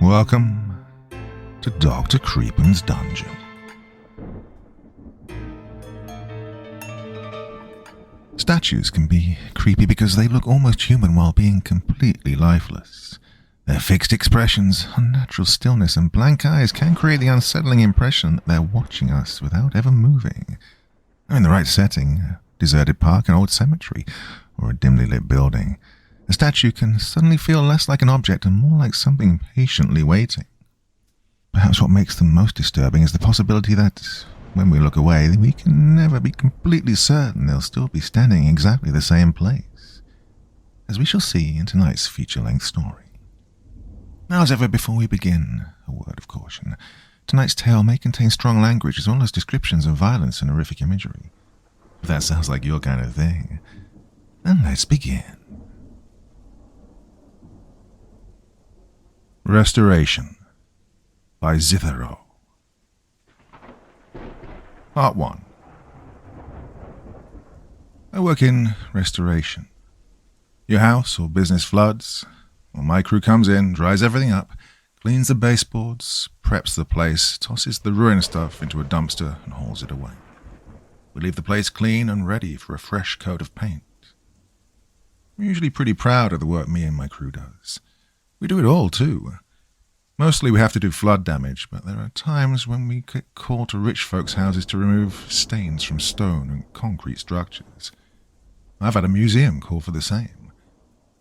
Welcome to Dr. Creepen's Dungeon. Statues can be creepy because they look almost human while being completely lifeless. Their fixed expressions, unnatural stillness, and blank eyes can create the unsettling impression that they're watching us without ever moving. In the right setting, a deserted park, an old cemetery, or a dimly lit building, a statue can suddenly feel less like an object and more like something patiently waiting. Perhaps what makes them most disturbing is the possibility that, when we look away, we can never be completely certain they'll still be standing in exactly the same place, as we shall see in tonight's feature-length story. Now, as ever, before we begin, a word of caution. Tonight's tale may contain strong language as well as descriptions of violence and horrific imagery. If that sounds like your kind of thing, then let's begin. Restoration by Zithero. Part 1. I work in restoration. Your house or business floods. Well, my crew comes in, dries everything up, cleans the baseboards, preps the place, tosses the ruined stuff into a dumpster and hauls it away. We leave the place clean and ready for a fresh coat of paint. I'm usually pretty proud of the work me and my crew does. We do it all, too. Mostly we have to do flood damage, but there are times when we get called to rich folks' houses to remove stains from stone and concrete structures. I've had a museum call for the same.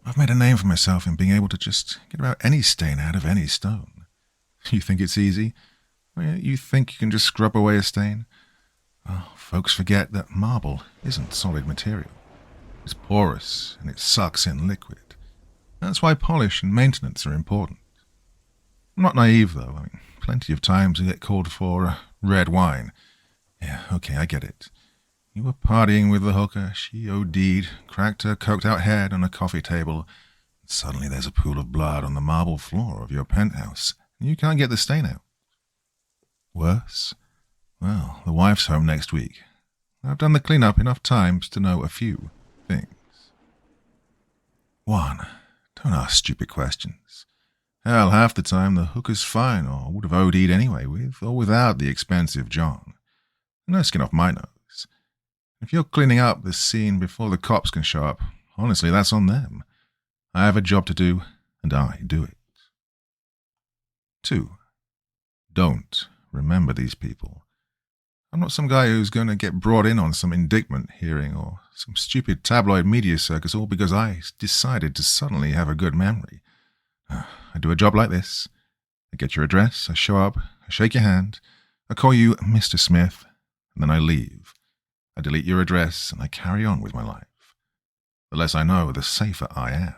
I've made a name for myself in being able to just get about any stain out of any stone. You think it's easy? You think you can just scrub away a stain? Oh, folks forget that marble isn't solid material. It's porous and it sucks in liquid. That's why polish and maintenance are important. I'm not naive, though. Plenty of times I get called for red wine. Yeah, okay, I get it. You were partying with the hooker, she OD'd, cracked her coked-out head on a coffee table, and suddenly there's a pool of blood on the marble floor of your penthouse, and you can't get the stain out. Worse? Well, the wife's home next week. I've done the clean-up enough times to know a few things. 1. Don't ask stupid questions. Hell, half the time the hooker's fine or would have OD'd anyway, with or without the expensive John. No skin off my nose. If you're cleaning up the scene before the cops can show up, honestly, that's on them. I have a job to do, and I do it. 2. Don't remember these people. I'm not some guy who's going to get brought in on some indictment hearing or some stupid tabloid media circus all because I decided to suddenly have a good memory. I do a job like this. I get your address, I show up, I shake your hand, I call you Mr. Smith, and then I leave. I delete your address, and I carry on with my life. The less I know, the safer I am.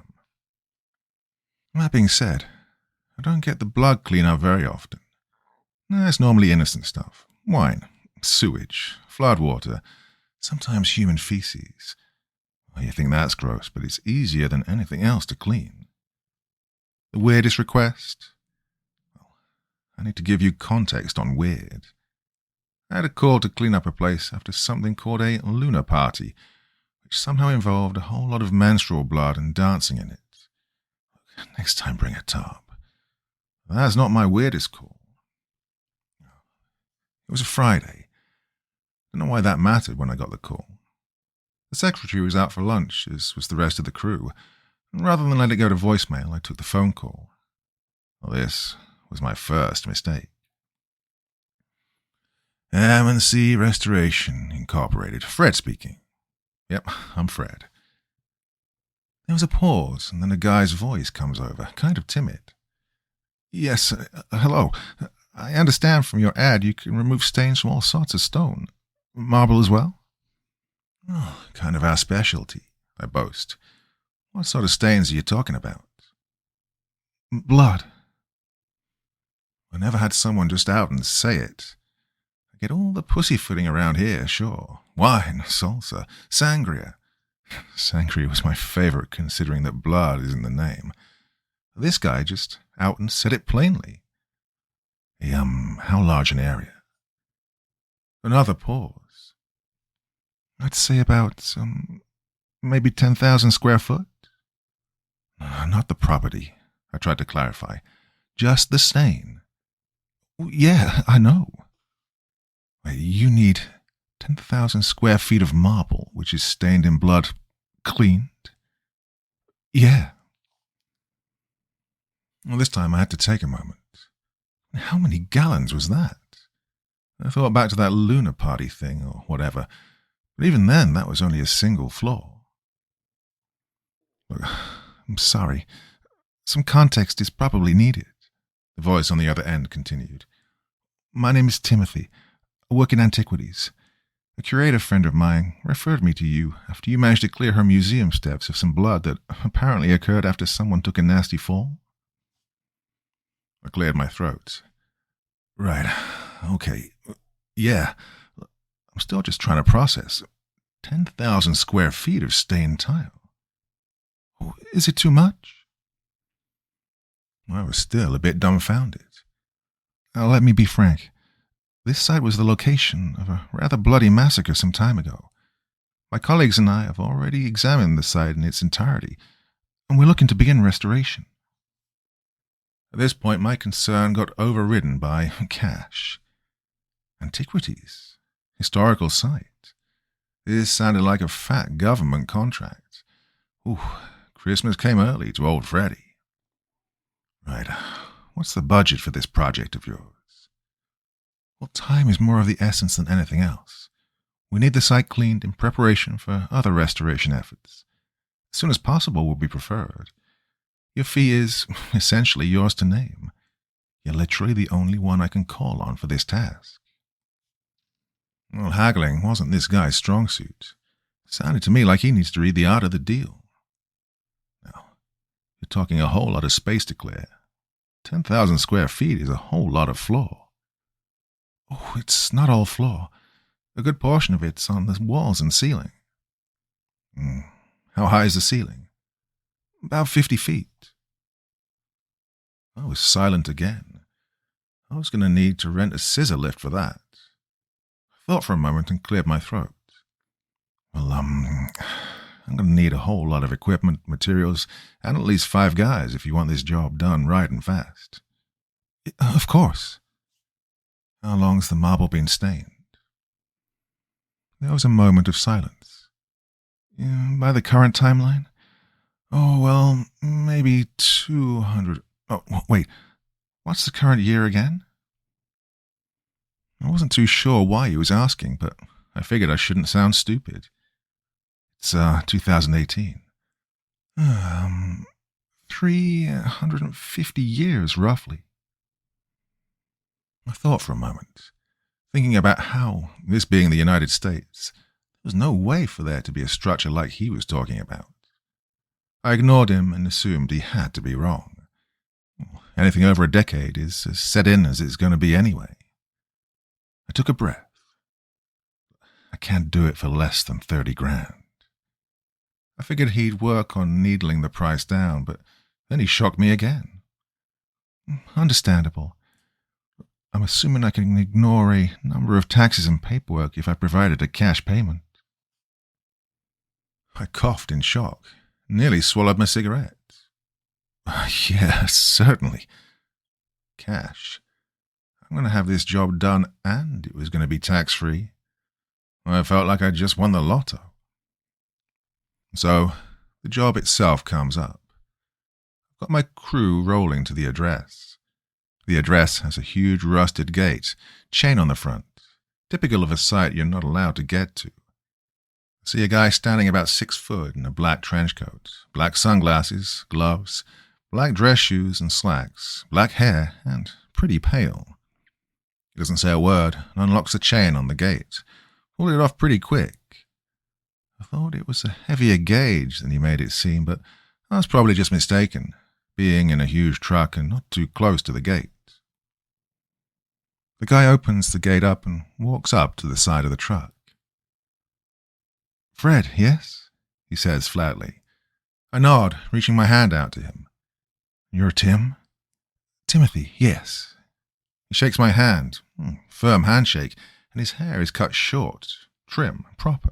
That being said, I don't get the blood clean-up very often. It's normally innocent stuff. Wine, sewage, floodwater, sometimes human feces. Well, you think that's gross, but it's easier than anything else to clean. The weirdest request? Well, I need to give you context on weird. I had a call to clean up a place after something called a lunar party, which somehow involved a whole lot of menstrual blood and dancing in it. Next time bring a tarp. That's not my weirdest call. It was a Friday. Don't know why that mattered when I got the call. The secretary was out for lunch, as was the rest of the crew. Rather than let it go to voicemail, I took the phone call. Well, this was my first mistake. M&C Restoration Incorporated. Fred speaking. Yep, I'm Fred. There was a pause, and then a guy's voice comes over, kind of timid. Yes, hello. I understand from your ad you can remove stains from all sorts of stone. Marble as well? Oh, kind of our specialty, I boast. What sort of stains are you talking about? Blood. I never had someone just out and say it. I get all the pussyfooting around here, sure. Wine, salsa, sangria. Sangria was my favorite, considering that blood is in the name. This guy just out and said it plainly. How large an area? Another pause. I'd say about, maybe 10,000 square foot. Not the property, I tried to clarify. Just the stain. Yeah, I know. Wait, you need 10,000 square feet of marble, which is stained in blood, cleaned? Yeah. Well, this time I had to take a moment. How many gallons was that? I thought back to that lunar party thing, or whatever, but even then, that was only a single floor. Look, I'm sorry. Some context is probably needed. The voice on the other end continued. My name is Timothy. I work in antiquities. A curator friend of mine referred me to you after you managed to clear her museum steps of some blood that apparently occurred after someone took a nasty fall. I cleared my throat. Right. Okay. Yeah. I'm still just trying to process. 10,000 square feet of stained tile. Is it too much? I was still a bit dumbfounded. Let me be frank. This site was the location of a rather bloody massacre some time ago. My colleagues and I have already examined the site in its entirety, and we're looking to begin restoration. At this point, my concern got overridden by cash. Antiquities. Historical site. This sounded like a fat government contract. Ooh, Christmas came early to old Freddy. Right, what's the budget for this project of yours? Well, time is more of the essence than anything else. We need the site cleaned in preparation for other restoration efforts. As soon as possible would be preferred. Your fee is essentially yours to name. You're literally the only one I can call on for this task. Well, haggling wasn't this guy's strong suit. It sounded to me like he needs to read the art of the deal. Now, you're talking a whole lot of space to clear. 10,000 square feet is a whole lot of floor. Oh, it's not all floor. A good portion of it's on the walls and ceiling. How high is the ceiling? About 50 feet. I was silent again. I was going to need to rent a scissor lift for that. I thought for a moment and cleared my throat. Well, I'm going to need a whole lot of equipment, materials, and at least 5 guys if you want this job done right and fast. Of course. How long's the marble been stained? There was a moment of silence. By the current timeline? Oh, well, maybe 200... Oh, wait. What's the current year again? I wasn't too sure why he was asking, but I figured I shouldn't sound stupid. It's 2018. 350 years, roughly. I thought for a moment, thinking about how, this being the United States, there was no way for there to be a structure like he was talking about. I ignored him and assumed he had to be wrong. Anything over a decade is as set in as it's going to be anyway. I took a breath. I can't do it for less than 30 grand. I figured he'd work on needling the price down, but then he shocked me again. Understandable. I'm assuming I can ignore a number of taxes and paperwork if I provided a cash payment. I coughed in shock, nearly swallowed my cigarette. Yeah, certainly. Cash. I'm going to have this job done and it was going to be tax-free. I felt like I'd just won the lotto. So, the job itself comes up. I've got my crew rolling to the address. The address has a huge rusted gate, chain on the front, typical of a site you're not allowed to get to. I see a guy standing about 6 foot in a black trench coat, black sunglasses, gloves, black dress shoes and slacks, black hair, and pretty pale. He doesn't say a word and unlocks the chain on the gate, pulled it off pretty quick. I thought it was a heavier gauge than he made it seem, but I was probably just mistaken, being in a huge truck and not too close to the gate. The guy opens the gate up and walks up to the side of the truck. Fred, yes? He says flatly. I nod, reaching my hand out to him. You're Tim? Timothy, yes. He shakes my hand, firm handshake, and his hair is cut short, trim, proper.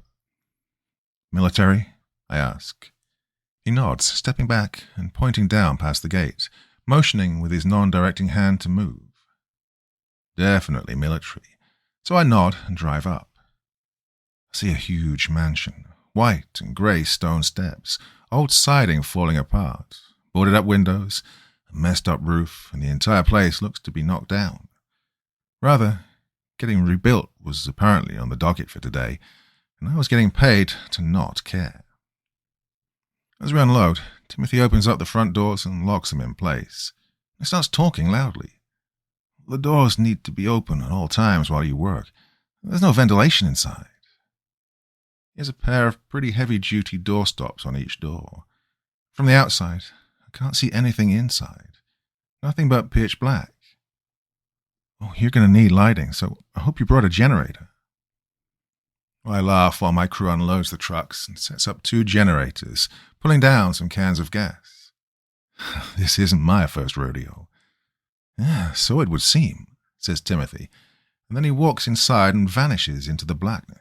Military? I ask. He nods, stepping back and pointing down past the gate, motioning with his non-directing hand to move. Definitely military, so I nod and drive up. I see a huge mansion, white and grey stone steps, old siding falling apart, boarded up windows, a messed up roof, and the entire place looks to be knocked down. Rather, getting rebuilt was apparently on the docket for today, and I was getting paid to not care. As we unload, Timothy opens up the front doors and locks them in place. He starts talking loudly. The doors need to be open at all times while you work. There's no ventilation inside. He has a pair of pretty heavy-duty doorstops on each door. From the outside, I can't see anything inside. Nothing but pitch black. Oh, you're going to need lighting, so I hope you brought a generator. I laugh while my crew unloads the trucks and sets up 2 generators, pulling down some cans of gas. This isn't my first rodeo. Yeah, so it would seem, says Timothy, and then he walks inside and vanishes into the blackness.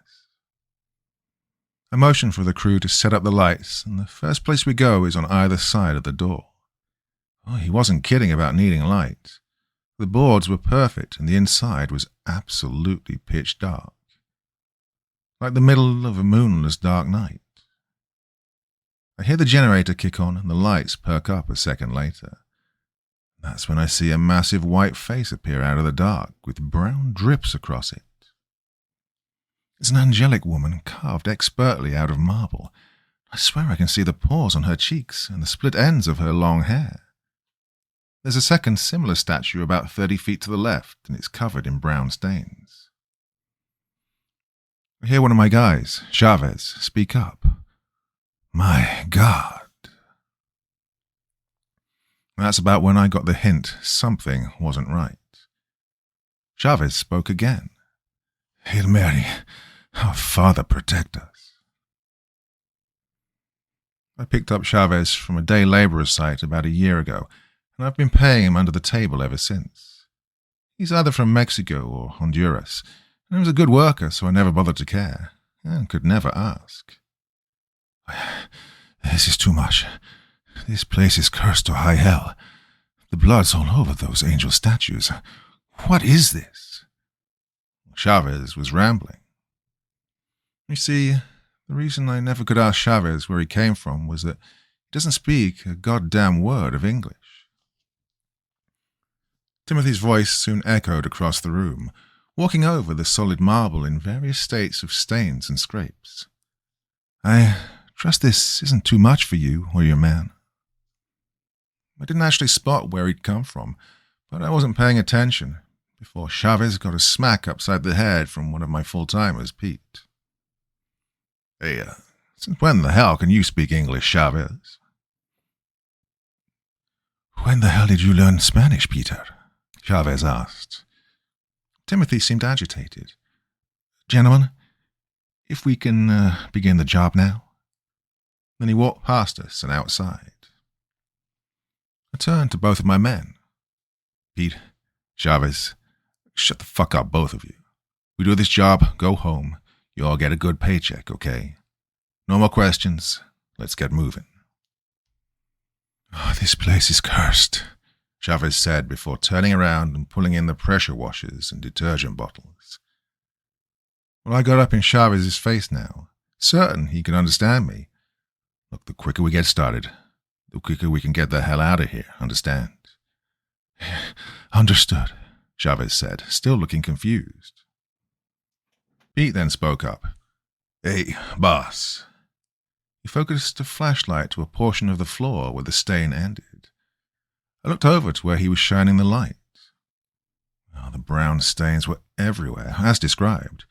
I motion for the crew to set up the lights, and the first place we go is on either side of the door. Oh, he wasn't kidding about needing light. The boards were perfect, and the inside was absolutely pitch dark. Like the middle of a moonless dark night. I hear the generator kick on and the lights perk up a second later. That's when I see a massive white face appear out of the dark with brown drips across it. It's an angelic woman carved expertly out of marble. I swear I can see the pores on her cheeks and the split ends of her long hair. There's a second similar statue about 30 feet to the left, and it's covered in brown stains. I hear one of my guys, Chavez, speak up. My God. That's about when I got the hint something wasn't right. Chavez spoke again. Hail Mary, our Father protect us. I picked up Chavez from a day labourer site about a year ago, and I've been paying him under the table ever since. He's either from Mexico or Honduras, and he was a good worker, so I never bothered to care, and could never ask. This is too much. This place is cursed to high hell. The blood's all over those angel statues. What is this? Chavez was rambling. You see, the reason I never could ask Chavez where he came from was that he doesn't speak a goddamn word of English. Timothy's voice soon echoed across the room, walking over the solid marble in various states of stains and scrapes. I trust this isn't too much for you or your man. I didn't actually spot where he'd come from, but I wasn't paying attention before Chavez got a smack upside the head from one of my full-timers, Pete. Hey, since when the hell can you speak English, Chavez? When the hell did you learn Spanish, Peter? Chavez asked. Timothy seemed agitated. Gentlemen, if we can begin the job now. Then he walked past us and outside. I turned to both of my men. Pete, Chavez, shut the fuck up, both of you. We do this job, go home. You all get a good paycheck, okay? No more questions. Let's get moving. Oh, this place is cursed, Chavez said before turning around and pulling in the pressure washers and detergent bottles. Well, I got up in Chavez's face now, certain he could understand me. Look, the quicker we get started, the quicker we can get the hell out of here, understand? Understood, Chavez said, still looking confused. Pete then spoke up. Hey, boss. He focused a flashlight to a portion of the floor where the stain ended. I looked over to where he was shining the light. Oh, the brown stains were everywhere, as described,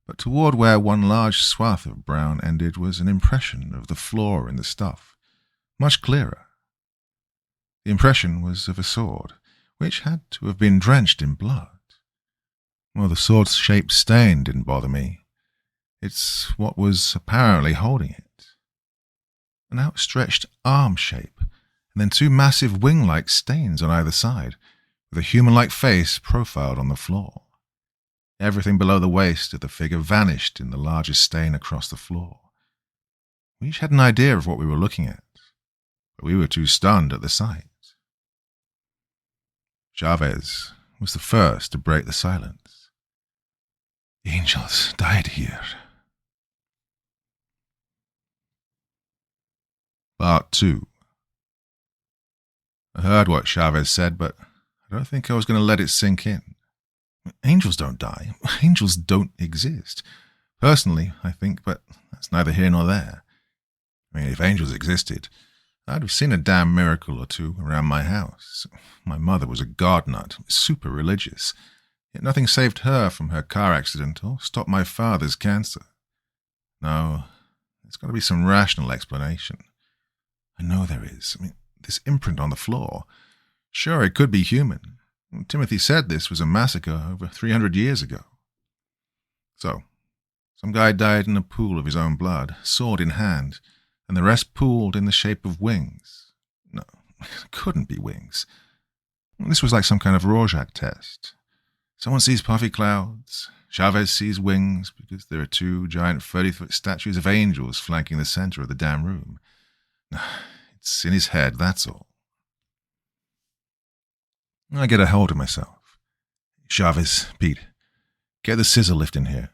but toward where one large swath of brown ended was an impression of the floor in the stuff, much clearer. The impression was of a sword, which had to have been drenched in blood. Well, the sword-shaped stain didn't bother me. It's what was apparently holding it. An outstretched arm shape, and then 2 massive wing-like stains on either side, with a human-like face profiled on the floor. Everything below the waist of the figure vanished in the largest stain across the floor. We each had an idea of what we were looking at, but we were too stunned at the sight. Chavez was the first to break the silence. Angels died here. Part 2. I heard what Chavez said, but I don't think I was going to let it sink in. Angels don't die. Angels don't exist. Personally, I think, but that's neither here nor there. I mean, if angels existed, I'd have seen a damn miracle or two around my house. My mother was a God nut, super religious, yet nothing saved her from her car accident or stopped my father's cancer. No, there's got to be some rational explanation. I know there is. I mean, this imprint on the floor. Sure, it could be human. Timothy said this was a massacre over 300 years ago. So, some guy died in a pool of his own blood, sword in hand, and the rest pooled in the shape of wings. No, it couldn't be wings. This was like some kind of Rorschach test. Someone sees puffy clouds. Chavez sees wings because there are two giant 30-foot statues of angels flanking the center of the damn room. It's in his head, that's all. I get a hold of myself. Chavez, Pete, get the scissor lift in here.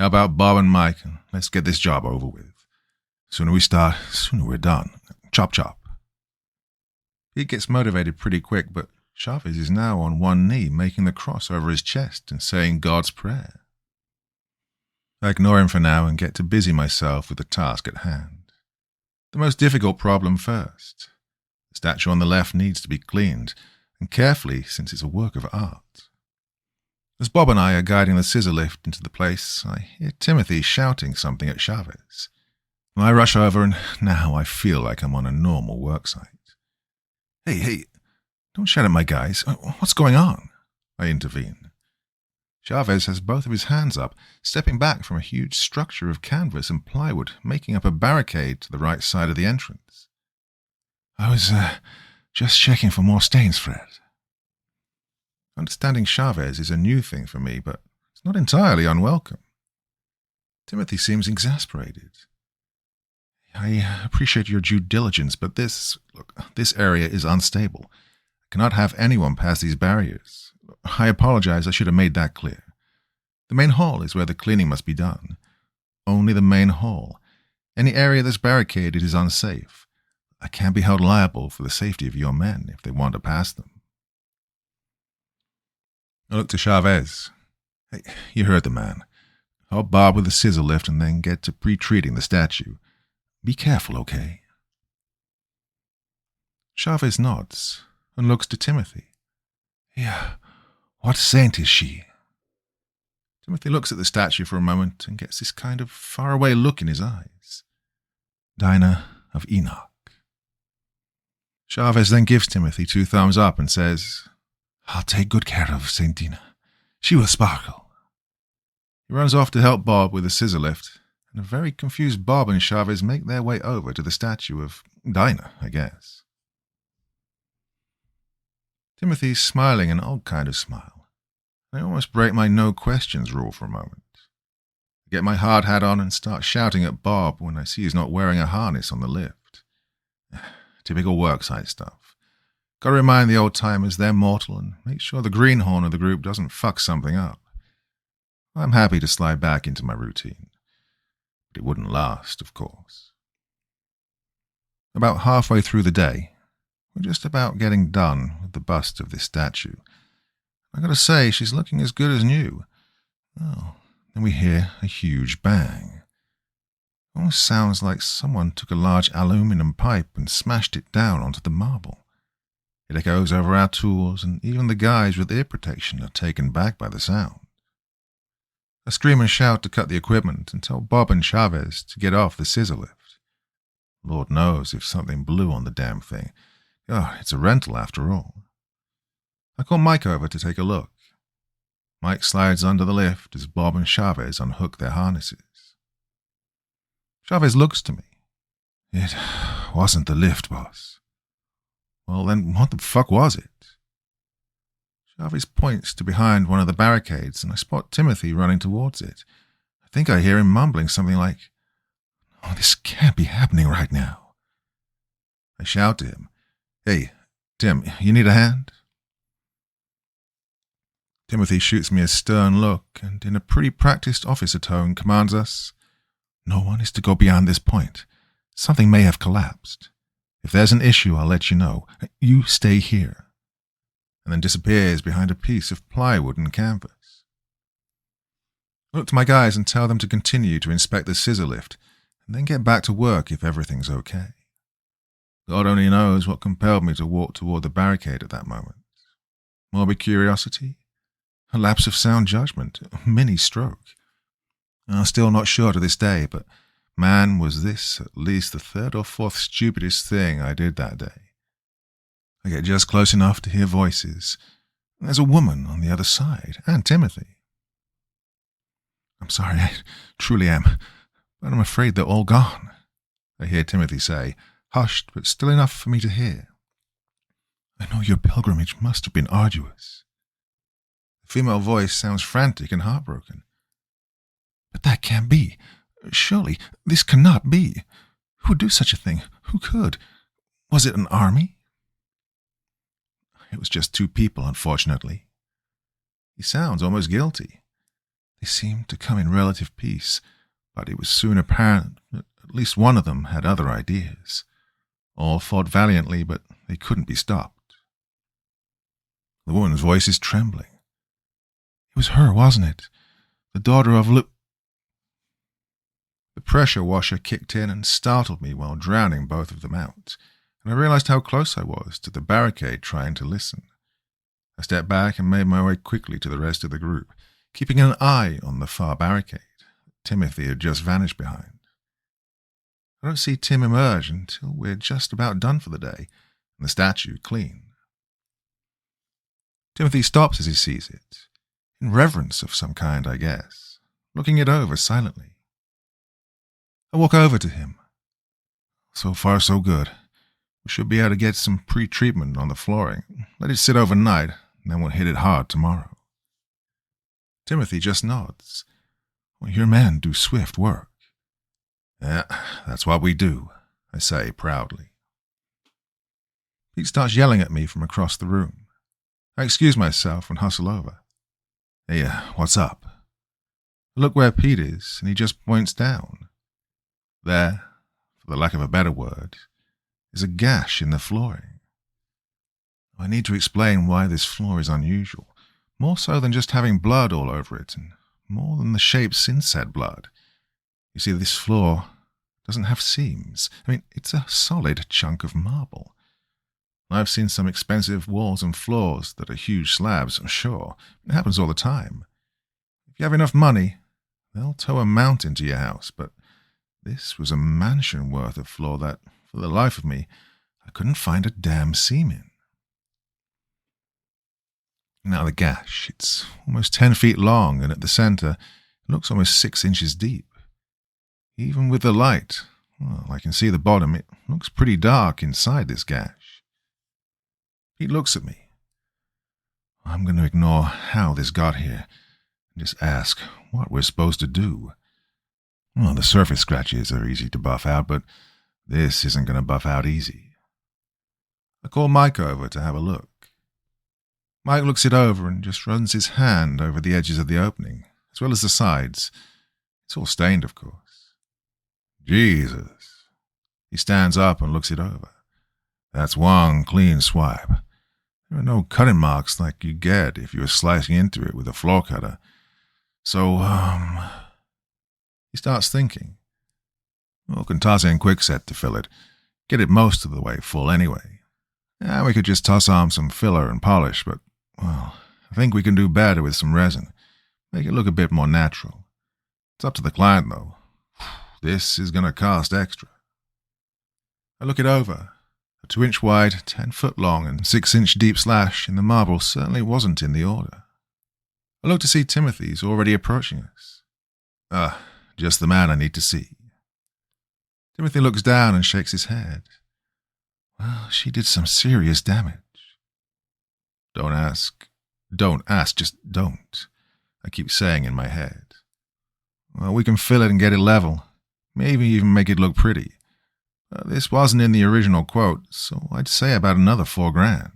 How about Bob and Mike? Let's get this job over with. Sooner we start, sooner we're done. Chop chop. Pete gets motivated pretty quick, but Chavez is now on one knee, making the cross over his chest and saying God's prayer. I ignore him for now and get to busy myself with the task at hand. The most difficult problem first. The statue on the left needs to be cleaned, and carefully since it's a work of art. As Bob and I are guiding the scissor lift into the place, I hear Timothy shouting something at Chavez. I rush over and now I feel like I'm on a normal worksite. Hey, don't shout at my guys. What's going on? I intervene. Chavez has both of his hands up, stepping back from a huge structure of canvas and plywood, making up a barricade to the right side of the entrance. I was just checking for more stains, Fred. Understanding Chavez is a new thing for me, but it's not entirely unwelcome. Timothy seems exasperated. I appreciate your due diligence, but this area is unstable. I cannot have anyone pass these barriers. I apologize, I should have made that clear. The main hall is where the cleaning must be done. Only the main hall. Any area that's barricaded is unsafe. I can't be held liable for the safety of your men if they want to pass them. I look to Chavez. Hey, you heard the man. Help Bob with the scissor lift and then get to pre-treating the statue. Be careful, okay? Chavez nods and looks to Timothy. Yeah, what saint is she? Timothy looks at the statue for a moment and gets this kind of faraway look in his eyes. Dinah of Enoch. Chavez then gives Timothy 2 thumbs up and says, I'll take good care of Saint Dinah. She will sparkle. He runs off to help Bob with the scissor lift, and a very confused Bob and Chavez make their way over to the statue of Dinah, I guess. Timothy's smiling an odd kind of smile. I almost break my no questions rule for a moment. I get my hard hat on and start shouting at Bob when I see he's not wearing a harness on the lift. Typical worksite stuff. Gotta remind the old-timers they're mortal and make sure the greenhorn of the group doesn't fuck something up. I'm happy to slide back into my routine. But it wouldn't last, of course. About halfway through the day, we're just about getting done with the bust of this statue. I gotta say, she's looking as good as new. Oh, then we hear a huge bang. Almost sounds like someone took a large aluminum pipe and smashed it down onto the marble. It echoes over our tools, and even the guys with ear protection are taken back by the sound. I scream and shout to cut the equipment and tell Bob and Chavez to get off the scissor lift. Lord knows if something blew on the damn thing. Oh, it's a rental after all. I call Mike over to take a look. Mike slides under the lift as Bob and Chavez unhook their harnesses. Chavez looks to me. It wasn't the lift, boss. Well, then what the fuck was it? Chavez points to behind one of the barricades, and I spot Timothy running towards it. I think I hear him mumbling something like, "Oh, this can't be happening right now." I shout to him, "Hey, Tim, you need a hand?" Timothy shoots me a stern look and in a pretty practiced officer tone commands us, "No one is to go beyond this point. Something may have collapsed. If there's an issue, I'll let you know. You stay here." And then disappears behind a piece of plywood and canvas. I look to my guys and tell them to continue to inspect the scissor lift and then get back to work if everything's okay. God only knows what compelled me to walk toward the barricade at that moment. Morbid curiosity? A lapse of sound judgment? A mini-stroke? I'm still not sure to this day, but man, was this at least the third or fourth stupidest thing I did that day. I get just close enough to hear voices. There's a woman on the other side, and Timothy. "I'm sorry, I truly am, but I'm afraid they're all gone," I hear Timothy say, hushed but still enough for me to hear. "I know your pilgrimage must have been arduous." The female voice sounds frantic and heartbroken. "But that can't be. Surely, this cannot be. Who would do such a thing? Who could? Was it an army?" "It was just 2 people, unfortunately." He sounds almost guilty. They seemed to come in relative peace, but it was soon apparent that at least one of them had other ideas. All fought valiantly, but they couldn't be stopped. The woman's voice is trembling. "It was her, wasn't it? The daughter of The pressure washer kicked in and startled me while drowning both of them out, and I realized how close I was to the barricade trying to listen. I stepped back and made my way quickly to the rest of the group, keeping an eye on the far barricade Timothy had just vanished behind. I don't see Tim emerge until we're just about done for the day, and the statue clean. Timothy stops as he sees it, in reverence of some kind, I guess, looking it over silently. I walk over to him. So far, so good. We should be able to get some pre-treatment on the flooring, let it sit overnight, and then we'll hit it hard tomorrow. Timothy just nods. "Well, your men do swift work." "Yeah, that's what we do," I say proudly. Pete starts yelling at me from across the room. I excuse myself and hustle over. "Hey, what's up?" I look where Pete is, and he just points down. There, for the lack of a better word, is a gash in the flooring. I need to explain why this floor is unusual, more so than just having blood all over it, and more than the shapes in said blood. You see, this floor doesn't have seams. I mean, it's a solid chunk of marble. I've seen some expensive walls and floors that are huge slabs, sure. It happens all the time. If you have enough money, they'll tow a mountain to your house, but this was a mansion worth of floor that, for the life of me, I couldn't find a damn seam in. Now the gash, it's almost 10 feet long, and at the center, it looks almost 6 inches deep. Even with the light, well, I can see the bottom, it looks pretty dark inside this gash. Pete looks at me. I'm going to ignore how this got here and just ask what we're supposed to do. Well, the surface scratches are easy to buff out, but this isn't going to buff out easy. I call Mike over to have a look. Mike looks it over and just runs his hand over the edges of the opening, as well as the sides. It's all stained, of course. Jesus. He stands up and looks it over. That's one clean swipe. There are no cutting marks like you get if you were slicing into it with a floor cutter. So, He starts thinking. Well, can toss in quickset to fill it. Get it most of the way full anyway. Yeah, we could just toss on some filler and polish, but, well, I think we can do better with some resin. Make it look a bit more natural. It's up to the client, though. This is going to cost extra. I look it over. A 2-inch wide, 10-foot long, and 6-inch deep slash in the marble certainly wasn't in the order. I look to see Timothy's already approaching us. Just the man I need to see. Timothy looks down and shakes his head. Well, she did some serious damage. Don't ask, just don't, I keep saying in my head. Well, we can fill it and get it level, maybe even make it look pretty. This wasn't in the original quote, so I'd say about another $4,000.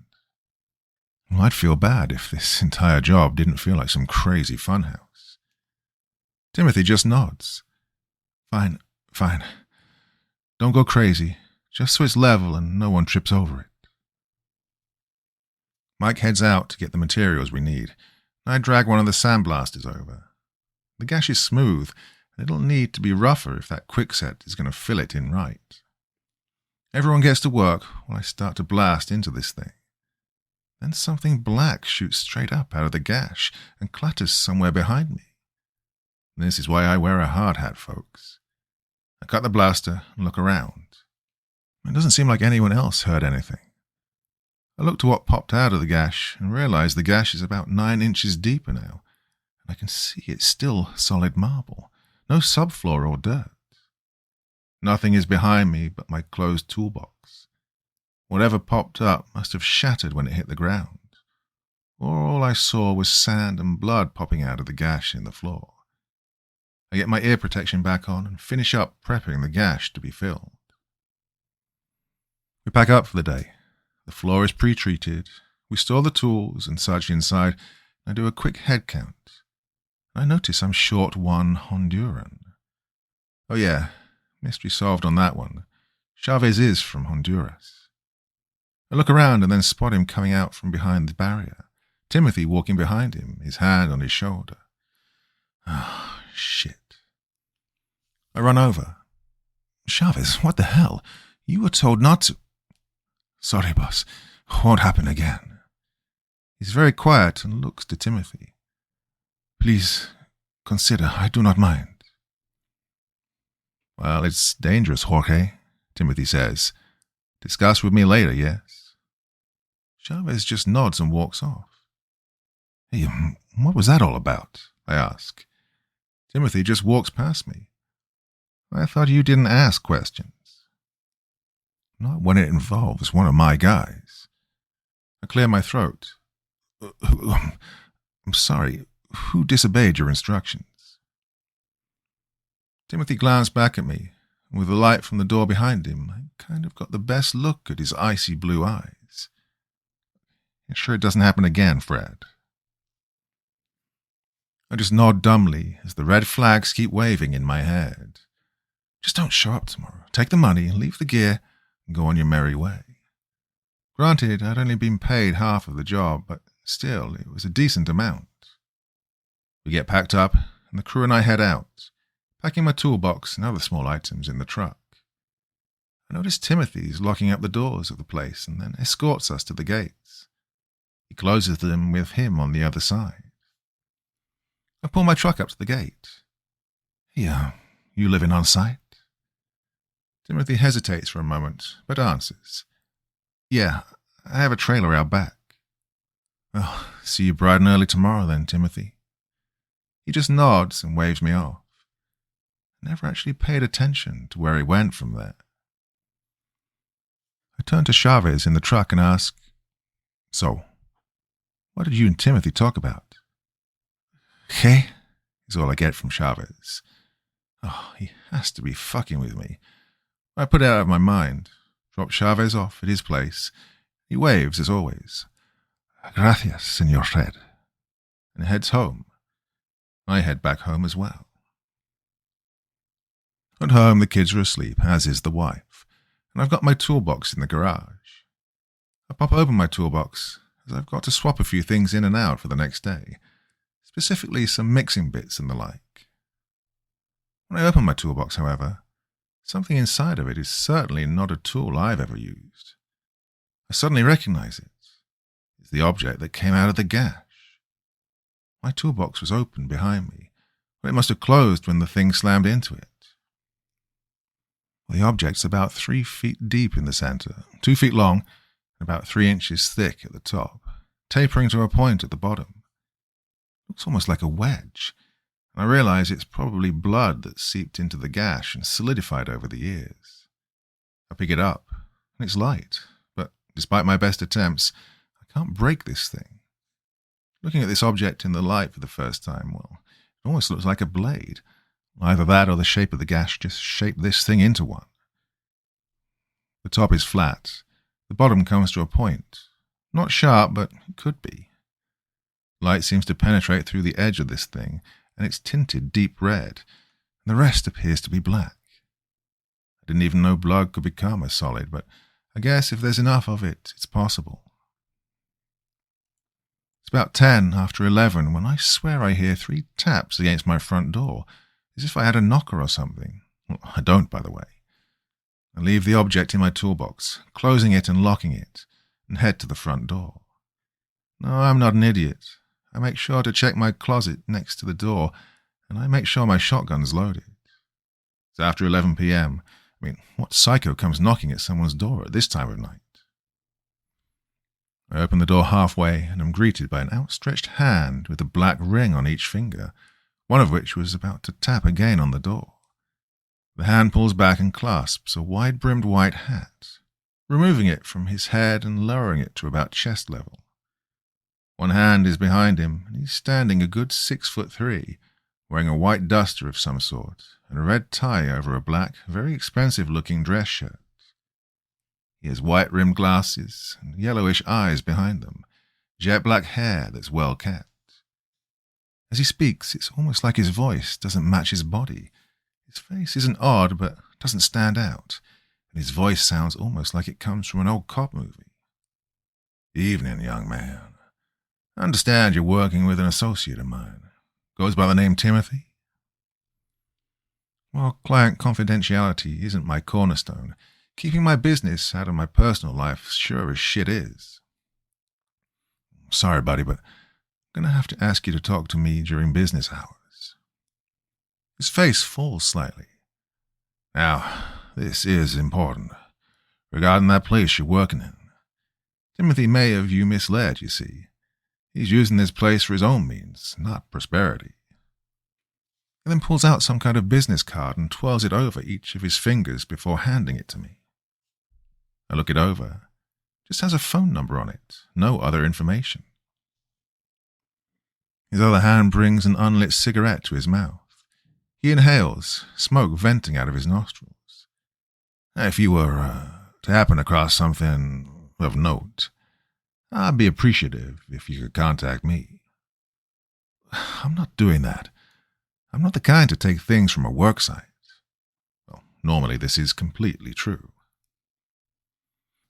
Well, I'd feel bad if this entire job didn't feel like some crazy funhouse. Timothy just nods. Fine, fine. Don't go crazy, just so it's level and no one trips over it. Mike heads out to get the materials we need, and I drag one of the sandblasters over. The gash is smooth, and it'll need to be rougher if that quickset is going to fill it in right. Everyone gets to work while I start to blast into this thing. Then something black shoots straight up out of the gash and clatters somewhere behind me. This is why I wear a hard hat, folks. I cut the blaster and look around. It doesn't seem like anyone else heard anything. I look to what popped out of the gash and realize the gash is about 9 inches deeper now, and I can see it's still solid marble, no subfloor or dirt. Nothing is behind me but my closed toolbox. Whatever popped up must have shattered when it hit the ground, or all I saw was sand and blood popping out of the gash in the floor. I get my ear protection back on and finish up prepping the gash to be filled. We pack up for the day. The floor is pre-treated. We store the tools and such inside, and I do a quick head count. I notice I'm short 1 Honduran. Oh yeah, mystery solved on that one. Chavez is from Honduras. I look around and then spot him coming out from behind the barrier, Timothy walking behind him, his hand on his shoulder. Ah, shit. I run over. Chavez, what the hell? You were told not to. Sorry, boss. Won't happen again. He's very quiet and looks to Timothy. Please, consider. I do not mind. Well, it's dangerous, Jorge, Timothy says. Discuss with me later, yes? Chavez just nods and walks off. Hey, what was that all about? I ask. Timothy just walks past me. I thought you didn't ask questions. Not when it involves one of my guys. I clear my throat. I'm sorry. Who disobeyed your instructions? Timothy glanced back at me, and with the light from the door behind him, I kind of got the best look at his icy blue eyes. Sure it doesn't happen again, Fred. I just nod dumbly as the red flags keep waving in my head. Just don't show up tomorrow. Take the money, leave the gear, and go on your merry way. Granted, I'd only been paid half of the job, but still, it was a decent amount. We get packed up, and the crew and I head out, packing my toolbox and other small items in the truck. I notice Timothy's locking up the doors of the place and then escorts us to the gates. He closes them with him on the other side. I pull my truck up to the gate. Here, you living on site? Timothy hesitates for a moment, but answers. Yeah, I have a trailer out back. Oh, see you bright and early tomorrow then, Timothy. He just nods and waves me off. I never actually paid attention to where he went from there. I turn to Chavez in the truck and ask, So, what did you and Timothy talk about? Okay, is all I get from Chavez. Oh, he has to be fucking with me. I put it out of my mind, drop Chavez off at his place. He waves as always. Gracias, Senor Fred, and heads home. I head back home as well. At home, the kids are asleep, as is the wife, and I've got my toolbox in the garage. I pop open my toolbox, as I've got to swap a few things in and out for the next day, specifically some mixing bits and the like. When I open my toolbox, however, something inside of it is certainly not a tool I've ever used. I suddenly recognize it. It's the object that came out of the gash. My toolbox was open behind me, but it must have closed when the thing slammed into it. The object's about 3 feet deep in the center, 2 feet long, and about 3 inches thick at the top, tapering to a point at the bottom. It looks almost like a wedge, and I realize it's probably blood that seeped into the gash and solidified over the years. I pick it up, and it's light, but despite my best attempts, I can't break this thing. Looking at this object in the light for the first time, well, it almost looks like a blade. Either that or the shape of the gash just shaped this thing into one. The top is flat. The bottom comes to a point, Not sharp, but it could be. Light seems to penetrate through the edge of this thing, and it's tinted deep red, and the rest appears to be black. I didn't even know blood could become a solid, but I guess if there's enough of it, it's possible. It's about 10 after 11 when I swear I hear 3 taps against my front door, as if I had a knocker or something. Well, I don't, by the way. I leave the object in my toolbox, closing it and locking it, and head to the front door. No, I'm not an idiot. I make sure to check my closet next to the door, and I make sure my shotgun's loaded. It's after 11 p.m. I mean, what psycho comes knocking at someone's door at this time of night? I open the door halfway and am greeted by an outstretched hand with a black ring on each finger, one of which was about to tap again on the door. The hand pulls back and clasps a wide-brimmed white hat, removing it from his head and lowering it to about chest level. One hand is behind him, and he's standing a good 6'3", wearing a white duster of some sort and a red tie over a black, very expensive-looking dress shirt. He has white-rimmed glasses and yellowish eyes behind them, jet-black hair that's well kept. As he speaks, it's almost like his voice doesn't match his body. His face isn't odd, but doesn't stand out, and his voice sounds almost like it comes from an old cop movie. "Evening, young man. I understand you're working with an associate of mine. Goes by the name Timothy?" While client confidentiality isn't my cornerstone, keeping my business out of my personal life sure as shit is. "Sorry, buddy, but I'm going to have to ask you to talk to me during business hours." His face falls slightly. "Now, this is important. Regarding that place you're working in. Timothy may have you misled, you see. He's using this place for his own means, not prosperity." He then pulls out some kind of business card and twirls it over each of his fingers before handing it to me. I look it over. It just has a phone number on it, no other information. His other hand brings an unlit cigarette to his mouth. He inhales, smoke venting out of his nostrils. "If you were to happen across something of note, I'd be appreciative if you could contact me." "I'm not doing that. I'm not the kind to take things from a work site." Well, normally this is completely true.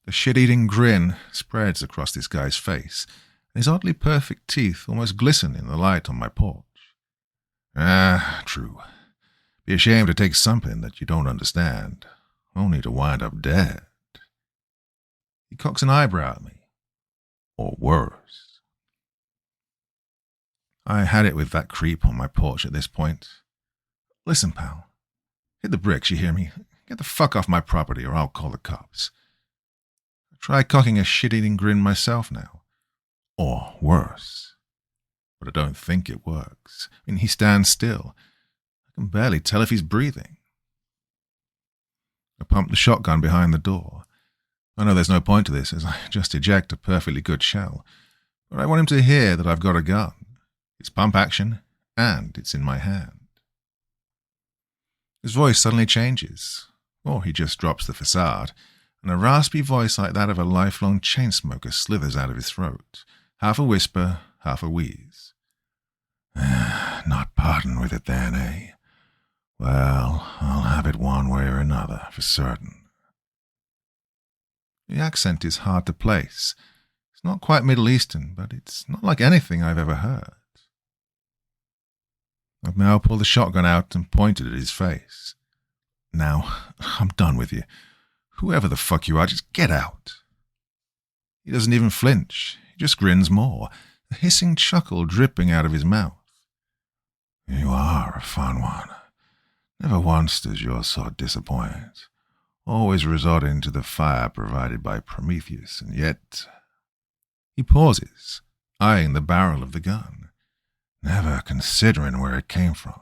The shit-eating grin spreads across this guy's face, and his oddly perfect teeth almost glisten in the light on my porch. True. Be ashamed to take something that you don't understand, only to wind up dead." He cocks an eyebrow at me. "Or worse." I had it with that creep on my porch at this point. "Listen, pal. Hit the bricks, you hear me? Get the fuck off my property or I'll call the cops." I try cocking a shit-eating grin myself now. "Or worse." But I don't think it works. I mean, he stands still. I can barely tell if he's breathing. I pump the shotgun behind the door. I know there's no point to this, as I just eject a perfectly good shell, but I want him to hear that I've got a gun. It's pump action, and it's in my hand. His voice suddenly changes, or he just drops the facade, and a raspy voice like that of a lifelong chain smoker slithers out of his throat, half a whisper, half a wheeze. "Not parting with it then, eh? Well, I'll have it one way or another, for certain." The accent is hard to place. It's not quite Middle Eastern, but it's not like anything I've ever heard. I've now pulled the shotgun out and pointed at his face. "Now, I'm done with you. Whoever the fuck you are, just get out." He doesn't even flinch. He just grins more, a hissing chuckle dripping out of his mouth. "You are a fun one. Never once does your sort disappoint. Always resorting to the fire provided by Prometheus, and yet—" He pauses, eyeing the barrel of the gun, never considering where it came from.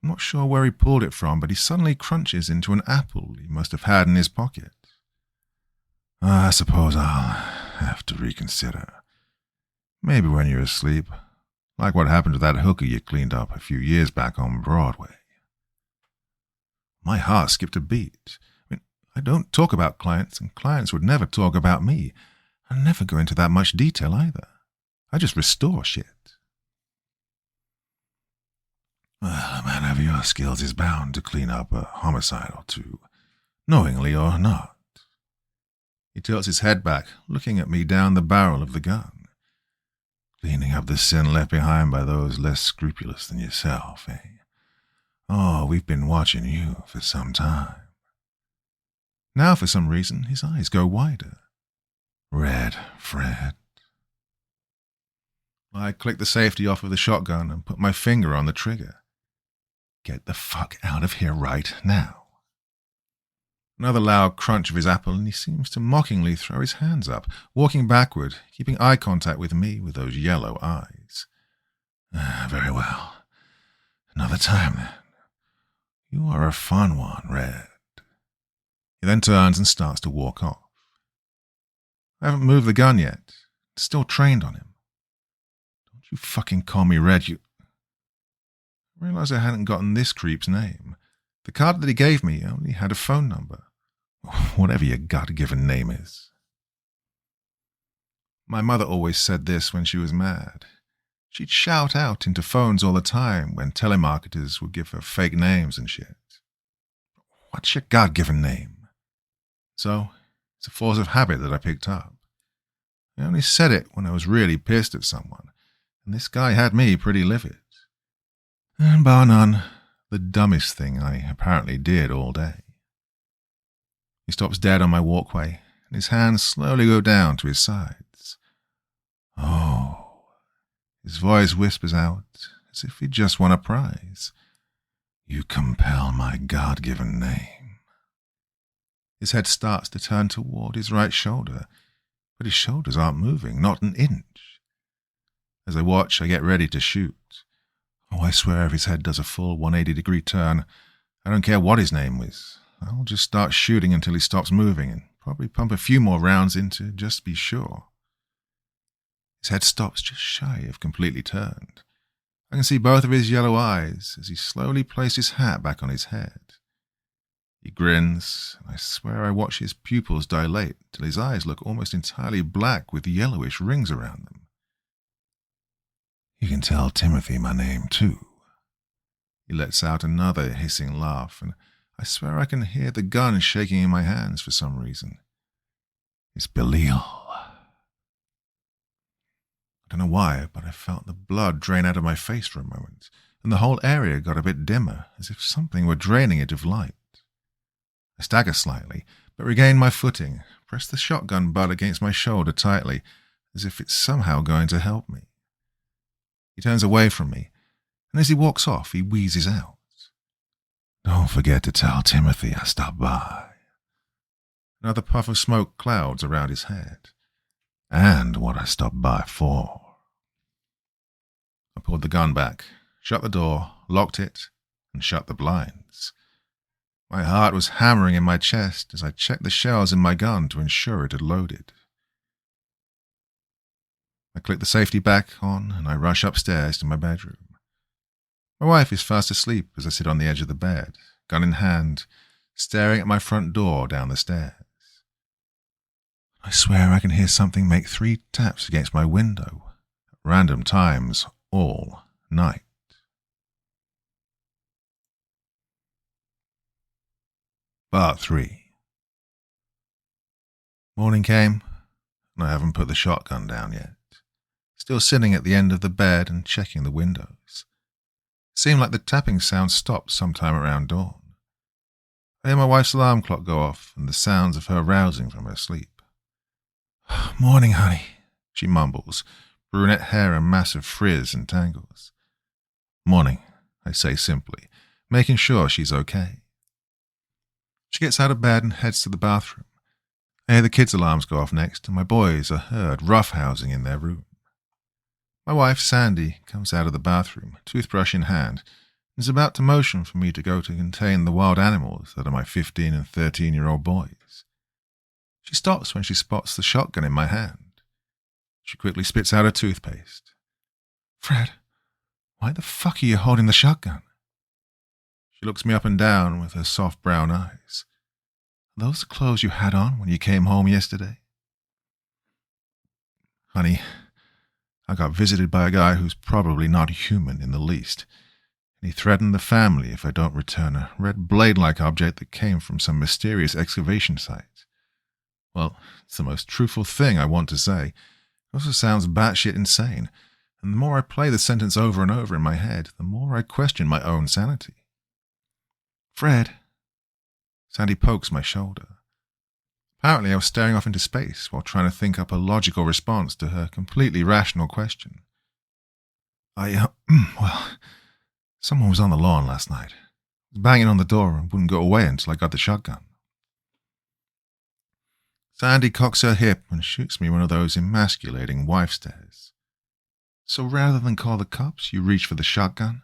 I'm not sure where he pulled it from, but he suddenly crunches into an apple he must have had in his pocket. "I suppose I'll have to reconsider. Maybe when you're asleep, like what happened to that hooker you cleaned up a few years back on Broadway." My heart skipped a beat. I don't talk about clients, and clients would never talk about me. I never go into that much detail either. I just restore shit. Well, a man of your skills is bound to clean up a homicide or two, knowingly or not. He tilts his head back, looking at me down the barrel of the gun. Cleaning up the sin left behind by those less scrupulous than yourself, eh? Oh, we've been watching you for some time. Now, for some reason, his eyes go wider. Red, Fred. I click the safety off of the shotgun and put my finger on the trigger. Get the fuck out of here right now. Another loud crunch of his apple, and he seems to mockingly throw his hands up, walking backward, keeping eye contact with me with those yellow eyes. Very well. Another time, then. You are a fun one, Red. He then turns and starts to walk off. I haven't moved the gun yet. It's still trained on him. Don't you fucking call me Red, you... I realized I hadn't gotten this creep's name. The card that he gave me only had a phone number. Whatever your God-given name is. My mother always said this when she was mad. She'd shout out into phones all the time when telemarketers would give her fake names and shit. What's your God-given name? So, it's a force of habit that I picked up. I only said it when I was really pissed at someone, and this guy had me pretty livid. And bar none, the dumbest thing I apparently did all day. He stops dead on my walkway, and his hands slowly go down to his sides. Oh. His voice whispers out, as if he just won a prize. You compel my God-given name. His head starts to turn toward his right shoulder, but his shoulders aren't moving, not an inch. As I watch, I get ready to shoot. Oh, I swear if his head does a full 180-degree turn, I don't care what his name is. I'll just start shooting until he stops moving and probably pump a few more rounds in to just be sure. His head stops just shy of completely turned. I can see both of his yellow eyes as he slowly places his hat back on his head. He grins, and I swear I watch his pupils dilate till his eyes look almost entirely black with yellowish rings around them. You can tell Timothy my name, too. He lets out another hissing laugh, and I swear I can hear the gun shaking in my hands for some reason. It's Belial. I don't know why, but I felt the blood drain out of my face for a moment, and the whole area got a bit dimmer, as if something were draining it of light. I stagger slightly, but regain my footing, press the shotgun butt against my shoulder tightly, as if it's somehow going to help me. He turns away from me, and as he walks off, he wheezes out. Don't forget to tell Timothy I stopped by. Another puff of smoke clouds around his head. And what I stopped by for. I pulled the gun back, shut the door, locked it, and shut the blinds. My heart was hammering in my chest as I checked the shells in my gun to ensure it had loaded. I click the safety back on and I rush upstairs to my bedroom. My wife is fast asleep as I sit on the edge of the bed, gun in hand, staring at my front door down the stairs. I swear I can hear something make 3 taps against my window, at random times, all night. Part 3. Morning came, and I haven't put the shotgun down yet. Still sitting at the end of the bed and checking the windows. Seemed like the tapping sound stopped sometime around dawn. I hear my wife's alarm clock go off and the sounds of her rousing from her sleep. Morning, honey, she mumbles, brunette hair a massive frizz and tangles. Morning, I say simply, making sure she's okay. She gets out of bed and heads to the bathroom. I hear the kids' alarms go off next, and my boys are heard roughhousing in their room. My wife, Sandy, comes out of the bathroom, toothbrush in hand, and is about to motion for me to go to contain the wild animals that are my 15 and 13-year-old boys. She stops when she spots the shotgun in my hand. She quickly spits out her toothpaste. Fred, why the fuck are you holding the shotgun? She looks me up and down with her soft brown eyes. Are those the clothes you had on when you came home yesterday? Honey, I got visited by a guy who's probably not human in the least. And he threatened the family if I don't return a red blade-like object that came from some mysterious excavation site. Well, it's the most truthful thing I want to say. It also sounds batshit insane, and the more I play the sentence over and over in my head, the more I question my own sanity. Fred. Sandy pokes my shoulder. Apparently I was staring off into space while trying to think up a logical response to her completely rational question. Well, someone was on the lawn last night. Was banging on the door and wouldn't go away until I got the shotgun. Sandy cocks her hip and shoots me one of those emasculating wife stares. So rather than call the cops, you reach for the shotgun?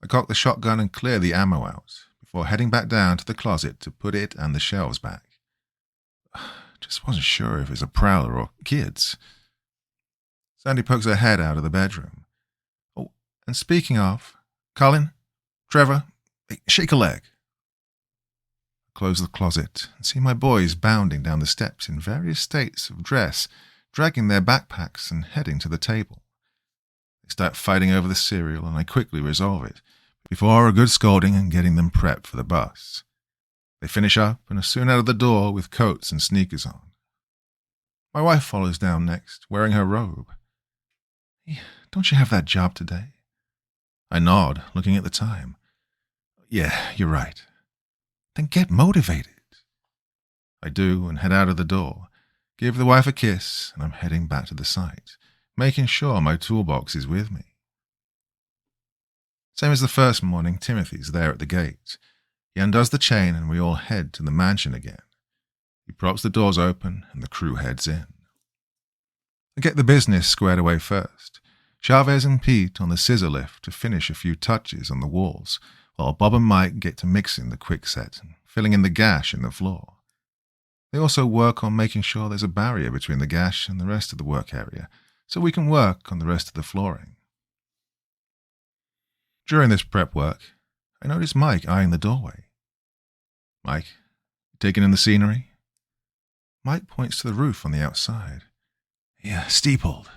I cock the shotgun and clear the ammo out, before heading back down to the closet to put it and the shelves back. Just wasn't sure if it's a prowler or kids. Sandy pokes her head out of the bedroom. Oh, and speaking of, Colin, Trevor, hey, shake a leg. I close the closet and see my boys bounding down the steps in various states of dress, dragging their backpacks and heading to the table. They start fighting over the cereal and I quickly resolve it, before a good scolding and getting them prepped for the bus. They finish up and are soon out of the door with coats and sneakers on. My wife follows down next, wearing her robe. Hey, don't you have that job today? I nod, looking at the time. Yeah, you're right. Then get motivated. I do and head out of the door, give the wife a kiss, and I'm heading back to the site, making sure my toolbox is with me. Same as the first morning, Timothy's there at the gate. He undoes the chain and we all head to the mansion again. He props the doors open and the crew heads in. I get the business squared away first. Chavez and Pete on the scissor lift to finish a few touches on the walls, while Bob and Mike get to mixing the quickset and filling in the gash in the floor. They also work on making sure there's a barrier between the gash and the rest of the work area, so we can work on the rest of the flooring. During this prep work, I notice Mike eyeing the doorway. Mike, you taking in the scenery? Mike points to the roof on the outside. Yeah, steepled.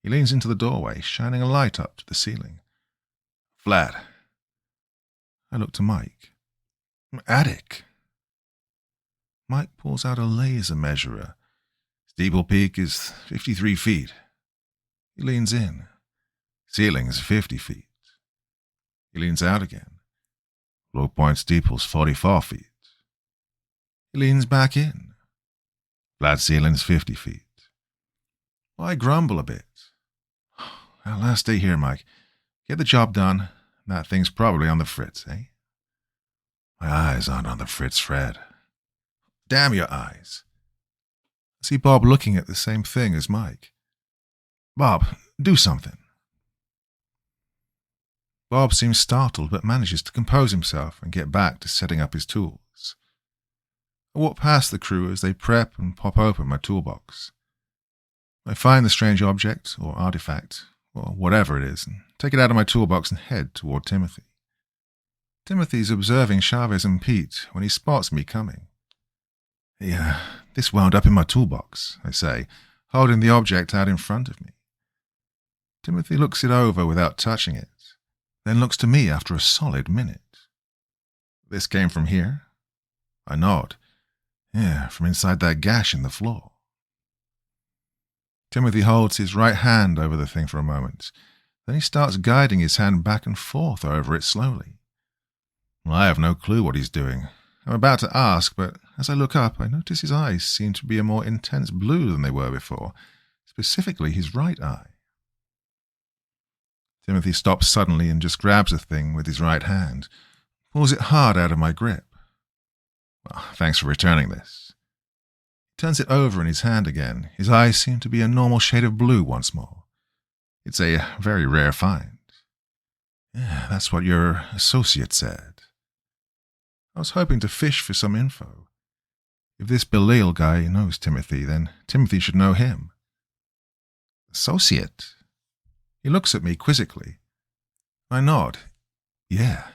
He leans into the doorway, shining a light up to the ceiling. Flat. I look to Mike. Attic. Mike pulls out a laser measurer. Steeple peak is 53 feet. He leans in. Ceiling's 50 feet. He leans out again. Low point steeple's 44 feet. He leans back in. Flat ceiling's 50 feet. I grumble a bit. Well, last day here, Mike. Get the job done. That thing's probably on the fritz, eh? My eyes aren't on the fritz, Fred. Damn your eyes. I see Bob looking at the same thing as Mike. Bob, do something. Bob seems startled but manages to compose himself and get back to setting up his tools. I walk past the crew as they prep and pop open my toolbox. I find the strange object, or artifact, or whatever it is, and take it out of my toolbox and head toward Timothy. Timothy's observing Chavez and Pete when he spots me coming. Yeah, this wound up in my toolbox, I say, holding the object out in front of me. Timothy looks it over without touching it, then looks to me after a solid minute. This came from here? I nod. Yeah, from inside that gash in the floor. Timothy holds his right hand over the thing for a moment. Then he starts guiding his hand back and forth over it slowly. Well, I have no clue what he's doing. I'm about to ask, but as I look up, I notice his eyes seem to be a more intense blue than they were before, specifically his right eye. Timothy stops suddenly and just grabs the thing with his right hand, pulls it hard out of my grip. Well, thanks for returning this. He turns it over in his hand again. His eyes seem to be a normal shade of blue once more. It's a very rare find. Yeah, that's what your associate said. I was hoping to fish for some info. If this Belial guy knows Timothy, then Timothy should know him. Associate? He looks at me quizzically. I nod. Yeah.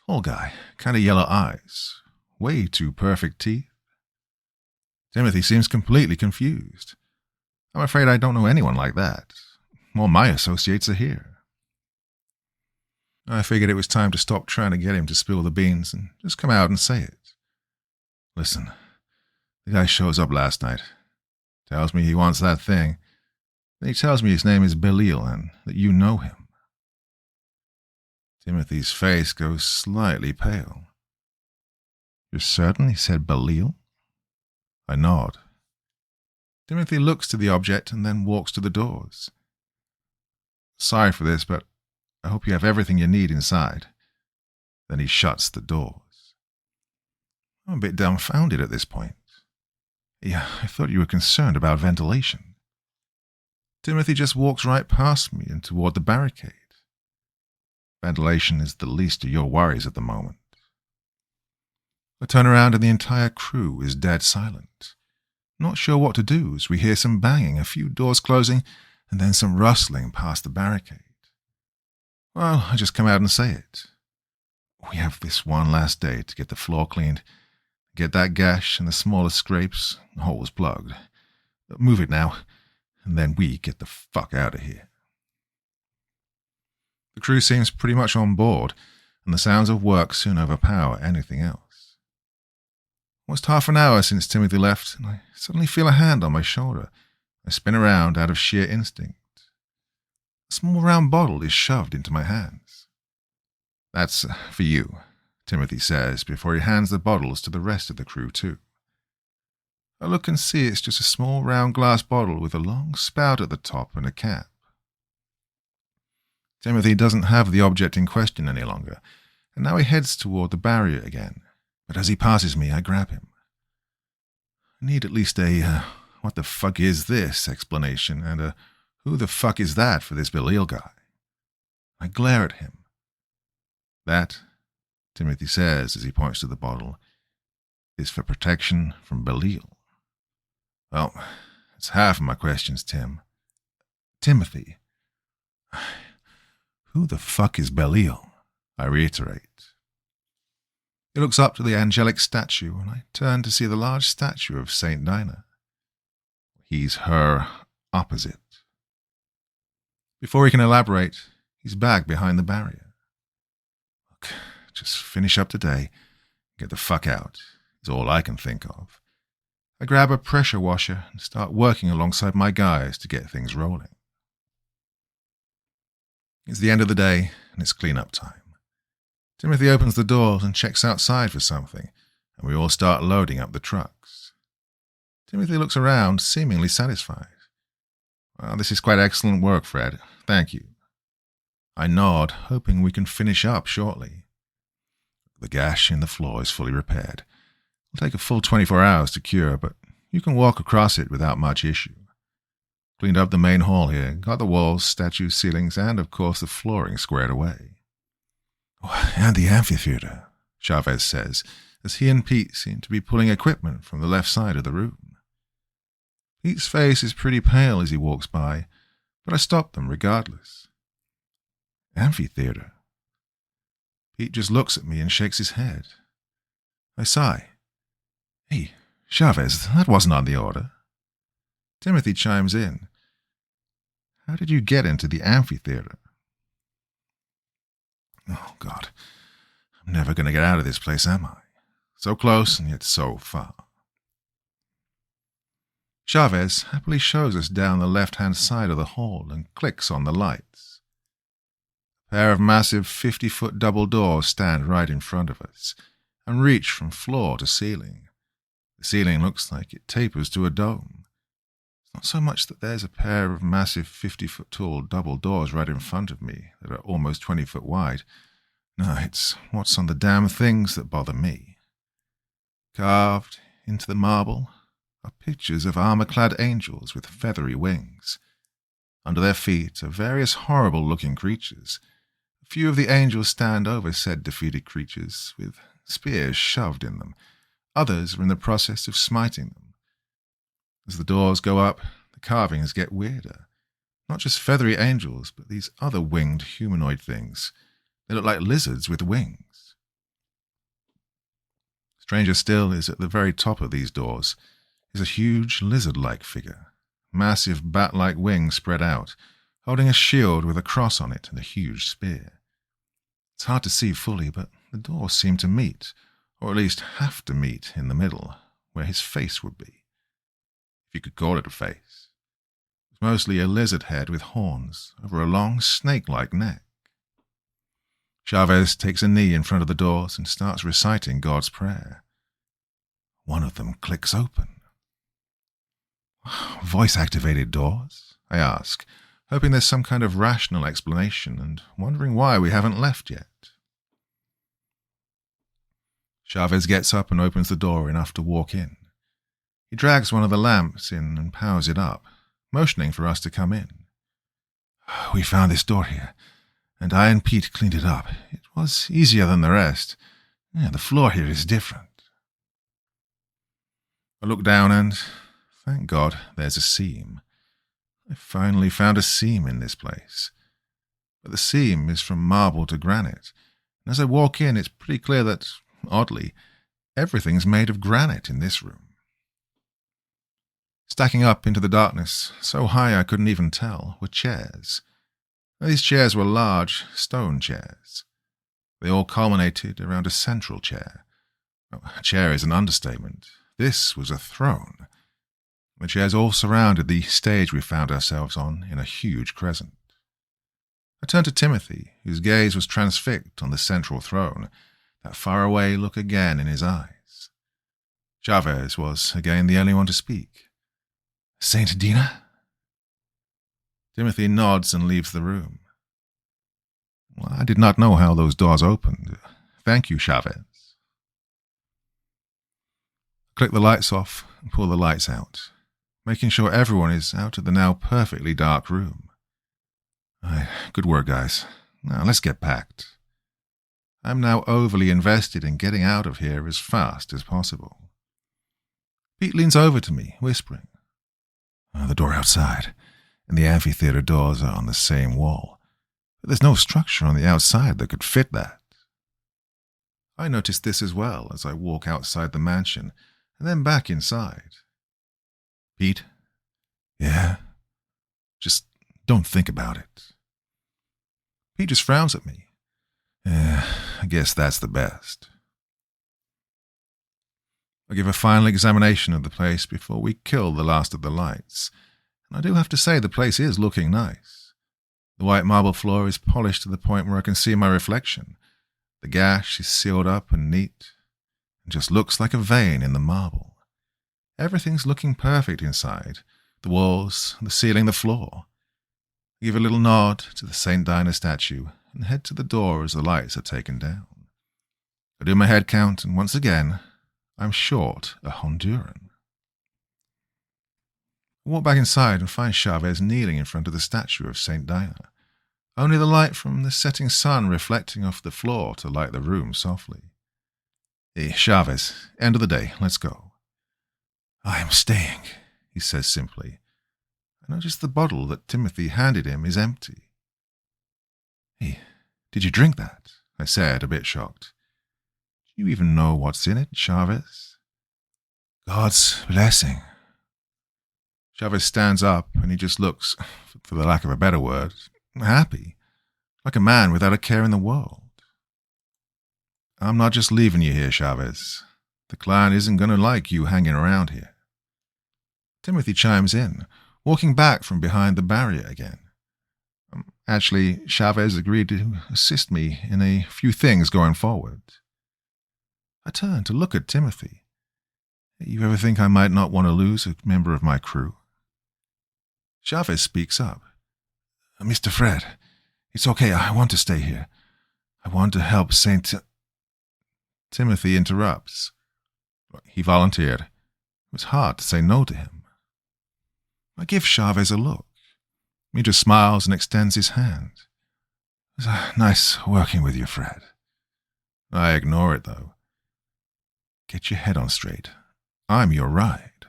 Tall guy, kind of yellow eyes. Way too perfect teeth. Timothy seems completely confused. I'm afraid I don't know anyone like that. All my associates are here. I figured it was time to stop trying to get him to spill the beans and just come out and say it. Listen, the guy shows up last night, tells me he wants that thing, then he tells me his name is Belial and that you know him. Timothy's face goes slightly pale. You're certain he said Belial? I nod. Timothy looks to the object and then walks to the doors. Sorry for this, but I hope you have everything you need inside. Then he shuts the doors. I'm a bit dumbfounded at this point. Yeah, I thought you were concerned about ventilation. Timothy just walks right past me and toward the barricade. Ventilation is the least of your worries at the moment. I turn around and the entire crew is dead silent. Not sure what to do as we hear some banging, a few doors closing, and then some rustling past the barricade. Well, I just come out and say it. We have this one last day to get the floor cleaned, get that gash and the smallest scrapes, holes plugged. Move it now, and then we get the fuck out of here. The crew seems pretty much on board, and the sounds of work soon overpower anything else. Almost half an hour since Timothy left, and I suddenly feel a hand on my shoulder. I spin around out of sheer instinct. A small round bottle is shoved into my hands. That's for you, Timothy says before he hands the bottles to the rest of the crew too. I look and see it's just a small round glass bottle with a long spout at the top and a cap. Timothy doesn't have the object in question any longer, and now he heads toward the barrier again. But as he passes me, I grab him. I need at least a, what the fuck is this explanation, and a, who the fuck is that for this Belial guy? I glare at him. That, Timothy says as he points to the bottle, is for protection from Belial. Well, it's half of my questions, Tim. Timothy, who the fuck is Belial? I reiterate. He looks up to the angelic statue, and I turn to see the large statue of Saint Dinah. He's her opposite. Before he can elaborate, he's back behind the barrier. Look, just finish up today, get the fuck out, is all I can think of. I grab a pressure washer and start working alongside my guys to get things rolling. It's the end of the day, and it's clean-up time. Timothy opens the doors and checks outside for something, and we all start loading up the trucks. Timothy looks around, seemingly satisfied. Well, this is quite excellent work, Fred. Thank you. I nod, hoping we can finish up shortly. The gash in the floor is fully repaired. It'll take a full 24 hours to cure, but you can walk across it without much issue. Cleaned up the main hall here, got the walls, statues, ceilings, and, of course, the flooring squared away. Oh, and the amphitheater, Chavez says, as he and Pete seem to be pulling equipment from the left side of the room. Pete's face is pretty pale as he walks by, but I stop them regardless. Amphitheater? Pete just looks at me and shakes his head. I sigh. Hey, Chavez, that wasn't on the order. Timothy chimes in. How did you get into the amphitheater? Oh, God. I'm never going to get out of this place, am I? So close and yet so far. Chavez happily shows us down the left-hand side of the hall and clicks on the lights. A pair of massive 50-foot double doors stand right in front of us and reach from floor to ceiling. The ceiling looks like it tapers to a dome. It's not so much that there's a pair of massive 50-foot tall double doors right in front of me that are almost 20 foot wide. No, it's what's on the damn things that bother me. Carved into the marble are pictures of armor-clad angels with feathery wings. Under their feet are various horrible-looking creatures. A few of the angels stand over said defeated creatures, with spears shoved in them. Others are in the process of smiting them. As the doors go up, the carvings get weirder. Not just feathery angels, but these other winged humanoid things. They look like lizards with wings. Stranger still is at the very top of these doors is a huge lizard-like figure. massive bat-like wings spread out, holding a shield with a cross on it and a huge spear. It's hard to see fully, but the doors seem to meet, or at least have to meet, in the middle, where his face would be. If you could call it a face. It's mostly a lizard head with horns over a long snake-like neck. Chavez takes a knee in front of the doors and starts reciting God's prayer. One of them clicks open. Voice-activated doors? I ask, hoping there's some kind of rational explanation and wondering why we haven't left yet. Chavez gets up and opens the door enough to walk in. He drags one of the lamps in and powers it up, motioning for us to come in. We found this door here, and I and Pete cleaned it up. It was easier than the rest. The floor here is different. I look down and, thank God, there's a seam. I finally found a seam in this place. But the seam is from marble to granite, and as I walk in, it's pretty clear that, oddly, everything's made of granite in this room. Stacking up into the darkness, so high I couldn't even tell, were chairs. These chairs were large, stone chairs. They all culminated around a central chair. A chair is an understatement. This was a throne. The chairs all surrounded the stage we found ourselves on in a huge crescent. I turned to Timothy, whose gaze was transfixed on the central throne, that faraway look again in his eyes. Chavez was again the only one to speak. "Saint Dina?" Timothy nods and leaves the room. Well, I did not know how those doors opened. Thank you, Chavez. Click the lights off and pull the lights out, making sure everyone is out of the now perfectly dark room. Good work, guys. Now let's get packed. I'm now overly invested in getting out of here as fast as possible. Pete leans over to me, whispering. The door outside and the amphitheater doors are on the same wall, but there's no structure on the outside that could fit that. I notice this as well as I walk outside the mansion and then back inside. Pete? Yeah? Just don't think about it. Pete just frowns at me. I guess that's the best. I give a final examination of the place before we kill the last of the lights, and I do have to say the place is looking nice. The white marble floor is polished to the point where I can see my reflection. The gash is sealed up and neat, and just looks like a vein in the marble. Everything's looking perfect inside, the walls, the ceiling, the floor. I give a little nod to the St. Dinah statue and head to the door as the lights are taken down. I do my head count, and once again, I'm short a Honduran. I walk back inside and find Chavez kneeling in front of the statue of St. Dinah, only the light from the setting sun reflecting off the floor to light the room softly. Hey, Chavez, end of the day, let's go. I am staying, he says simply. I notice the bottle that Timothy handed him is empty. Hey, did you drink that? I said, a bit shocked. Do you even know what's in it, Chavez? God's blessing. Chavez stands up and he just looks, for the lack of a better word, happy, like a man without a care in the world. I'm not just leaving you here, Chavez. The clan isn't going to like you hanging around here. Timothy chimes in, walking back from behind the barrier again. Actually, Chavez agreed to assist me in a few things going forward. I turn to look at Timothy. You ever think I might not want to lose a member of my crew? Chavez speaks up. Mr. Fred, it's okay, I want to stay here. I want to help Timothy interrupts. He volunteered. It was hard to say no to him. I give Chavez a look. He just smiles and extends his hand. It was nice working with you, Fred. I ignore it, though. Get your head on straight. I'm your ride.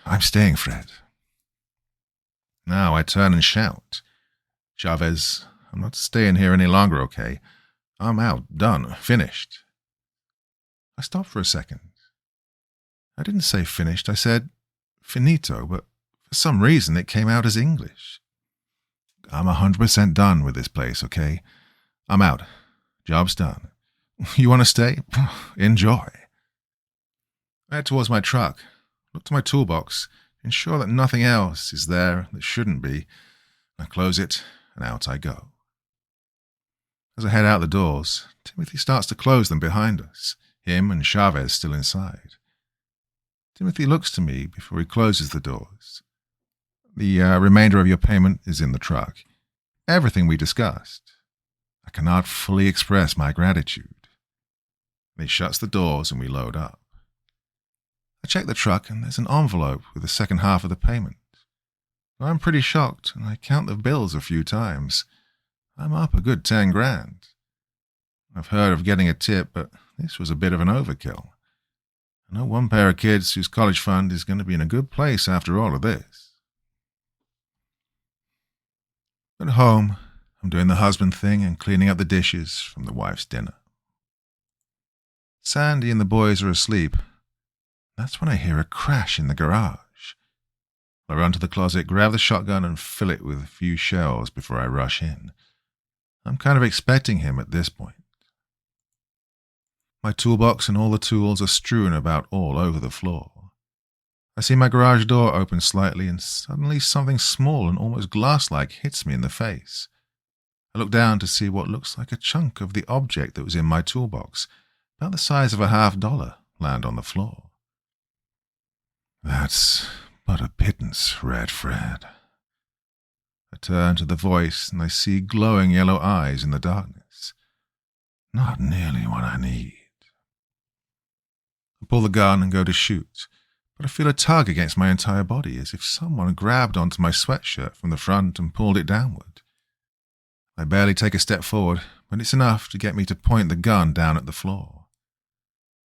I'm staying, Fred. Now I turn and shout. Chavez, I'm not staying here any longer, okay? I'm out, done, finished. I stopped for a second. I didn't say finished, I said finito, but for some reason it came out as English. I'm 100% done with this place, okay? I'm out. Job's done. You want to stay? Enjoy. I head towards my truck, look to my toolbox, ensure that nothing else is there that shouldn't be. I close it, and out I go. As I head out the doors, Timothy starts to close them behind us, him and Chavez still inside. Timothy looks to me before he closes the doors. The remainder of your payment is in the truck. Everything we discussed. I cannot fully express my gratitude. He shuts the doors and we load up. I check the truck and there's an envelope with the second half of the payment. I'm pretty shocked and I count the bills a few times. I'm up a good 10 grand. I've heard of getting a tip, but this was a bit of an overkill. I know one pair of kids whose college fund is going to be in a good place after all of this. At home, I'm doing the husband thing and cleaning up the dishes from the wife's dinner. Sandy and the boys are asleep. That's when I hear a crash in the garage. I run to the closet, grab the shotgun, and fill it with a few shells before I rush in. I'm kind of expecting him at this point. My toolbox and all the tools are strewn about all over the floor. I see my garage door open slightly and suddenly something small and almost glass-like hits me in the face. I look down to see what looks like a chunk of the object that was in my toolbox, about the size of a $50, land on the floor. That's but a pittance, Red Fred. I turn to the voice and I see glowing yellow eyes in the darkness. Not nearly what I need. I pull the gun and go to shoot, but I feel a tug against my entire body as if someone grabbed onto my sweatshirt from the front and pulled it downward. I barely take a step forward, but it's enough to get me to point the gun down at the floor.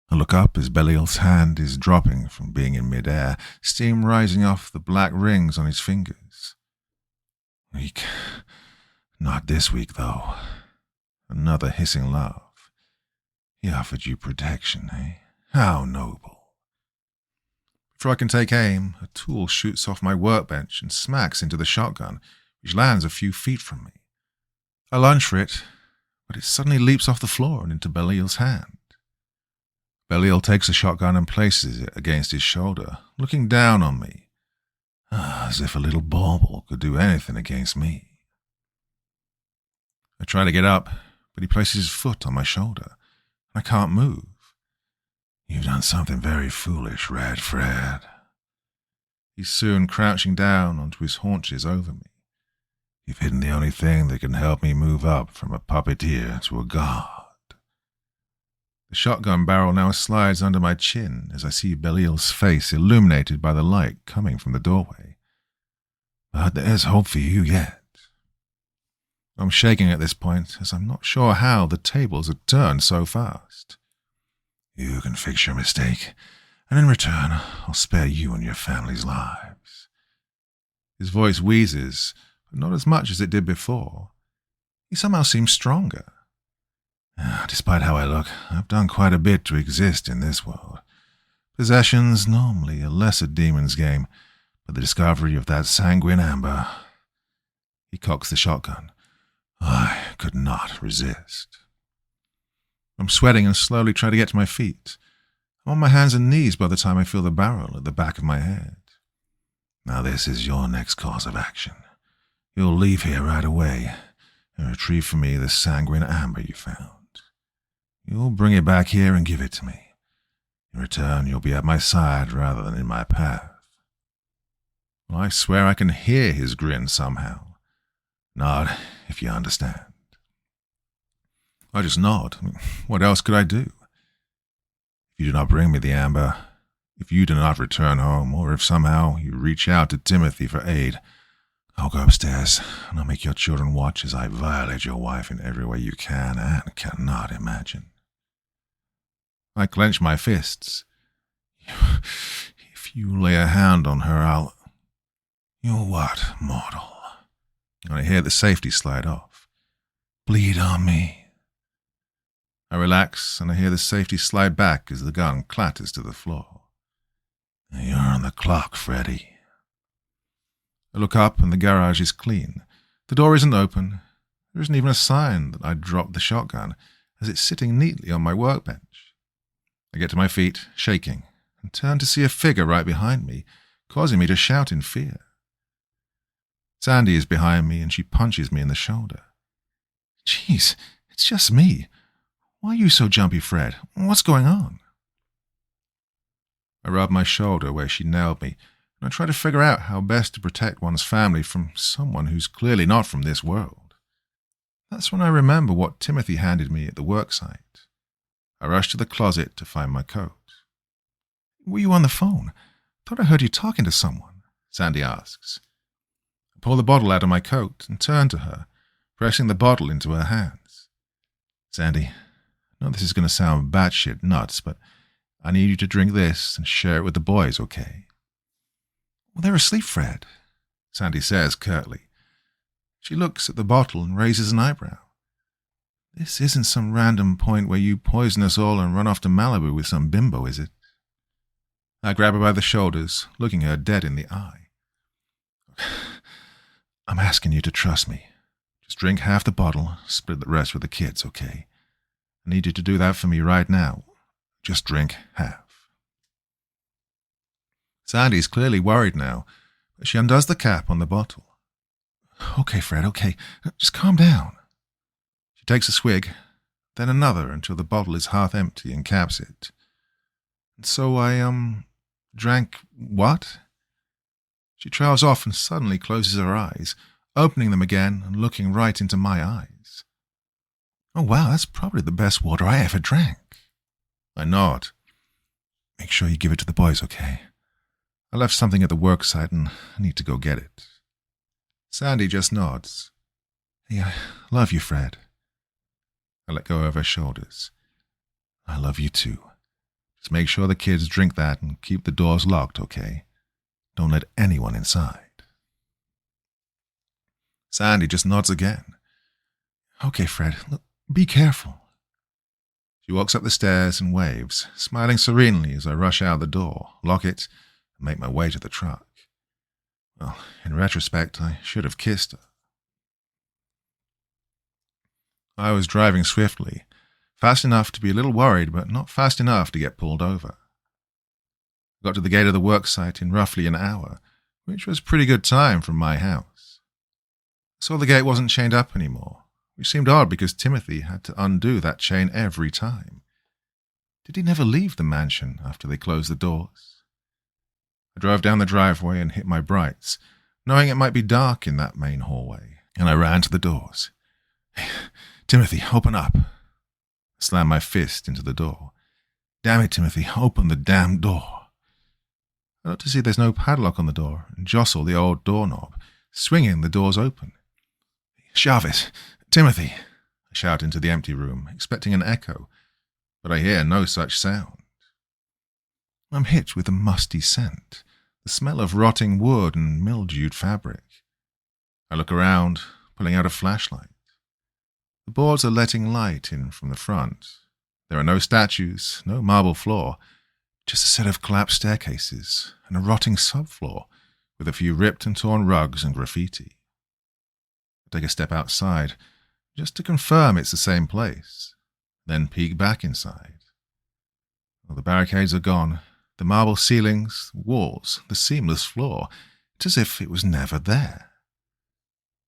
I look up as Belial's hand is dropping from being in midair, steam rising off the black rings on his fingers. Weak. Not this week, though. Another hissing laugh. He offered you protection, eh? How noble. Before I can take aim, a tool shoots off my workbench and smacks into the shotgun, which lands a few feet from me. I lunge for it, but it suddenly leaps off the floor and into Belial's hand. Belial takes the shotgun and places it against his shoulder, looking down on me, as if a little bauble could do anything against me. I try to get up, but he places his foot on my shoulder, and I can't move. You've done something very foolish, Red Fred. He's soon crouching down onto his haunches over me. You've hidden the only thing that can help me move up from a puppeteer to a god. The shotgun barrel now slides under my chin as I see Belial's face illuminated by the light coming from the doorway. But there's hope for you yet. I'm shaking at this point as I'm not sure how the tables had turned so fast. You can fix your mistake, and in return, I'll spare you and your family's lives. His voice wheezes, but not as much as it did before. He somehow seems stronger. Despite how I look, I've done quite a bit to exist in this world. Possession's normally a lesser demon's game, but the discovery of that sanguine amber... He cocks the shotgun. I could not resist. I'm sweating and slowly try to get to my feet. I'm on my hands and knees by the time I feel the barrel at the back of my head. Now this is your next course of action. You'll leave here right away and retrieve for me the sanguine amber you found. You'll bring it back here and give it to me. In return, you'll be at my side rather than in my path. Well, I swear I can hear his grin somehow. Nod, if you understand. I just nod. What else could I do? If you do not bring me the amber, if you do not return home, or if somehow you reach out to Timothy for aid, I'll go upstairs, and I'll make your children watch as I violate your wife in every way you can and cannot imagine. I clench my fists. If you lay a hand on her, I'll... You're what, mortal? And I hear the safety slide off. Bleed on me. I relax, and I hear the safety slide back as the gun clatters to the floor. You're on the clock, Freddy. I look up and the garage is clean. The door isn't open. There isn't even a sign that I'd dropped the shotgun, as it's sitting neatly on my workbench. I get to my feet, shaking, and turn to see a figure right behind me, causing me to shout in fear. Sandy is behind me and she punches me in the shoulder. Jeez, it's just me. Why are you so jumpy, Fred? What's going on? I rub my shoulder where she nailed me, and I try to figure out how best to protect one's family from someone who's clearly not from this world. That's when I remember what Timothy handed me at the worksite. I rush to the closet to find my coat. Were you on the phone? Thought I heard you talking to someone, Sandy asks. I pull the bottle out of my coat and turn to her, pressing the bottle into her hands. Sandy, I know this is going to sound batshit nuts, but I need you to drink this and share it with the boys, okay? Well, they're asleep, Fred, Sandy says curtly. She looks at the bottle and raises an eyebrow. This isn't some random point where you poison us all and run off to Malibu with some bimbo, is it? I grab her by the shoulders, looking her dead in the eye. I'm asking you to trust me. Just drink half the bottle, split the rest with the kids, okay? I need you to do that for me right now. Just drink half. Sandy's clearly worried now, but she undoes the cap on the bottle. Okay, Fred, okay. Just calm down. She takes a swig, then another until the bottle is half empty and caps it. And so I, drank what? She trails off and suddenly closes her eyes, opening them again and looking right into my eyes. Oh, wow, that's probably the best water I ever drank. I nod. Make sure you give it to the boys, okay? I left something at the worksite and I need to go get it. Sandy just nods. Hey, I love you, Fred. I let go of her shoulders. I love you too. Just make sure the kids drink that and keep the doors locked, okay? Don't let anyone inside. Sandy just nods again. Okay, Fred, look, be careful. She walks up the stairs and waves, smiling serenely as I rush out the door, lock it, and make my way to the truck. Well, in retrospect, I should have kissed her. I was driving swiftly, fast enough to be a little worried, but not fast enough to get pulled over. I got to the gate of the worksite in roughly an hour, which was pretty good time from my house. I saw the gate wasn't chained up anymore, which seemed odd because Timothy had to undo that chain every time. Did he never leave the mansion after they closed the doors? I drove down the driveway and hit my brights, knowing it might be dark in that main hallway, and I ran to the doors. Hey, Timothy, open up. I slammed my fist into the door. Damn it, Timothy, open the damn door. I look to see there's no padlock on the door and jostle the old doorknob, swinging the doors open. Shove it, Timothy, I shout into the empty room, expecting an echo, but I hear no such sound. I'm hit with a musty scent, the smell of rotting wood and mildewed fabric. I look around, pulling out a flashlight. The boards are letting light in from the front. There are no statues, no marble floor, just a set of collapsed staircases and a rotting subfloor with a few ripped and torn rugs and graffiti. I take a step outside, just to confirm it's the same place, then peek back inside. Well, the barricades are gone. The marble ceilings, walls, the seamless floor. It's as if it was never there.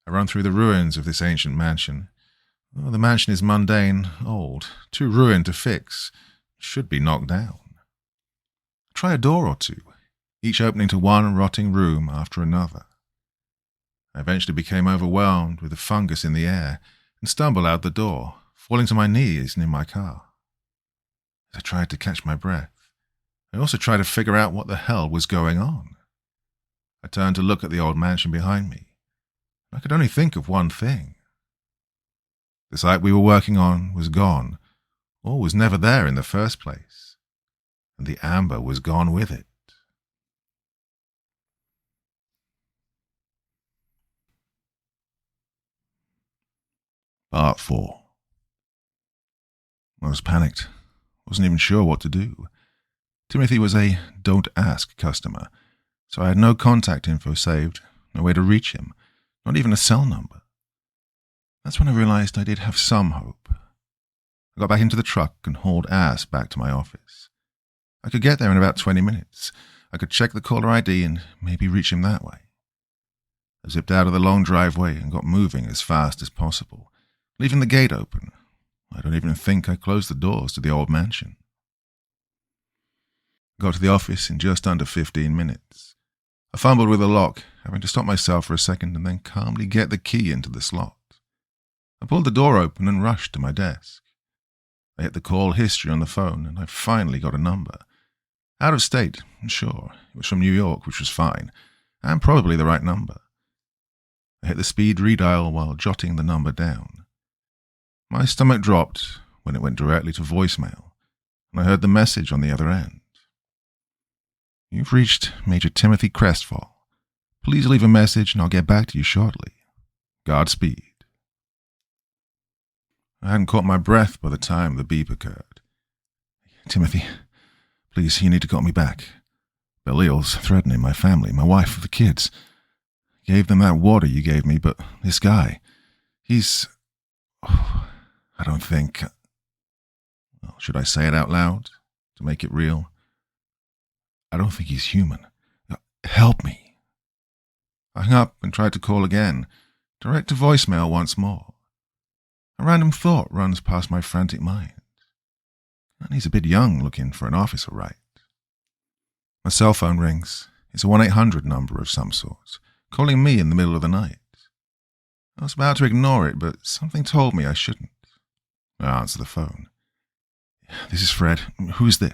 I run through the ruins of this ancient mansion. Oh, the mansion is mundane, old, too ruined to fix, should be knocked down. I try a door or two, each opening to one rotting room after another. I eventually became overwhelmed with the fungus in the air and stumbled out the door, falling to my knees near my car. As I tried to catch my breath, I also tried to figure out what the hell was going on. I turned to look at the old mansion behind me. I could only think of one thing. The site we were working on was gone, or was never there in the first place, and the amber was gone with it. Part 4. I was panicked. Wasn't even sure what to do. Timothy was a don't ask customer, so I had no contact info saved, no way to reach him, not even a cell number. That's when I realized I did have some hope. I got back into the truck and hauled ass back to my office. I could get there in about 20 minutes. I could check the caller ID and maybe reach him that way. I zipped out of the long driveway and got moving as fast as possible, leaving the gate open. I don't even think I closed the doors to the old mansion. I got to the office in just under 15 minutes. I fumbled with the lock, having to stop myself for a second and then calmly get the key into the slot. I pulled the door open and rushed to my desk. I hit the call history on the phone and I finally got a number. Out of state, sure, it was from New York, which was fine, and probably the right number. I hit the speed redial while jotting the number down. My stomach dropped when it went directly to voicemail, and I heard the message on the other end. You've reached Major Timothy Crestfall. Please leave a message and I'll get back to you shortly. Godspeed. I hadn't caught my breath by the time the beep occurred. Timothy, please, you need to call me back. Belial's threatening my family, my wife, the kids. I gave them that water you gave me, but this guy, he's... Oh, I don't think... Well, should I say it out loud to make it real? I don't think he's human. Help me. I hung up and tried to call again, direct to voicemail once more. A random thought runs past my frantic mind. And he's a bit young looking for an officer, right? My cell phone rings. It's a 1-800 number of some sort, calling me in the middle of the night. I was about to ignore it, but something told me I shouldn't. I answered the phone. This is Fred. Who's this?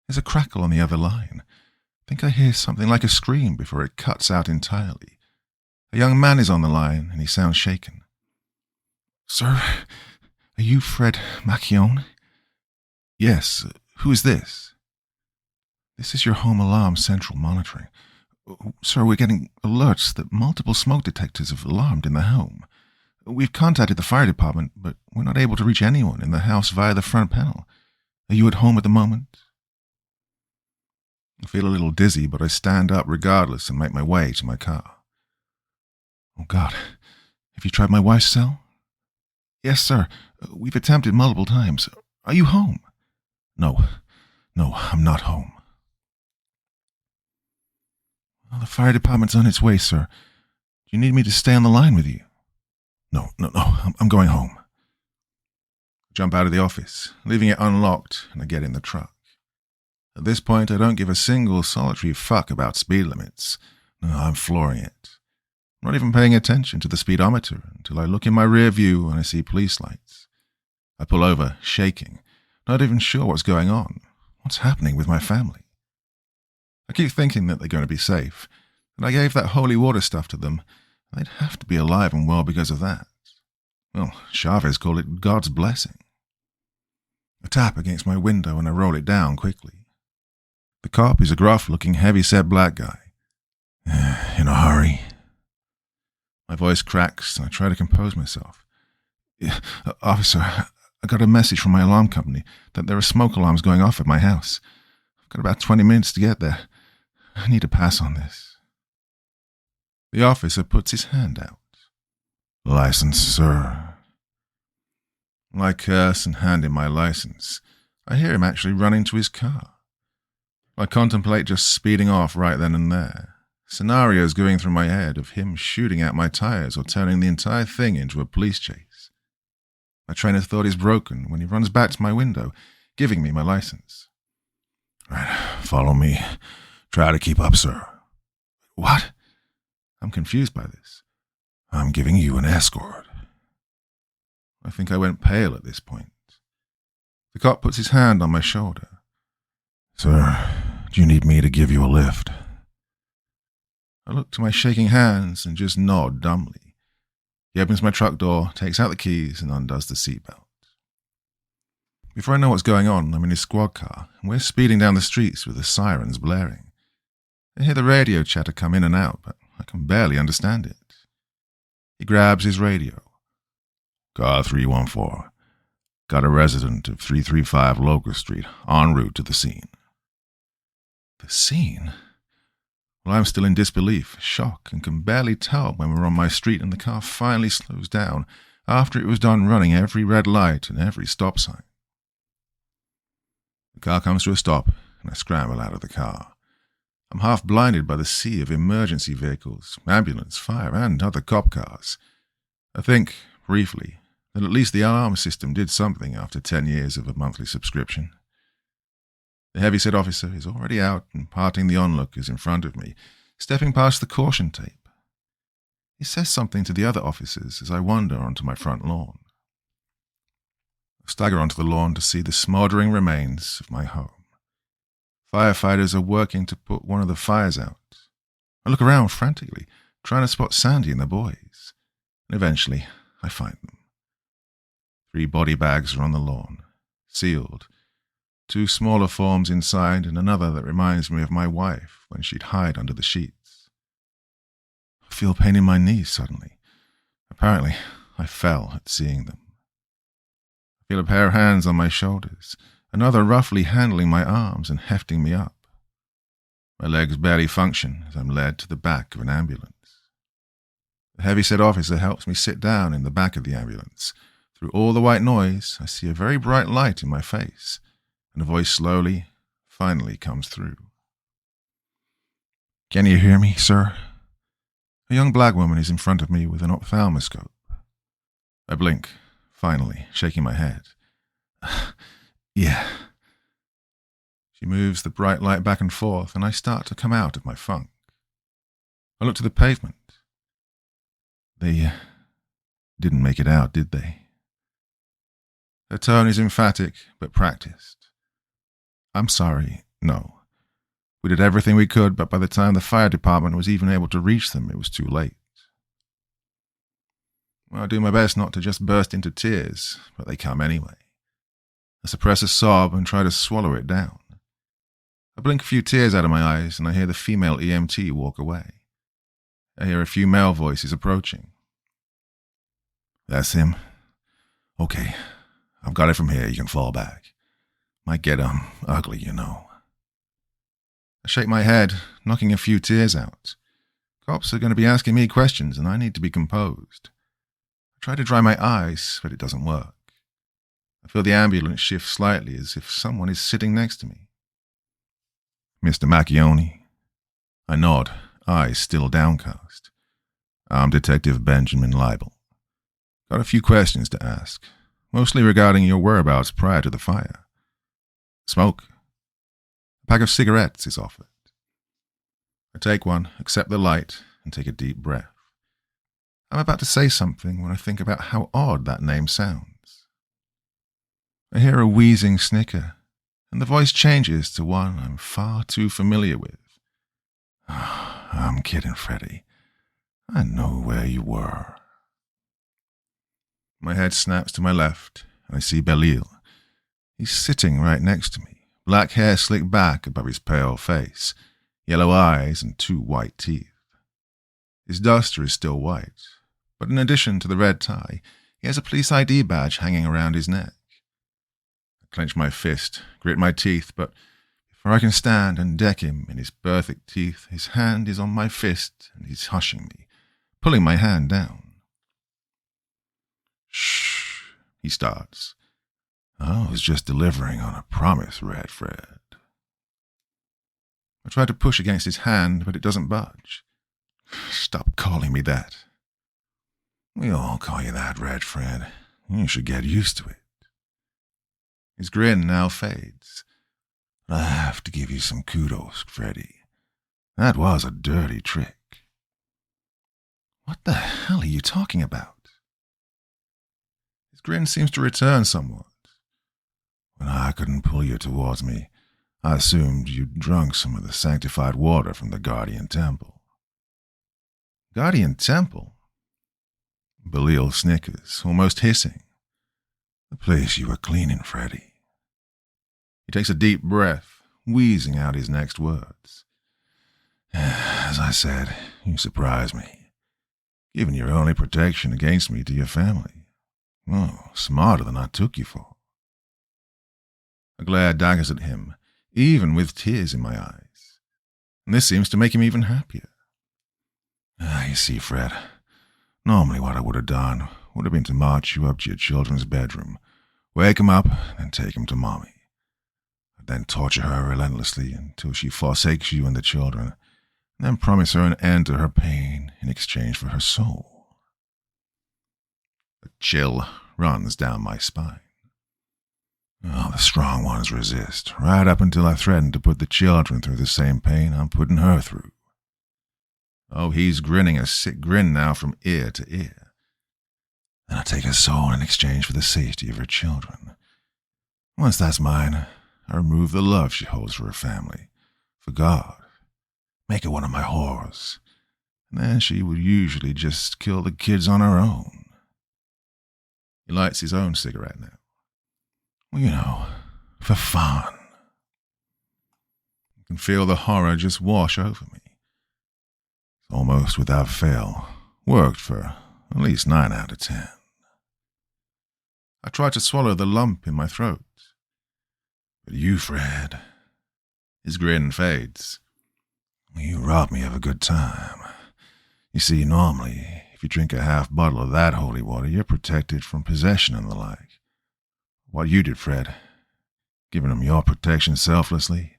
There's a crackle on the other line. I think I hear something like a scream before it cuts out entirely. A young man is on the line, and he sounds shaken. Sir, are you Fred Macchione? Yes. Who is this? This is your home alarm central monitoring. Sir, we're getting alerts that multiple smoke detectors have alarmed in the home. We've contacted the fire department, but we're not able to reach anyone in the house via the front panel. Are you at home at the moment? I feel a little dizzy, but I stand up regardless and make my way to my car. Oh, God. Have you tried my wife's cell? Yes, sir. We've attempted multiple times. Are you home? No, I'm not home. Well, the fire department's on its way, sir. Do you need me to stay on the line with you? No, I'm going home. I jump out of the office, leaving it unlocked, and I get in the truck. At this point, I don't give a single solitary fuck about speed limits. No, I'm flooring it. I'm not even paying attention to the speedometer until I look in my rear view and I see police lights. I pull over, shaking, not even sure what's going on. What's happening with my family? I keep thinking that they're going to be safe, and I gave that holy water stuff to them. They'd have to be alive and well because of that. Well, Chavez called it God's blessing. I tap against my window and I roll it down quickly. The cop is a gruff-looking, heavy-set black guy. In a hurry. My voice cracks and I try to compose myself. Officer, I got a message from my alarm company that there are smoke alarms going off at my house. I've got about 20 minutes to get there. I need to pass on this. The officer puts his hand out. License, sir. I curse and hand him my license. I hear him actually running to his car. I contemplate just speeding off right then and there. Scenarios going through my head of him shooting out my tires or turning the entire thing into a police chase. My train of thought is broken when he runs back to my window, giving me my license. Right, follow me. Try to keep up, sir. What? I'm confused by this. I'm giving you an escort. I think I went pale at this point. The cop puts his hand on my shoulder. Sir, do you need me to give you a lift? I look to my shaking hands and just nod dumbly. He opens my truck door, takes out the keys, and undoes the seatbelt. Before I know what's going on, I'm in his squad car, and we're speeding down the streets with the sirens blaring. I hear the radio chatter come in and out, but I can barely understand it. He grabs his radio. Car 314. Got a resident of 335 Locust Street en route to the scene. The scene? Well, I'm still in disbelief, shock, and can barely tell when we're on my street and the car finally slows down after it was done running every red light and every stop sign. The car comes to a stop, and I scramble out of the car. I'm half blinded by the sea of emergency vehicles, ambulance, fire, and other cop cars. I think, briefly, that at least the alarm system did something after 10 years of a monthly subscription. The heavyset officer is already out and parting the onlookers in front of me, stepping past the caution tape. He says something to the other officers as I wander onto my front lawn. I stagger onto the lawn to see the smouldering remains of my home. Firefighters are working to put one of the fires out. I look around frantically, trying to spot Sandy and the boys, and eventually I find them. 3 body bags are on the lawn, sealed. 2 smaller forms inside and another that reminds me of my wife when she'd hide under the sheets. I feel pain in my knees suddenly. Apparently, I fell at seeing them. I feel a pair of hands on my shoulders, another roughly handling my arms and hefting me up. My legs barely function as I'm led to the back of an ambulance. The heavyset officer helps me sit down in the back of the ambulance. Through all the white noise, I see a very bright light in my face, and a voice slowly, finally comes through. "Can you hear me, sir?" A young black woman is in front of me with an ophthalmoscope. I blink, finally, shaking my head. "Yeah." She moves the bright light back and forth, and I start to come out of my funk. I look to the pavement. They didn't make it out, did they? Her tone is emphatic, but practiced. "I'm sorry, no. We did everything we could, but by the time the fire department was even able to reach them, it was too late." I do my best not to just burst into tears, but they come anyway. I suppress a sob and try to swallow it down. I blink a few tears out of my eyes, and I hear the female EMT walk away. I hear a few male voices approaching. "That's him? Okay, I've got it from here. You can fall back. Might get, ugly, you know." I shake my head, knocking a few tears out. Cops are going to be asking me questions, and I need to be composed. I try to dry my eyes, but it doesn't work. I feel the ambulance shift slightly as if someone is sitting next to me. "Mr. Macchione?" I nod, eyes still downcast. "I'm Detective Benjamin Leibel. Got a few questions to ask, mostly regarding your whereabouts prior to the fire." "Smoke?" A pack of cigarettes is offered. I take one, accept the light, and take a deep breath. I'm about to say something when I think about how odd that name sounds. I hear a wheezing snicker, and the voice changes to one I'm far too familiar with. "I'm kidding, Freddy. I know where you were." My head snaps to my left, and I see Belil. He's sitting right next to me, black hair slicked back above his pale face, yellow eyes and 2 white teeth. His duster is still white, but in addition to the red tie, he has a police ID badge hanging around his neck. I clench my fist, grit my teeth, but before I can stand and deck him in his perfect teeth, his hand is on my fist and he's hushing me, pulling my hand down. "Shh," he starts. "I was just delivering on a promise, Red Fred." I try to push against his hand, but it doesn't budge. "Stop calling me that." "We all call you that, Red Fred. You should get used to it." His grin now fades. "I have to give you some kudos, Freddy. That was a dirty trick." "What the hell are you talking about?" His grin seems to return somewhat. "When I couldn't pull you towards me, I assumed you'd drunk some of the sanctified water from the Guardian Temple." "Guardian Temple?" Belil snickers, almost hissing. "The place you were cleaning, Freddy." He takes a deep breath, wheezing out his next words. "As I said, you surprised me, giving your only protection against me to your family. Oh, smarter than I took you for." I glare daggers at him, even with tears in my eyes. And this seems to make him even happier. You see, Fred, normally what I would have done would have been to march you up to your children's bedroom, wake 'em up, and take 'em to Mommy. I'd then torture her relentlessly until she forsakes you and the children, and then promise her an end to her pain in exchange for her soul. A chill runs down my spine. Oh, the strong ones resist, right up until I threaten to put the children through the same pain I'm putting her through. Oh, he's grinning a sick grin now from ear to ear. Then I take her soul in exchange for the safety of her children. Once that's mine, I remove the love she holds for her family, for God, make her one of my whores, and then she would usually just kill the kids on her own. He lights his own cigarette now. Well, you know, for fun. I can feel the horror just wash over me. It's almost without fail worked for at least 9 out of 10. I try to swallow the lump in my throat. But you, Fred, his grin fades. You robbed me of a good time. You see, normally, if you drink a half bottle of that holy water, you're protected from possession and the like. What you did, Fred, giving him your protection selflessly,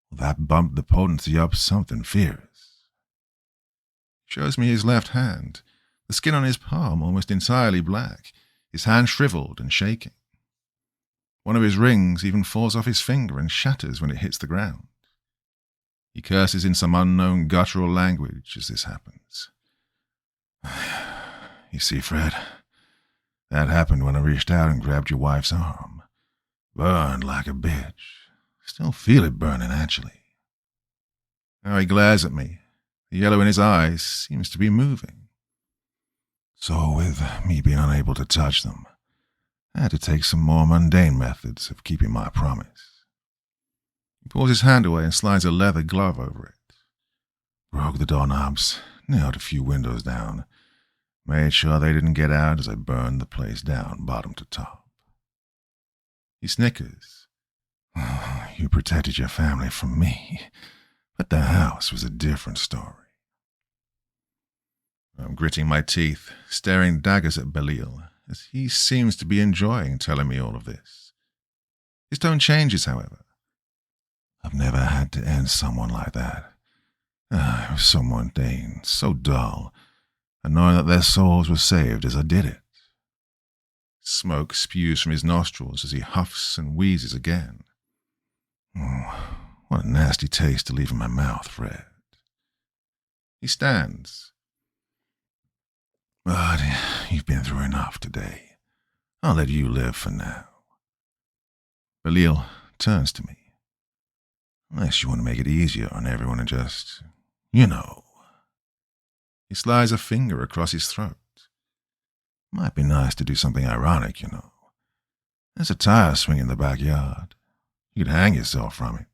well, that bumped the potency up something fierce. He shows me his left hand, the skin on his palm almost entirely black, his hand shriveled and shaking. One of his rings even falls off his finger and shatters when it hits the ground. He curses in some unknown guttural language as this happens. You see, Fred, that happened when I reached out and grabbed your wife's arm. Burned like a bitch. Still feel it burning, actually. Now he glares at me. The yellow in his eyes seems to be moving. So with me being unable to touch them, I had to take some more mundane methods of keeping my promise. He pulls his hand away and slides a leather glove over it. Broke the doorknobs, nailed a few windows down, made sure they didn't get out as I burned the place down bottom to top. He snickers. Oh, you protected your family from me, but the house was a different story. I'm gritting my teeth, staring daggers at Belial, as he seems to be enjoying telling me all of this. His tone changes, however. I've never had to end someone like that. It was so mundane, so dull, and knowing that their souls were saved as I did it. Smoke spews from his nostrils as he huffs and wheezes again. Oh, what a nasty taste to leave in my mouth, Fred. He stands. But you've been through enough today. I'll let you live for now. Belial turns to me. Unless you want to make it easier on everyone and just, you know. He slides a finger across his throat. Might be nice to do something ironic, you know. There's a tire swing in the backyard. You could hang yourself from it.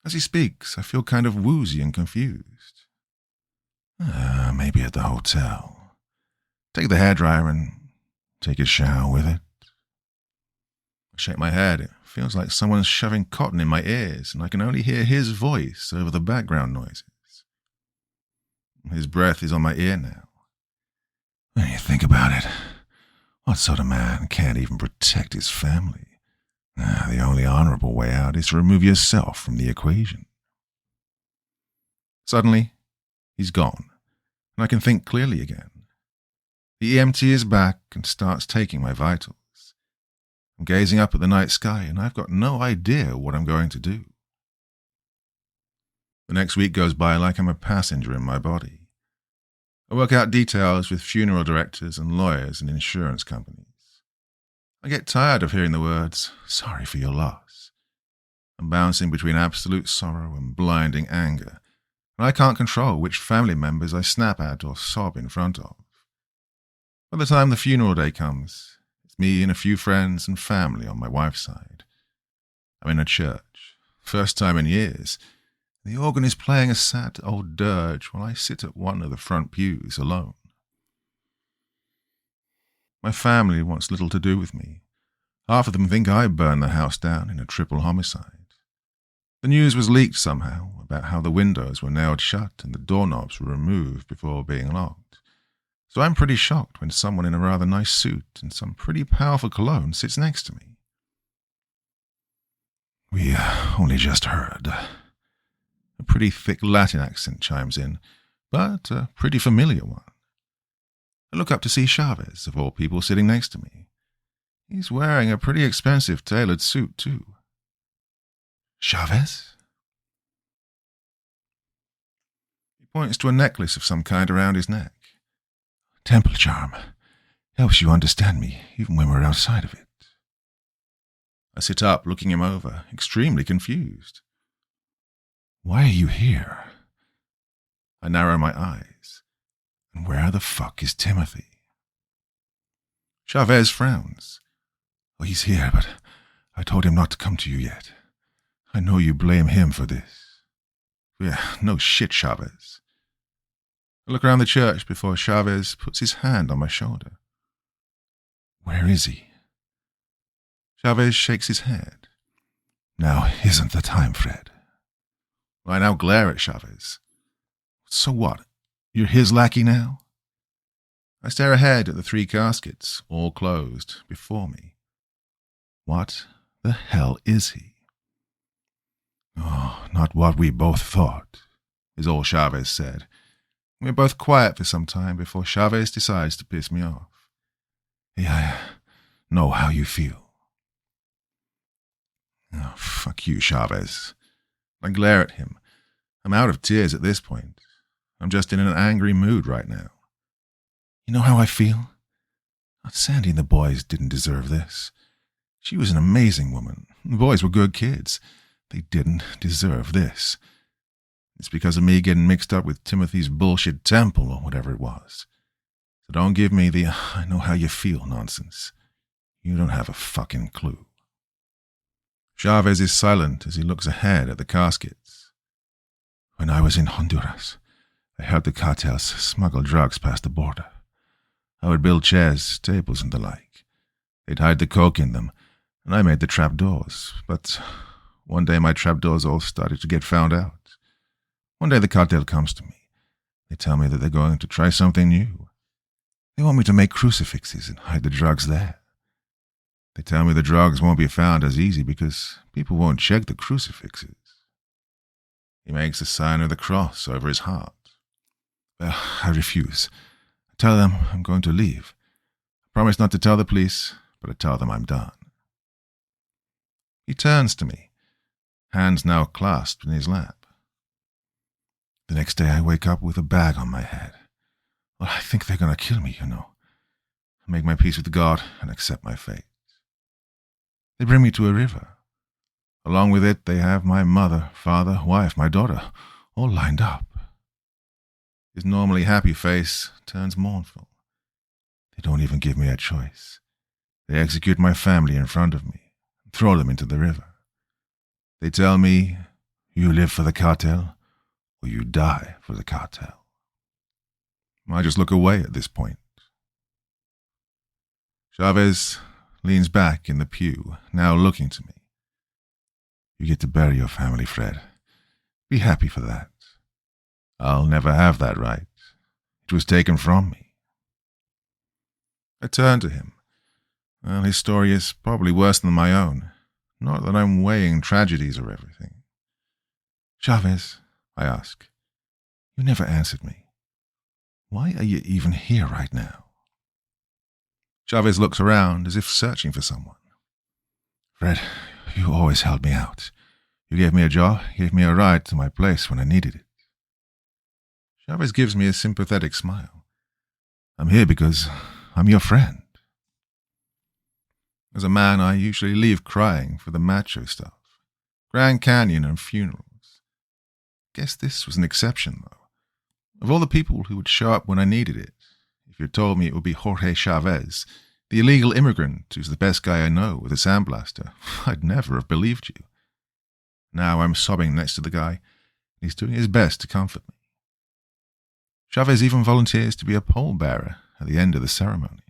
As he speaks, I feel kind of woozy and confused. Maybe at the hotel. Take the hairdryer and take a shower with it. I shake my head. It feels like someone's shoving cotton in my ears, and I can only hear his voice over the background noises. His breath is on my ear now. When you think about it, what sort of man can't even protect his family? The only honorable way out is to remove yourself from the equation. Suddenly, he's gone, and I can think clearly again. The EMT is back and starts taking my vitals. I'm gazing up at the night sky, and I've got no idea what I'm going to do. The next week goes by like I'm a passenger in my body. I work out details with funeral directors and lawyers and insurance companies. I get tired of hearing the words, "sorry for your loss." I'm bouncing between absolute sorrow and blinding anger, and I can't control which family members I snap at or sob in front of. By the time the funeral day comes, it's me and a few friends and family on my wife's side. I'm in a church, first time in years. The organ is playing a sad old dirge while I sit at one of the front pews alone. My family wants little to do with me. Half of them think I burned the house down in a triple homicide. The news was leaked somehow about how the windows were nailed shut and the doorknobs were removed before being locked. So I'm pretty shocked when someone in a rather nice suit and some pretty powerful cologne sits next to me. We only just heard. A pretty thick Latin accent chimes in, but a pretty familiar one. I look up to see Chavez, of all people, sitting next to me. He's wearing a pretty expensive tailored suit, too. Chavez? He points to a necklace of some kind around his neck. Temple charm. Helps you understand me, even when we're outside of it. I sit up, looking him over, extremely confused. Why are you here? I narrow my eyes. And where the fuck is Timothy? Chavez frowns. Oh, he's here, but I told him not to come to you yet. I know you blame him for this. Yeah, no shit, Chavez. I look around the church before Chavez puts his hand on my shoulder. Where is he? Chavez shakes his head. Now isn't the time, Fred. I now glare at Chavez. So what? You're his lackey now? I stare ahead at the 3 caskets, all closed, before me. What the hell is he? Oh, not what we both thought, is all Chavez said. We're both quiet for some time before Chavez decides to piss me off. Yeah, I know how you feel. Oh, fuck you, Chavez. I glare at him. I'm out of tears at this point. I'm just in an angry mood right now. You know how I feel? Sandy and the boys didn't deserve this. She was an amazing woman. The boys were good kids. They didn't deserve this. It's because of me getting mixed up with Timothy's bullshit temple or whatever it was. So don't give me the I know how you feel nonsense. You don't have a fucking clue. Chavez is silent as he looks ahead at the caskets. When I was in Honduras, I helped the cartels smuggle drugs past the border. I would build chairs, tables, and the like. They'd hide the coke in them, and I made the trapdoors. But one day my trapdoors all started to get found out. One day the cartel comes to me. They tell me that they're going to try something new. They want me to make crucifixes and hide the drugs there. They tell me the drugs won't be found as easy because people won't check the crucifixes. He makes the sign of the cross over his heart. Well, I refuse. I tell them I'm going to leave. I promise not to tell the police, but I tell them I'm done. He turns to me, hands now clasped in his lap. The next day I wake up with a bag on my head. Well, I think they're going to kill me, you know. I make my peace with God and accept my fate. They bring me to a river. Along with it, they have my mother, father, wife, my daughter, all lined up. His normally happy face turns mournful. They don't even give me a choice. They execute my family in front of me and throw them into the river. They tell me, you live for the cartel, or you die for the cartel. I just look away at this point. Chavez leans back in the pew, now looking to me. You get to bury your family, Fred. Be happy for that. I'll never have that right. It was taken from me. I turn to him. Well, his story is probably worse than my own. Not that I'm weighing tragedies or everything. Chavez, I ask, you never answered me. Why are you even here right now? Chavez looks around as if searching for someone. Fred, you always helped me out. You gave me a job, gave me a ride to my place when I needed it. Chavez gives me a sympathetic smile. I'm here because I'm your friend. As a man, I usually leave crying for the macho stuff. Grand Canyon and funerals. Guess this was an exception, though. Of all the people who would show up when I needed it, if you told me it would be Jorge Chavez, the illegal immigrant who's the best guy I know with a sandblaster, I'd never have believed you. Now I'm sobbing next to the guy, and he's doing his best to comfort me. Chavez even volunteers to be a pallbearer at the end of the ceremony.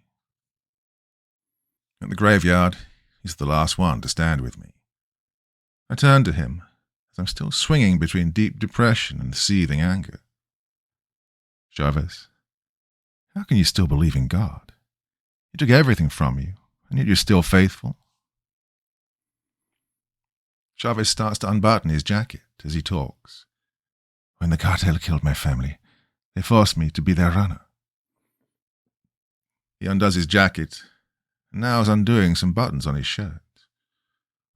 At the graveyard, He's the last one to stand with me. I turned to him, as I'm still swinging between deep depression and seething anger. Chavez, how can you still believe in God? He took everything from you, and yet you're still faithful. Chavez starts to unbutton his jacket as he talks. When the cartel killed my family, they forced me to be their runner. He undoes his jacket, and now is undoing some buttons on his shirt.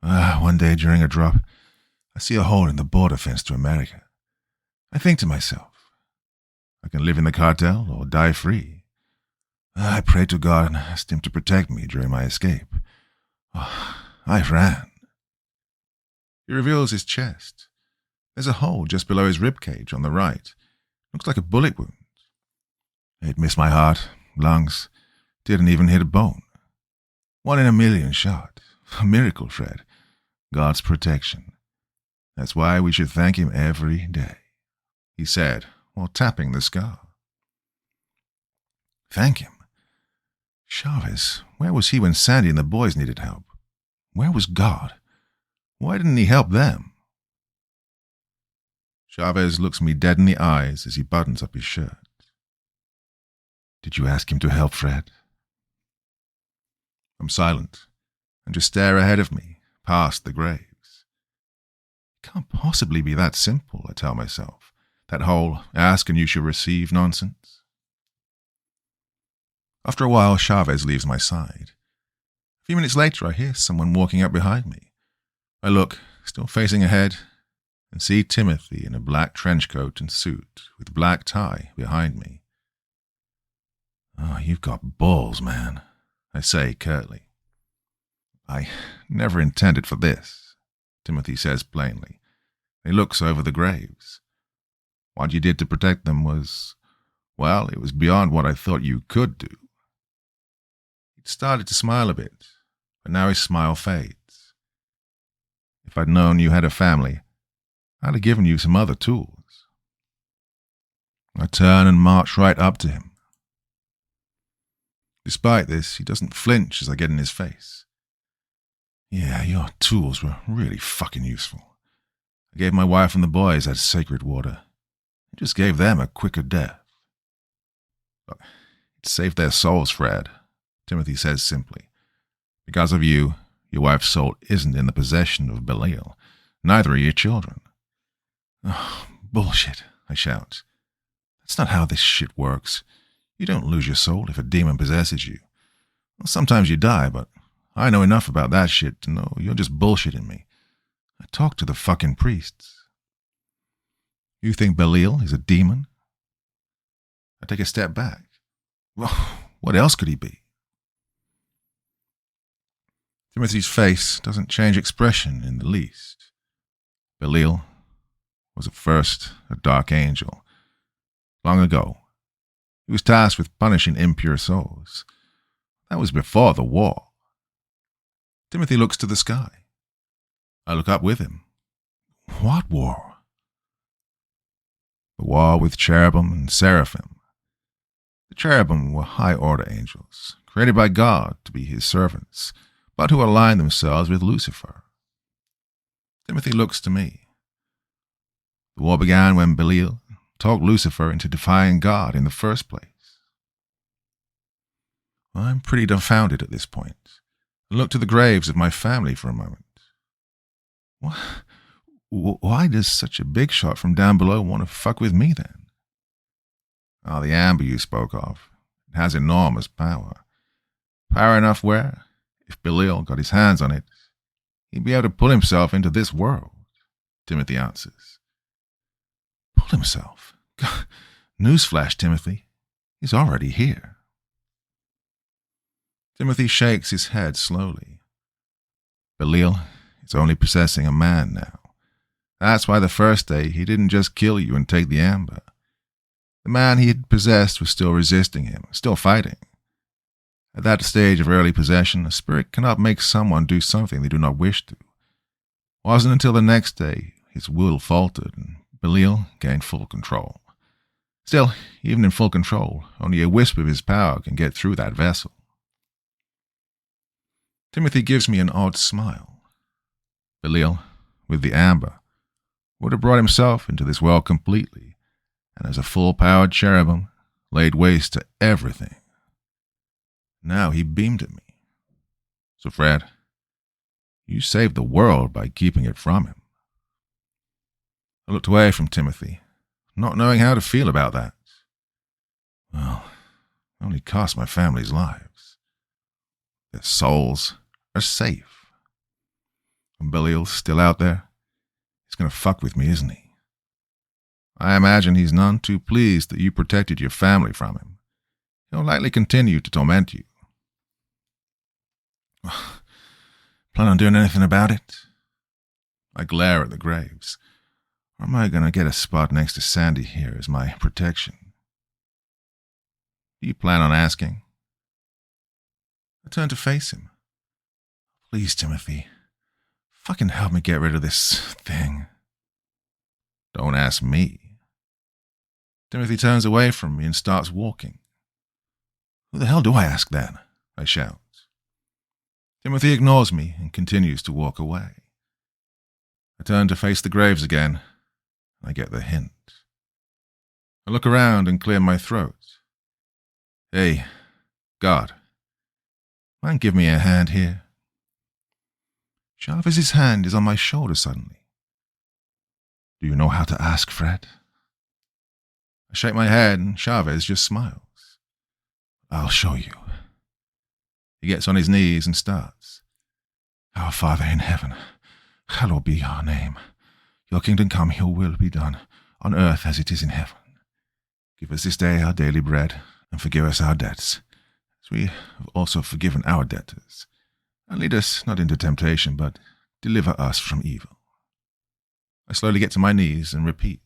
One day during a drop, I see a hole in the border fence to America. I think to myself, I can live in the cartel or die free. I prayed to God and asked him to protect me during my escape. I ran. He reveals his chest. There's a hole just below his ribcage on the right. Looks like a bullet wound. It missed my heart, lungs, didn't even hit a bone. 1 in a million shot. A miracle, Fred. God's protection. That's why we should thank him every day, he said while tapping the scar. Thank him? Chavez, where was he when Sandy and the boys needed help? Where was God? Why didn't he help them? Chavez looks me dead in the eyes as he buttons up his shirt. Did you ask him to help, Fred? I'm silent and just stare ahead of me, past the graves. It can't possibly be that simple, I tell myself. That whole ask and you shall receive nonsense. After a while, Chavez leaves my side. A few minutes later, I hear someone walking up behind me. I look, still facing ahead, and see Timothy in a black trench coat and suit with black tie behind me. Oh, you've got balls, man, I say curtly. I never intended for this, Timothy says plainly. He looks over the graves. What you did to protect them was, well, it was beyond what I thought you could do. He'd started to smile a bit, but now his smile fades. If I'd known you had a family, I'd have given you some other tools. I turn and march right up to him. Despite this, he doesn't flinch as I get in his face. Yeah, your tools were really fucking useful. I gave my wife and the boys that sacred water. It just gave them a quicker death. Look, it saved their souls, Fred, Timothy says simply. Because of you, your wife's soul isn't in the possession of Belial. Neither are your children. Oh, bullshit, I shout. That's not how this shit works. You don't lose your soul if a demon possesses you. Well, sometimes you die, but I know enough about that shit to know you're just bullshitting me. I talked to the fucking priests. You think Belial is a demon? I take a step back. Well, what else could he be? Timothy's face doesn't change expression in the least. Belial was at first a dark angel. Long ago, he was tasked with punishing impure souls. That was before the war. Timothy looks to the sky. I look up with him. What war? The war with cherubim and seraphim. The cherubim were high-order angels, created by God to be his servants, but who aligned themselves with Lucifer. Timothy looks to me. The war began when Belial talked Lucifer into defying God in the first place. I'm pretty dumbfounded at this point. I look to the graves of my family for a moment. Why does such a big shot from down below want to fuck with me then? Oh, the amber you spoke of. It has enormous power. Power enough where, if Belial got his hands on it, he'd be able to pull himself into this world, Timothy answers. Pull himself? God, newsflash, Timothy. He's already here. Timothy shakes his head slowly. Belial is only possessing a man now. That's why the first day he didn't just kill you and take the amber. The man he had possessed was still resisting him, still fighting. At that stage of early possession, a spirit cannot make someone do something they do not wish to. It wasn't until the next day his will faltered and Belial gained full control. Still, even in full control, only a wisp of his power can get through that vessel. Timothy gives me an odd smile. Belial, with the amber, would have brought himself into this world completely, and as a full-powered cherubim, laid waste to everything. Now he beamed at me. So Fred, you saved the world by keeping it from him. I looked away from Timothy, not knowing how to feel about that. Well, it only cost my family's lives. Their souls are safe. And Belial's still out there. He's going to fuck with me, isn't he? I imagine he's none too pleased that you protected your family from him. He'll likely continue to torment you. Plan on doing anything about it? I glare at the graves. Or am I going to get a spot next to Sandy here as my protection? Do you plan on asking? I turn to face him. Please, Timothy, fucking help me get rid of this thing. Don't ask me. Timothy turns away from me and starts walking. Who the hell do I ask then? I shout. Timothy ignores me and continues to walk away. I turn to face the graves again. I get the hint. I look around and clear my throat. Hey, God, mind give me a hand here? Chavez's hand is on my shoulder suddenly. Do you know how to ask, Fred? I shake my head and Chavez just smiles. I'll show you. He gets on his knees and starts. Our Father in heaven, hallowed be your name. Your kingdom come, your will be done, on earth as it is in heaven. Give us this day our daily bread, and forgive us our debts, as we have also forgiven our debtors. And lead us not into temptation, but deliver us from evil. I slowly get to my knees and repeat.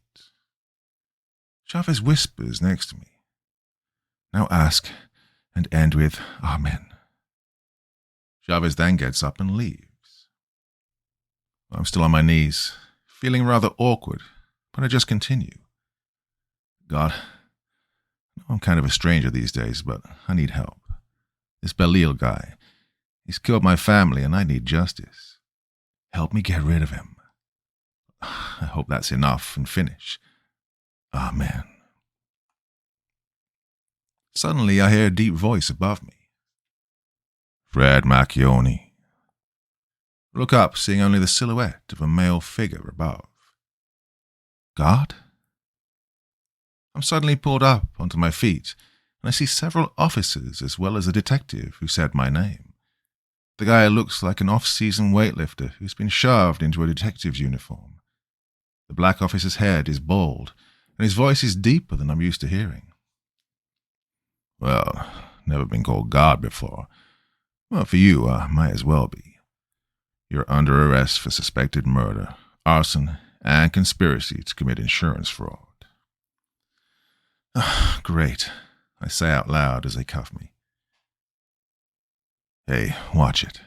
Chavez whispers next to me. Now ask and end with Amen. Chavez then gets up and leaves. I'm still on my knees, feeling rather awkward, but I just continue. God, I know I'm kind of a stranger these days, but I need help. This Belial guy, he's killed my family and I need justice. Help me get rid of him. I hope that's enough and finish. Amen. Suddenly I hear a deep voice above me. Fred Macchione. I look up, seeing only the silhouette of a male figure above. God? I'm suddenly pulled up onto my feet, and I see several officers as well as a detective who said my name. The guy looks like an off-season weightlifter who's been shoved into a detective's uniform. The black officer's head is bald, and his voice is deeper than I'm used to hearing. Well, never been called God before. Well, for you, might as well be. You're under arrest for suspected murder, arson, and conspiracy to commit insurance fraud. Great, I say out loud as they cuff me. Hey, watch it.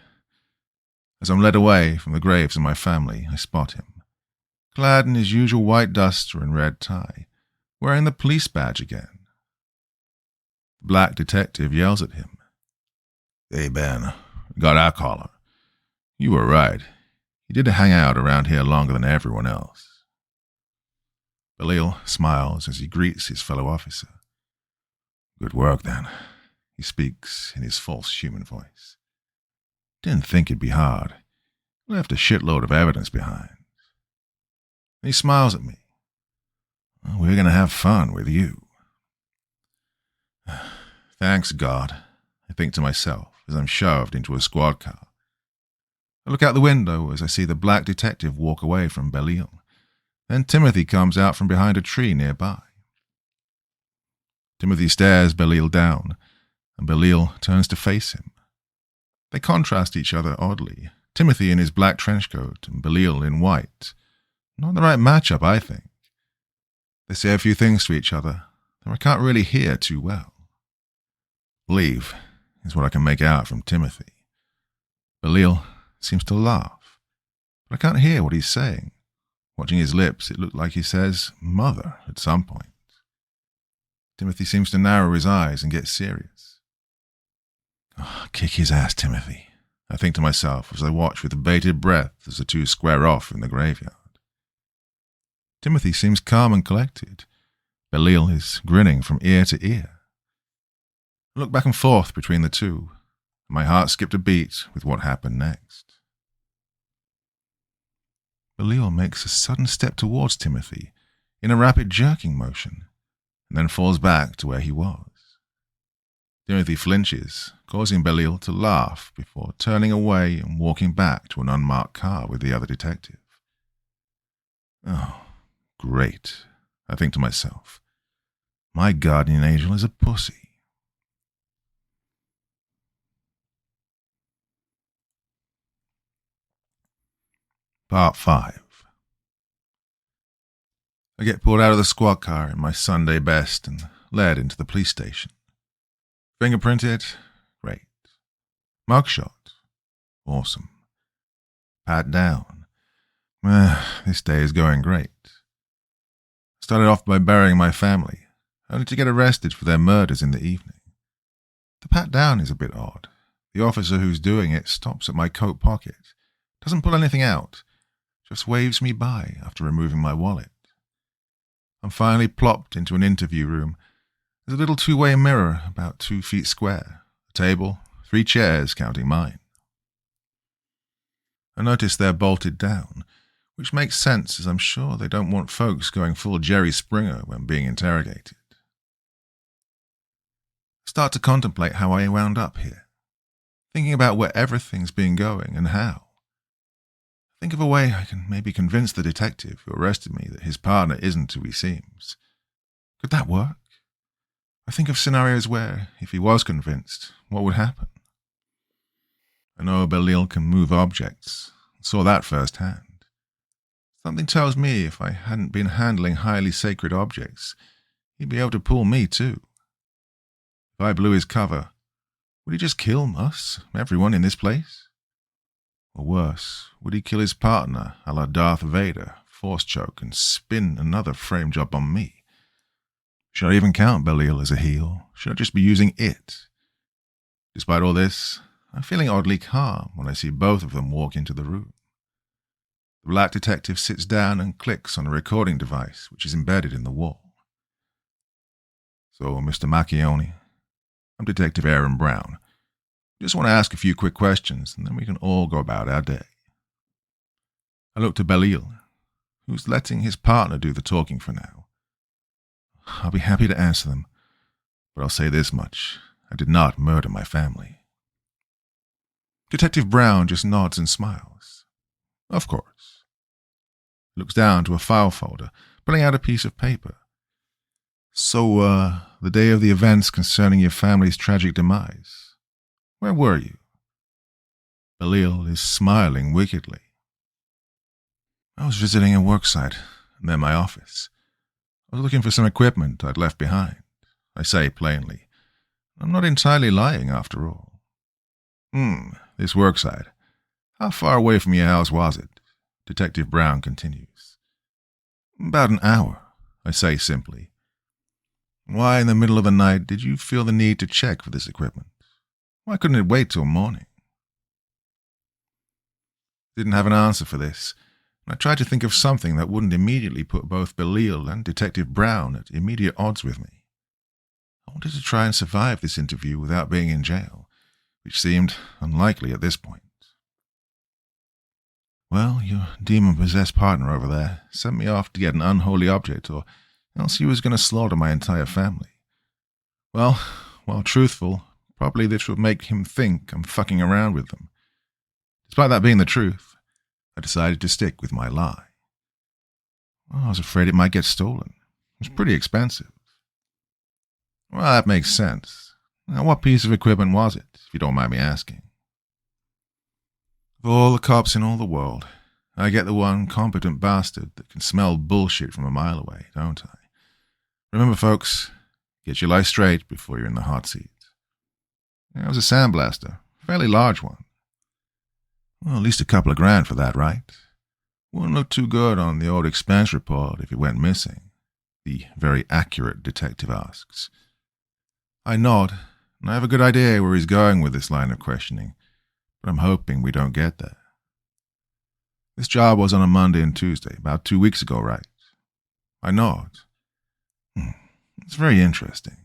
As I'm led away from the graves of my family, I spot him, clad in his usual white duster and red tie, wearing the police badge again. The black detective yells at him. Hey, Ben, got our collar. You were right. He did hang out around here longer than everyone else. Belial smiles as he greets his fellow officer. Good work, then, he speaks in his false human voice. Didn't think it'd be hard. Left a shitload of evidence behind. He smiles at me. Well, we're going to have fun with you. Thanks, God, I think to myself as I'm shoved into a squad car. I look out the window as I see the black detective walk away from Belial. Then Timothy comes out from behind a tree nearby. Timothy stares Belial down, and Belial turns to face him. They contrast each other oddly, Timothy in his black trench coat and Belial in white. Not the right matchup, I think. They say a few things to each other, though I can't really hear too well. Leave is what I can make out from Timothy. Belial seems to laugh, but I can't hear what he's saying. Watching his lips, it looked like he says, Mother, at some point. Timothy seems to narrow his eyes and get serious. Oh, kick his ass, Timothy. I think to myself as I watch with bated breath as the two square off in the graveyard. Timothy seems calm and collected. Belial is grinning from ear to ear. I look back and forth between the two, and my heart skipped a beat with what happened next. Belial makes a sudden step towards Timothy in a rapid jerking motion, and then falls back to where he was. Timothy flinches, causing Belial to laugh before turning away and walking back to an unmarked car with the other detective. Oh, great, I think to myself. My guardian angel is a pussy. Part 5. I get pulled out of the squad car in my Sunday best and led into the police station. Fingerprinted? Great. Mugshot? Awesome. Pat down. This day is going great. Started off by burying my family, only to get arrested for their murders in the evening. The pat down is a bit odd. The officer who's doing it stops at my coat pocket, doesn't pull anything out, just waves me by after removing my wallet. I'm finally plopped into an interview room. There's a little two-way mirror about 2 feet square, a table, 3 chairs counting mine. I notice they're bolted down, which makes sense as I'm sure they don't want folks going full Jerry Springer when being interrogated. I start to contemplate how I wound up here, thinking about where everything's been going and how. Think of a way I can maybe convince the detective who arrested me that his partner isn't who he seems. Could that work? I think of scenarios where, if he was convinced, what would happen? I know Belial can move objects. I saw that firsthand. Something tells me if I hadn't been handling highly sacred objects, he'd be able to pull me too. If I blew his cover, would he just kill us, everyone in this place? Or worse, would he kill his partner, a la Darth Vader, force choke, and spin another frame job on me? Should I even count Belial as a heel? Should I just be using it? Despite all this, I'm feeling oddly calm when I see both of them walk into the room. The black detective sits down and clicks on a recording device which is embedded in the wall. So, Mr. Macchione, I'm Detective Aaron Brown. Just want to ask a few quick questions, and then we can all go about our day. I look to Belial, who's letting his partner do the talking for now. I'll be happy to answer them, but I'll say this much. I did not murder my family. Detective Brown just nods and smiles. Of course. He looks down to a file folder, pulling out a piece of paper. So, the day of the events concerning your family's tragic demise. Where were you? Belial is smiling wickedly. I was visiting a worksite, and then my office. I was looking for some equipment I'd left behind. I say plainly. I'm not entirely lying, after all. This worksite. How far away from your house was it? Detective Brown continues. About an hour, I say simply. Why in the middle of the night did you feel the need to check for this equipment? Why couldn't it wait till morning? Didn't have an answer for this, and I tried to think of something that wouldn't immediately put both Belial and Detective Brown at immediate odds with me. I wanted to try and survive this interview without being in jail, which seemed unlikely at this point. Well, your demon-possessed partner over there sent me off to get an unholy object, or else he was going to slaughter my entire family. Well, while truthful, probably this would make him think I'm fucking around with them. Despite that being the truth, I decided to stick with my lie. Well, I was afraid it might get stolen. It was pretty expensive. Well, that makes sense. Now, what piece of equipment was it, if you don't mind me asking? Of all the cops in all the world, I get the one competent bastard that can smell bullshit from a mile away, don't I? Remember, folks, get your life straight before you're in the hot seat. It was a sandblaster, a fairly large one. Well, at least a couple of grand for that, right? Wouldn't look too good on the old expense report if it went missing, the very accurate detective asks. I nod, and I have a good idea where he's going with this line of questioning, but I'm hoping we don't get there. This job was on a Monday and Tuesday, about 2 weeks ago, right? I nod. It's very interesting.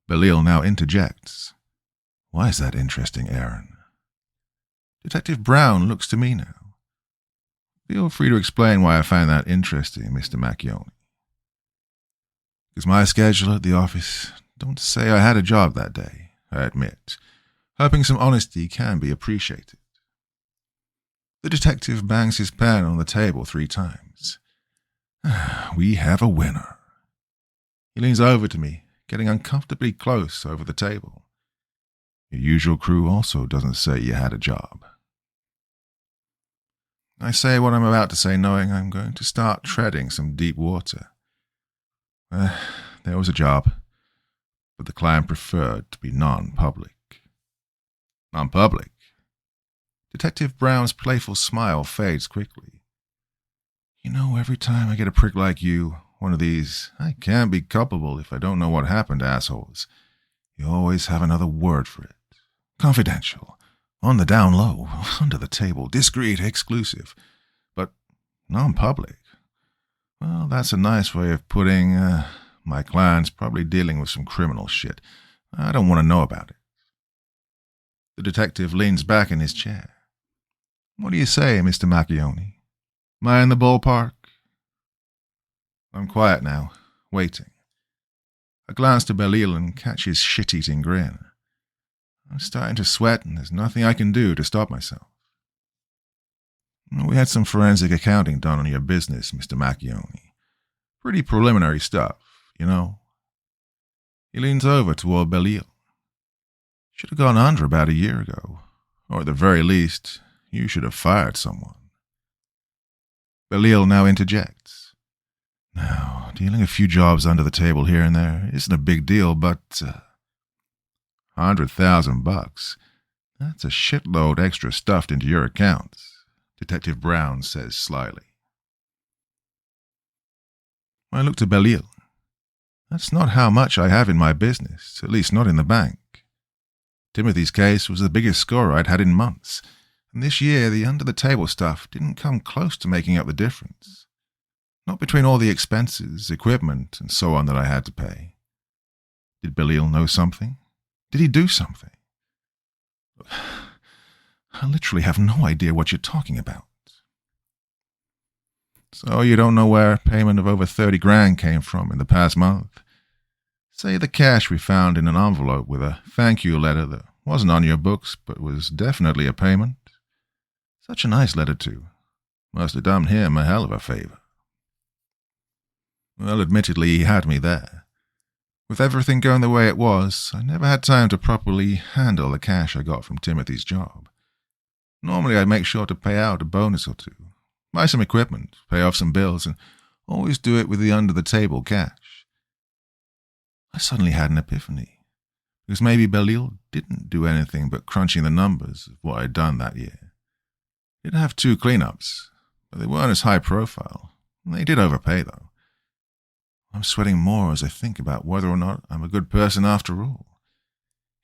Belial now interjects. Why is that interesting, Aaron? Detective Brown looks to me now. Feel free to explain why I find that interesting, Mr. Macchione. Because my schedule at the office don't say I had a job that day, I admit. Hoping some honesty can be appreciated. The detective bangs his pen on the table 3 times. We have a winner. He leans over to me, getting uncomfortably close over the table. Your usual crew also doesn't say you had a job. I say what I'm about to say, knowing I'm going to start treading some deep water. There was a job, but the client preferred to be non-public. Non-public? Detective Brown's playful smile fades quickly. You know, every time I get a prick like you, one of these, I can't be culpable if I don't know what happened, assholes. You always have another word for it. Confidential. On the down low. Under the table. Discreet. Exclusive. But non-public. Well, that's a nice way of putting, my client's probably dealing with some criminal shit. I don't want to know about it. The detective leans back in his chair. What do you say, Mr. Macchione? Am I in the ballpark? I'm quiet now, waiting. I glance to Belial and catch his shit-eating grin. I'm starting to sweat and there's nothing I can do to stop myself. We had some forensic accounting done on your business, Mr. Macchione. Pretty preliminary stuff, you know. He leans over toward Belial. Should have gone under about a year ago, or at the very least, you should have fired someone. Belial now interjects. Now, dealing a few jobs under the table here and there isn't a big deal, but $100,000. That's a shitload extra stuffed into your accounts, Detective Brown says slyly. I look to Belial. That's not how much I have in my business, at least not in the bank. Timothy's case was the biggest score I'd had in months, and this year the under-the-table stuff didn't come close to making up the difference. Not between all the expenses, equipment, and so on that I had to pay. Did Belial know something? Did he do something? I literally have no idea what you're talking about. So you don't know where payment of over 30 grand came from in the past month? Say the cash we found in an envelope with a thank you letter that wasn't on your books but was definitely a payment. Such a nice letter, too. Must have done him a hell of a favor. Well, admittedly, he had me there. With everything going the way it was, I never had time to properly handle the cash I got from Timothy's job. Normally, I'd make sure to pay out a bonus or two, buy some equipment, pay off some bills, and always do it with the under-the-table cash. I suddenly had an epiphany, because maybe Belial didn't do anything but crunching the numbers of what I'd done that year. He did have 2 cleanups, but they weren't as high profile. They did overpay, though. I'm sweating more as I think about whether or not I'm a good person after all.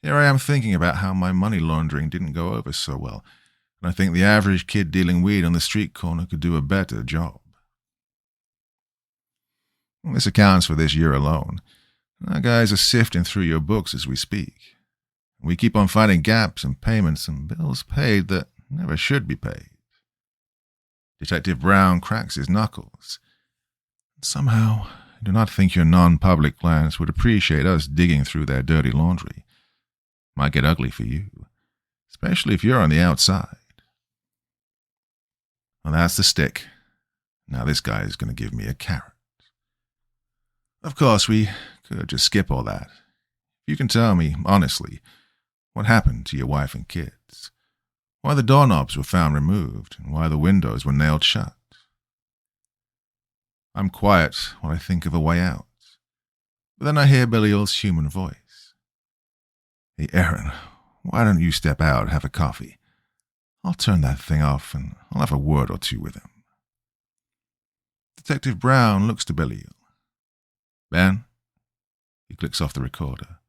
Here I am thinking about how my money laundering didn't go over so well, and I think the average kid dealing weed on the street corner could do a better job. Well, this accounts for this year alone. Our guys are sifting through your books as we speak. We keep on finding gaps in payments and bills paid that never should be paid. Detective Brown cracks his knuckles. Somehow, I do not think your non-public clients would appreciate us digging through their dirty laundry. Might get ugly for you, especially if you're on the outside. Well, that's the stick. Now this guy is going to give me a carrot. Of course, we could just skip all that. If you can tell me, honestly, what happened to your wife and kids, why the doorknobs were found removed, and why the windows were nailed shut. I'm quiet while I think of a way out, but then I hear Belial's human voice. Hey, Aaron, why don't you step out and have a coffee? I'll turn that thing off and I'll have a word or two with him. Detective Brown looks to Belial. Ben? He clicks off the recorder.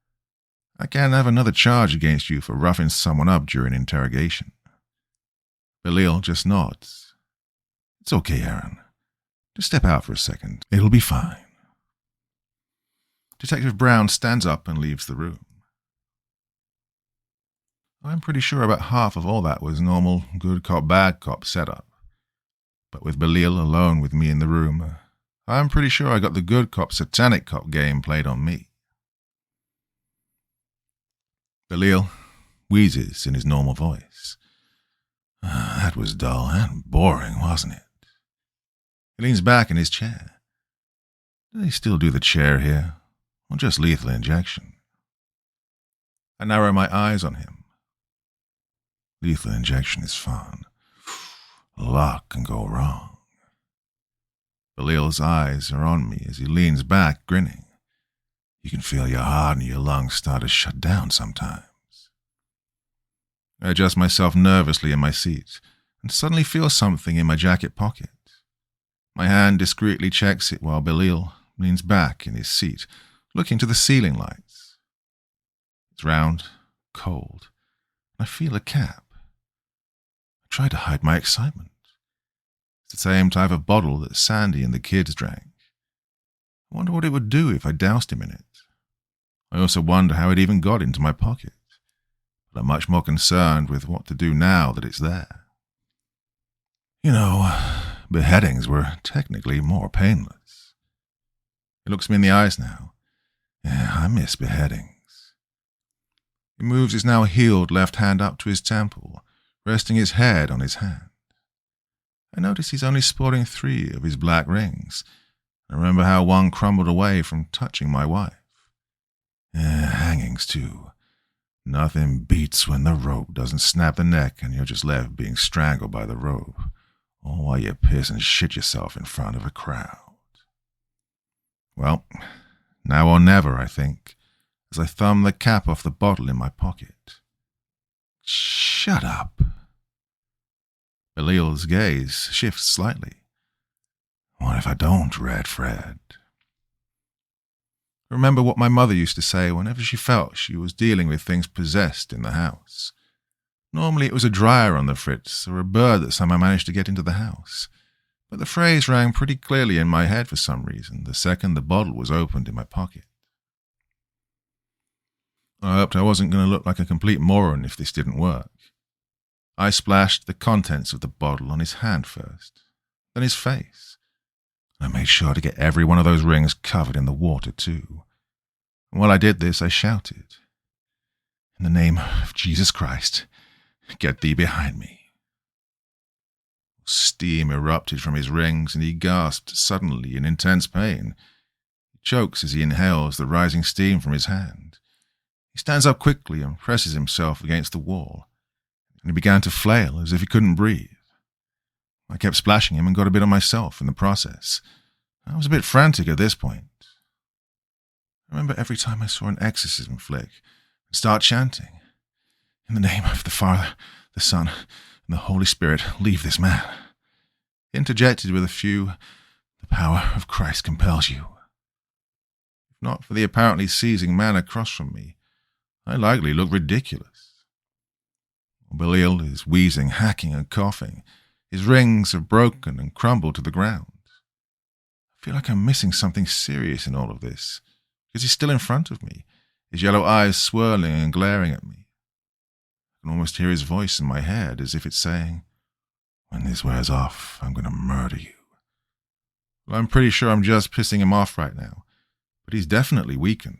I can't have another charge against you for roughing someone up during interrogation. Belil just nods. It's okay, Aaron. Just step out for a second. It'll be fine. Detective Brown stands up and leaves the room. I'm pretty sure about half of all that was normal good cop, bad cop setup. But with Belil alone with me in the room, I'm pretty sure I got the good cop, satanic cop game played on me. Belil wheezes in his normal voice. That was dull and boring, wasn't it? He leans back in his chair. Do they still do the chair here, or just lethal injection? I narrow my eyes on him. Lethal injection is fun. A lot can go wrong. Belil's eyes are on me as he leans back, grinning. You can feel your heart and your lungs start to shut down sometimes. I adjust myself nervously in my seat and suddenly feel something in my jacket pocket. My hand discreetly checks it while Belil leans back in his seat, looking to the ceiling lights. It's round, cold, and I feel a cap. I try to hide my excitement. It's the same type of bottle that Sandy and the kids drank. I wonder what it would do if I doused him in it. I also wonder how it even got into my pocket, but I'm much more concerned with what to do now that it's there. You know, beheadings were technically more painless. He looks me in the eyes now. Yeah, I miss beheadings. He moves his now healed left hand up to his temple, resting his head on his hand. I notice he's only sporting 3 of his black rings. I remember how one crumbled away from touching my wife. Hangings, too. Nothing beats when the rope doesn't snap the neck and you're just left being strangled by the rope, or while you piss and shit yourself in front of a crowd. Well, now or never, I think, as I thumb the cap off the bottle in my pocket. Shut up. Belil's gaze shifts slightly. What if I don't, Red Fred? I remember what my mother used to say whenever she felt she was dealing with things possessed in the house. Normally it was a dryer on the fritz or a bird that somehow managed to get into the house. But the phrase rang pretty clearly in my head for some reason the second the bottle was opened in my pocket. I hoped I wasn't going to look like a complete moron if this didn't work. I splashed the contents of the bottle on his hand first, then his face. I made sure to get every one of those rings covered in the water, too. And while I did this, I shouted, "In the name of Jesus Christ, get thee behind me." Steam erupted from his rings, and he gasped suddenly in intense pain. He chokes as he inhales the rising steam from his hand. He stands up quickly and presses himself against the wall, and he began to flail as if he couldn't breathe. I kept splashing him and got a bit on myself in the process. I was a bit frantic at this point. I remember every time I saw an exorcism flick, I'd start chanting, "In the name of the Father, the Son, and the Holy Spirit, leave this man." Interjected with a few, "The power of Christ compels you." If not for the apparently seizing man across from me, I likely looked ridiculous. Belil is wheezing, hacking, and coughing. His rings have broken and crumbled to the ground. I feel like I'm missing something serious in all of this, because he's still in front of me, his yellow eyes swirling and glaring at me. I can almost hear his voice in my head as if it's saying, "When this wears off, I'm going to murder you." Well, I'm pretty sure I'm just pissing him off right now, but he's definitely weakened.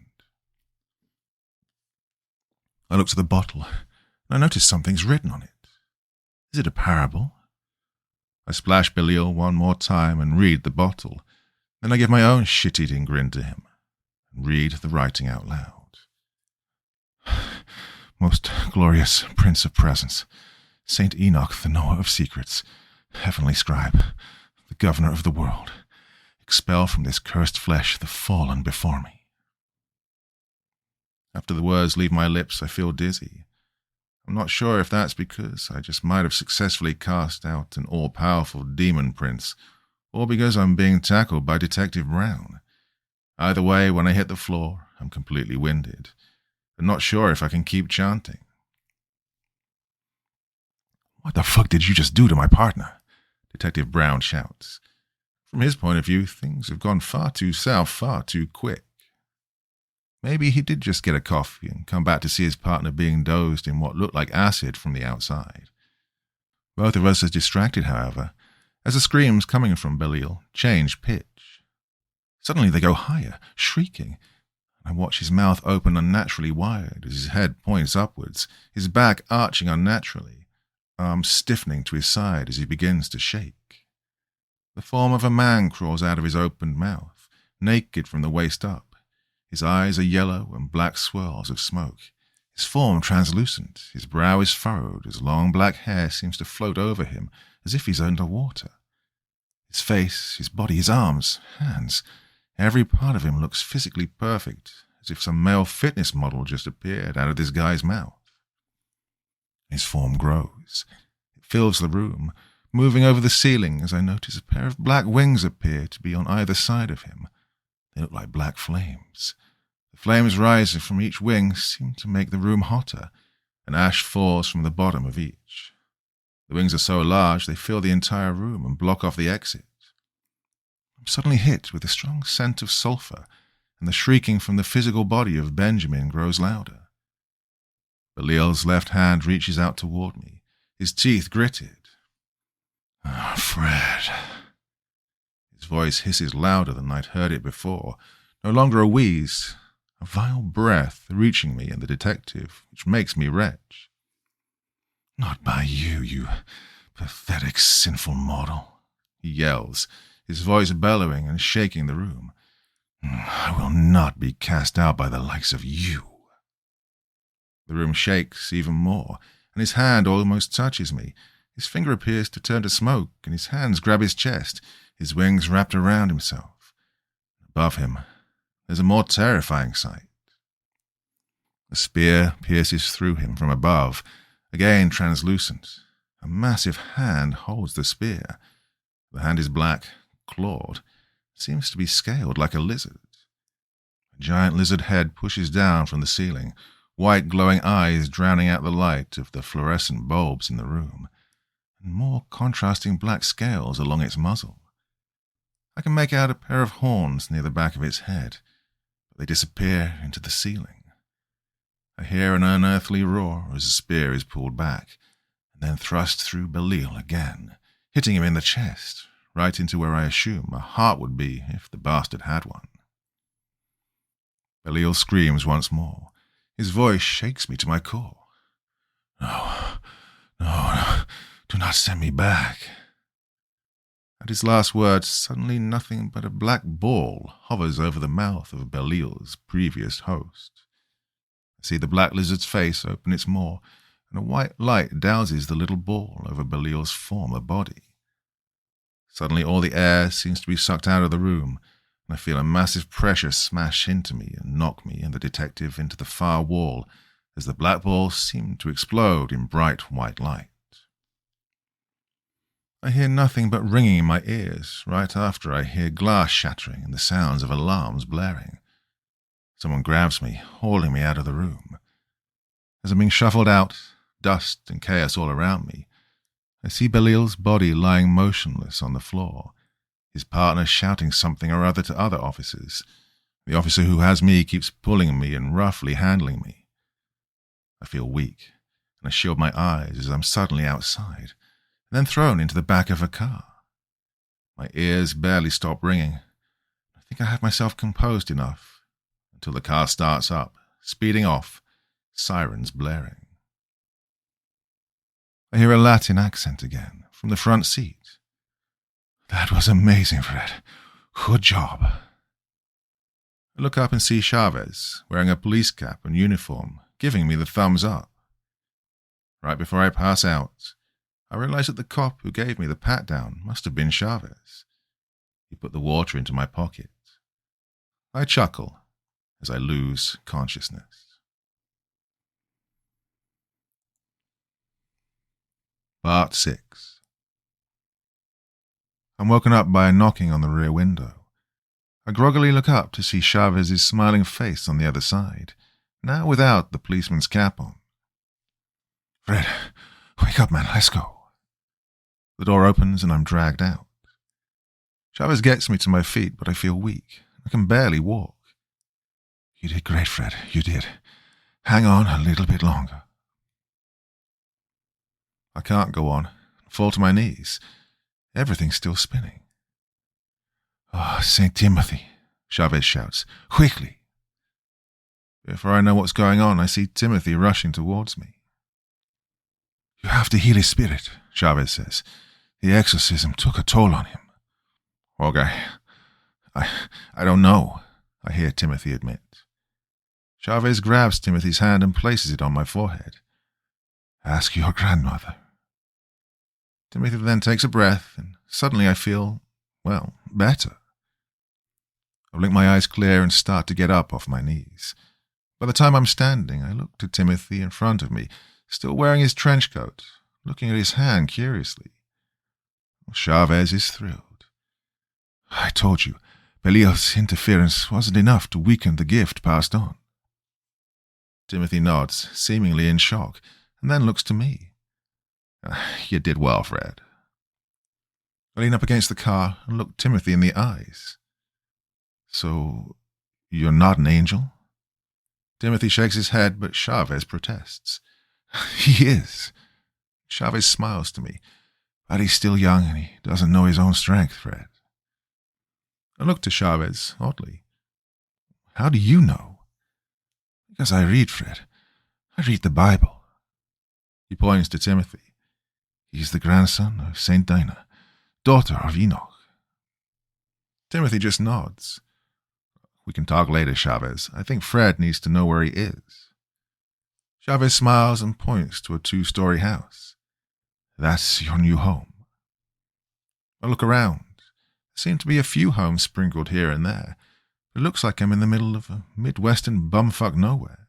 I look to the bottle, and I notice something's written on it. Is it a parable? I splash Belil one more time and read the bottle. Then I give my own shit-eating grin to him and read the writing out loud. "Most glorious Prince of Presence, Saint Enoch, the knower of secrets, heavenly scribe, the governor of the world, expel from this cursed flesh the fallen before me." After the words leave my lips, I feel dizzy. I'm not sure if that's because I just might have successfully cast out an all-powerful demon prince, or because I'm being tackled by Detective Brown. Either way, when I hit the floor, I'm completely winded. but not sure if I can keep chanting. "What the fuck did you just do to my partner?" Detective Brown shouts. From his point of view, things have gone far too south far too quick. Maybe he did just get a coffee and come back to see his partner being dosed in what looked like acid from the outside. Both of us are distracted, however, as the screams coming from Belial change pitch. Suddenly they go higher, shrieking. I watch his mouth open unnaturally wide as his head points upwards, his back arching unnaturally, arms stiffening to his side as he begins to shake. The form of a man crawls out of his opened mouth, naked from the waist up. His eyes are yellow and black swirls of smoke. His form translucent, his brow is furrowed, his long black hair seems to float over him as if he's under water. His face, his body, his arms, hands, every part of him looks physically perfect, as if some male fitness model just appeared out of this guy's mouth. His form grows. It fills the room, moving over the ceiling as I notice a pair of black wings appear to be on either side of him. They look like black flames. The flames rising from each wing seem to make the room hotter, and ash falls from the bottom of each. The wings are so large they fill the entire room and block off the exit. I'm suddenly hit with a strong scent of sulfur, and the shrieking from the physical body of Benjamin grows louder. Belial's left hand reaches out toward me, his teeth gritted. "Oh, Fred." His voice hisses louder than I'd heard it before, no longer a wheeze, a vile breath reaching me and the detective, which makes me retch. "Not by you, you pathetic, sinful mortal," he yells, his voice bellowing and shaking the room. "I will not be cast out by the likes of you." The room shakes even more, and his hand almost touches me. His finger appears to turn to smoke, and his hands grab his chest, his wings wrapped around himself. Above him, there's a more terrifying sight. A spear pierces through him from above, again translucent. A massive hand holds the spear. The hand is black, clawed. It seems to be scaled like a lizard. A giant lizard head pushes down from the ceiling, white glowing eyes drowning out the light of the fluorescent bulbs in the room, and more contrasting black scales along its muzzle. I can make out a pair of horns near the back of its head, but they disappear into the ceiling. I hear an unearthly roar as the spear is pulled back, and then thrust through Belial again, hitting him in the chest, right into where I assume a heart would be if the bastard had one. Belial screams once more. His voice shakes me to my core. No, do not send me back." At his last words, suddenly nothing but a black ball hovers over the mouth of Belial's previous host. I see the black lizard's face open its maw, and a white light douses the little ball over Belial's former body. Suddenly all the air seems to be sucked out of the room, and I feel a massive pressure smash into me and knock me and the detective into the far wall as the black ball seemed to explode in bright white light. I hear nothing but ringing in my ears right after I hear glass shattering and the sounds of alarms blaring. Someone grabs me, hauling me out of the room. As I'm being shuffled out, dust and chaos all around me, I see Belial's body lying motionless on the floor, his partner shouting something or other to other officers. The officer who has me keeps pulling me and roughly handling me. I feel weak, and I shield my eyes as I'm suddenly outside, and then thrown into the back of a car. My ears barely stop ringing. I think I have myself composed enough until the car starts up, speeding off, sirens blaring. I hear a Latin accent again from the front seat. "That was amazing, Fred. Good job." I look up and see Chavez, wearing a police cap and uniform, giving me the thumbs up. Right before I pass out, I realize that the cop who gave me the pat-down must have been Chavez. He put the water into my pocket. I chuckle as I lose consciousness. Part 6. I'm woken up by a knocking on the rear window. I groggily look up to see Chavez's smiling face on the other side, now without the policeman's cap on. "Fred, wake up, man, let's go." The door opens and I'm dragged out. Chavez gets me to my feet, but I feel weak. I can barely walk. "You did great, Fred, you did. Hang on a little bit longer." I can't go on. I fall to my knees. Everything's still spinning. "Oh, St. Timothy," Chavez shouts. "Quickly." Before I know what's going on, I see Timothy rushing towards me. "You have to heal his spirit," Chavez says. "The exorcism took a toll on him." "Okay. I don't know," I hear Timothy admit. Chavez grabs Timothy's hand and places it on my forehead. "Ask your grandmother." Timothy then takes a breath, and suddenly I feel, well, better. I blink my eyes clear and start to get up off my knees. By the time I'm standing, I look to Timothy in front of me, still wearing his trench coat, looking at his hand curiously. Chavez is thrilled. "I told you, Belial's interference wasn't enough to weaken the gift passed on." Timothy nods, seemingly in shock, and then looks to me. "You did well, Fred." I lean up against the car and look Timothy in the eyes. "So, you're not an angel?" Timothy shakes his head, but Chavez protests. "He is." Chavez smiles to me, but he's still young and he doesn't know his own strength, Fred. I look to Chavez, oddly. "How do you know?" "Because I read, Fred. I read the Bible." He points to Timothy. "He's the grandson of Saint Dinah, daughter of Enoch." Timothy just nods. "We can talk later, Chavez. I think Fred needs to know where he is." Chavez smiles and points to a 2-story house. "That's your new home." I look around. There seem to be a few homes sprinkled here and there. It looks like I'm in the middle of a Midwestern bumfuck nowhere.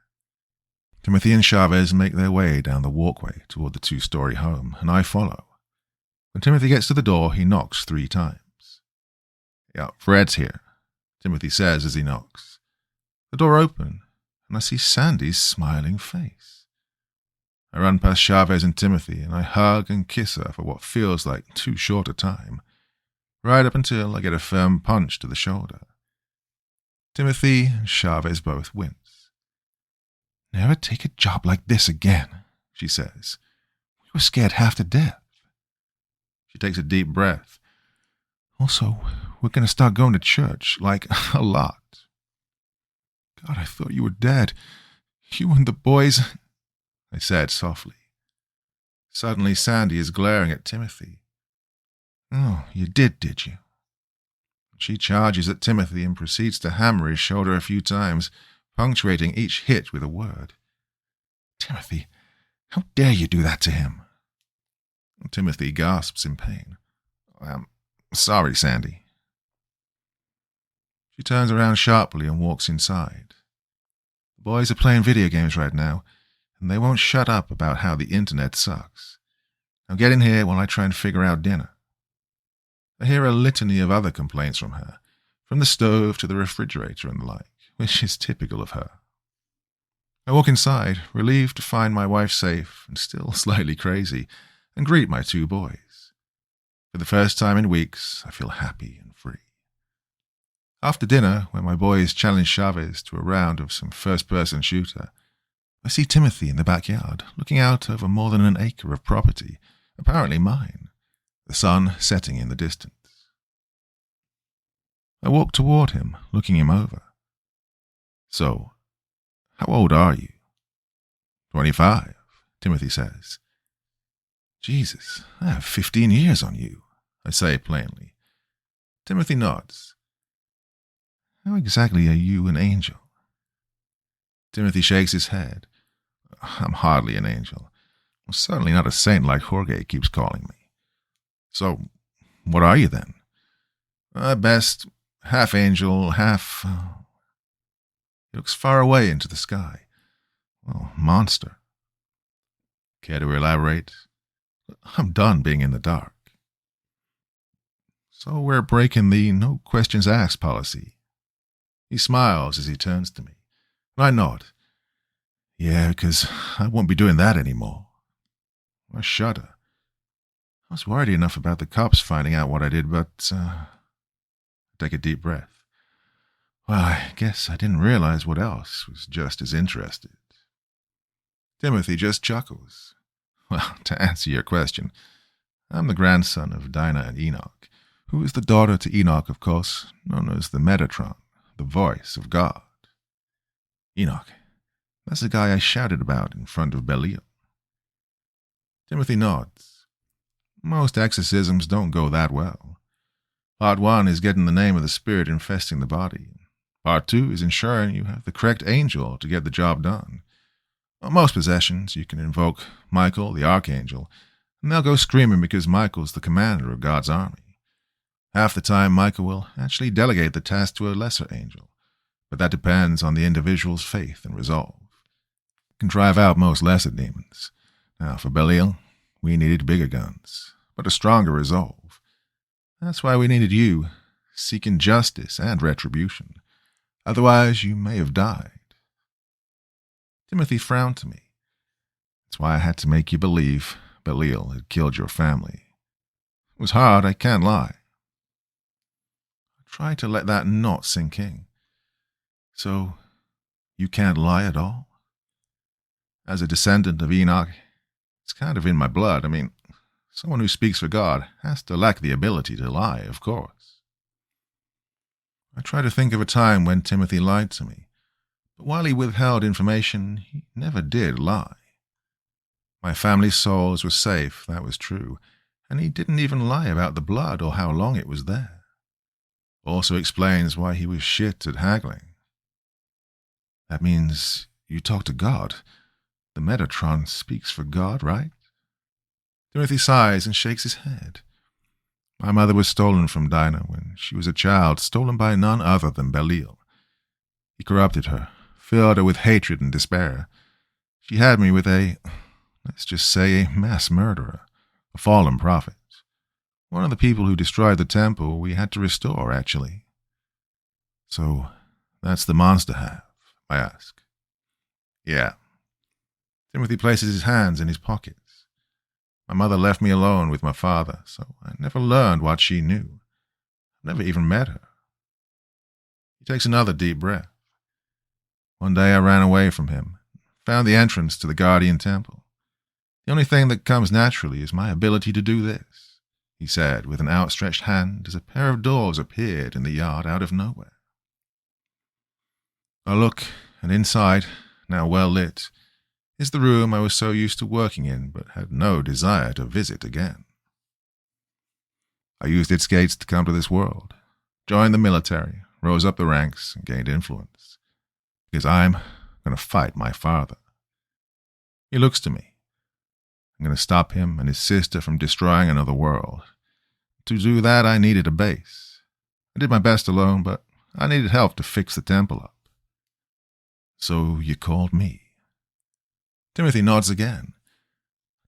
Timothy and Chavez make their way down the walkway toward the 2-story home, and I follow. When Timothy gets to the door, he knocks 3 times. "Yeah, Fred's here," Timothy says as he knocks. The door opens, and I see Sandy's smiling face. I run past Chavez and Timothy, and I hug and kiss her for what feels like too short a time, right up until I get a firm punch to the shoulder. Timothy and Chavez both wince. "Never take a job like this again," she says. "We were scared half to death." She takes a deep breath. "Also, we're going to start going to church, like, a lot." "God, I thought you were dead. You and the boys," I said softly. Suddenly, Sandy is glaring at Timothy. "Oh, you did you?" She charges at Timothy and proceeds to hammer his shoulder a few times, punctuating each hit with a word. "Timothy, how dare you do that to him?" Timothy gasps in pain. "I'm sorry, Sandy." She turns around sharply and walks inside. The boys are playing video games right now, and they won't shut up about how the internet sucks. Now get in here while I try and figure out dinner. I hear a litany of other complaints from her, from the stove to the refrigerator and the like, which is typical of her. I walk inside, relieved to find my wife safe and still slightly crazy, and greet my 2 boys. For the first time in weeks, I feel happy and free. After dinner, when my boys challenge Chavez to a round of some first-person shooter, I see Timothy in the backyard, looking out over more than an acre of property, apparently mine, the sun setting in the distance. I walk toward him, looking him over. "So, how old are you?" 25, Timothy says. "Jesus, I have 15 years on you," I say plainly. Timothy nods. "How exactly are you an angel?" Timothy shakes his head. "I'm hardly an angel. I'm certainly not a saint like Jorge keeps calling me." "So, what are you then?" "At best, half angel, half..." He looks far away into the sky. "Oh, monster." "Care to elaborate?" "I'm done being in the dark." "So we're breaking the no questions asked policy." He smiles as he turns to me. I nod. Yeah, because I won't be doing that anymore. I shudder. I was worried enough about the cops finding out what I did, but take a deep breath. Well, I guess I didn't realize what else was just as interested. Timothy just chuckles. Well, to answer your question, I'm the grandson of Dinah and Enoch, who is the daughter to Enoch, of course, known as the Metatron, the voice of God. Enoch, that's the guy I shouted about in front of Belial. Timothy nods. Most exorcisms don't go that well. Part 1 is getting the name of the spirit infesting the body. Part 2 is ensuring you have the correct angel to get the job done. On most possessions, you can invoke Michael, the archangel, and they'll go screaming because Michael's the commander of God's army. Half the time, Michael will actually delegate the task to a lesser angel, but that depends on the individual's faith and resolve. It can drive out most lesser demons. Now, for Belial, we needed bigger guns, but a stronger resolve. That's why we needed you, seeking justice and retribution. Otherwise, you may have died. Timothy frowned to me. That's why I had to make you believe Belial had killed your family. It was hard, I can't lie. I tried to let that not sink in. So, you can't lie at all? As a descendant of Enoch, it's kind of in my blood. I mean, someone who speaks for God has to lack the ability to lie, of course. I try to think of a time when Timothy lied to me, but while he withheld information, he never did lie. My family's souls were safe, that was true, and he didn't even lie about the blood or how long it was there. Also explains why he was shit at haggling. That means you talk to God. The Metatron speaks for God, right? Timothy sighs and shakes his head. My mother was stolen from Dinah when she was a child, stolen by none other than Belial. He corrupted her, filled her with hatred and despair. She had me with let's just say, a mass murderer, a fallen prophet. One of the people who destroyed the temple we had to restore, actually. So, that's the monster have, I ask. Yeah. Timothy places his hands in his pockets. My mother left me alone with my father, so I never learned what she knew. I never even met her. He takes another deep breath. One day I ran away from him, found the entrance to the Guardian Temple. The only thing that comes naturally is my ability to do this, he said with an outstretched hand as a pair of doors appeared in the yard out of nowhere. I look, and inside, now well lit, is the room I was so used to working in but had no desire to visit again. I used its gates to come to this world, joined the military, rose up the ranks, and gained influence. Because I'm going to fight my father. He looks to me. I'm going to stop him and his sister from destroying another world. To do that, I needed a base. I did my best alone, but I needed help to fix the temple up. So you called me. Timothy nods again.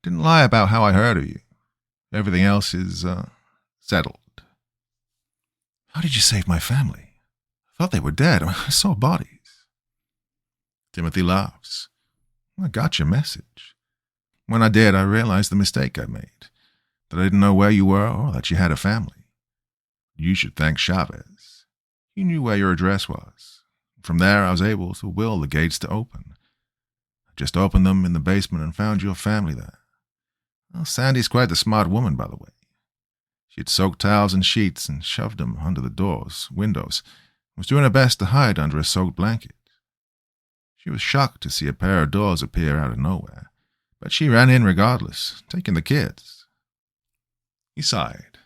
Didn't lie about how I heard of you. Everything else is, settled. How did you save my family? I thought they were dead. I saw bodies. Timothy laughs. I got your message. When I did, I realized the mistake I made, that I didn't know where you were or that you had a family. You should thank Chavez. He knew where your address was. From there, I was able to will the gates to open. I just opened them in the basement and found your family there. Well, Sandy's quite the smart woman, by the way. She had soaked towels and sheets and shoved them under the doors, windows, and was doing her best to hide under a soaked blanket. She was shocked to see a pair of doors appear out of nowhere, but she ran in regardless, taking the kids. He sighed.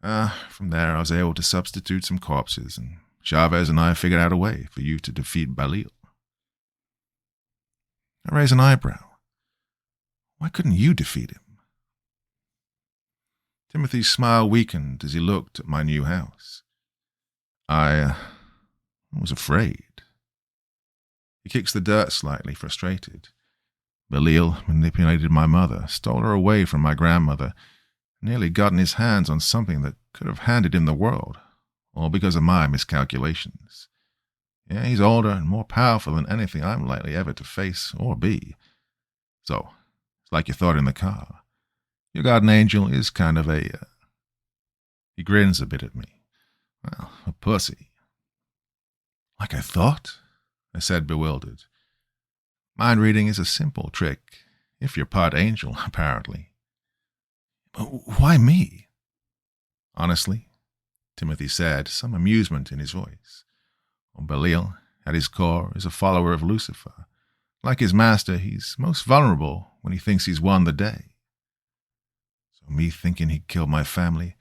From there I was able to substitute some corpses, and Chavez and I figured out a way for you to defeat Belial. I raise an eyebrow. Why couldn't you defeat him? Timothy's smile weakened as he looked at my new house. I was afraid. He kicks the dirt slightly, frustrated. Belial manipulated my mother, stole her away from my grandmother, nearly gotten his hands on something that could have handed him the world, all because of my miscalculations. Yeah, he's older and more powerful than anything I'm likely ever to face or be. So, it's like you thought in the car. Your guardian angel is kind of a... He grins a bit at me. Well, a pussy. Like I thought? I said, bewildered. Mind reading is a simple trick, if you're part angel, apparently. But why me? Honestly, Timothy said, some amusement in his voice. Belial, at his core, is a follower of Lucifer. Like his master, he's most vulnerable when he thinks he's won the day. So me thinking he'd killed my family,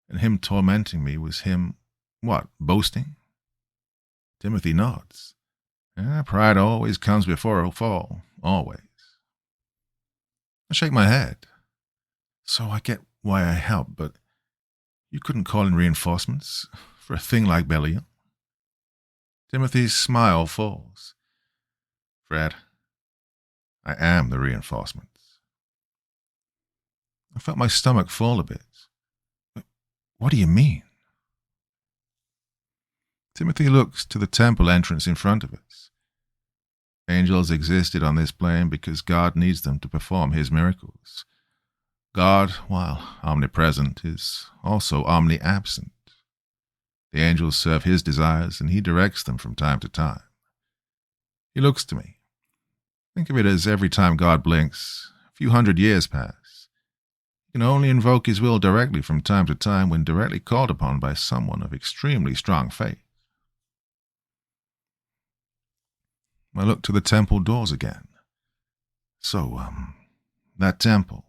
and him tormenting me was him, what, boasting? Timothy nods. Pride always comes before a fall, always. I shake my head. So I get why I helped, but you couldn't call in reinforcements for a thing like Belial? Timothy's smile falls. Fred, I am the reinforcements. I felt my stomach fall a bit. What do you mean? Timothy looks to the temple entrance in front of us. Angels existed on this plane because God needs them to perform his miracles. God, while omnipresent, is also omni-absent. The angels serve his desires, and he directs them from time to time. He looks to me. Think of it as every time God blinks, a few hundred years pass. He can only invoke his will directly from time to time when directly called upon by someone of extremely strong faith. I look to the temple doors again. So, that temple,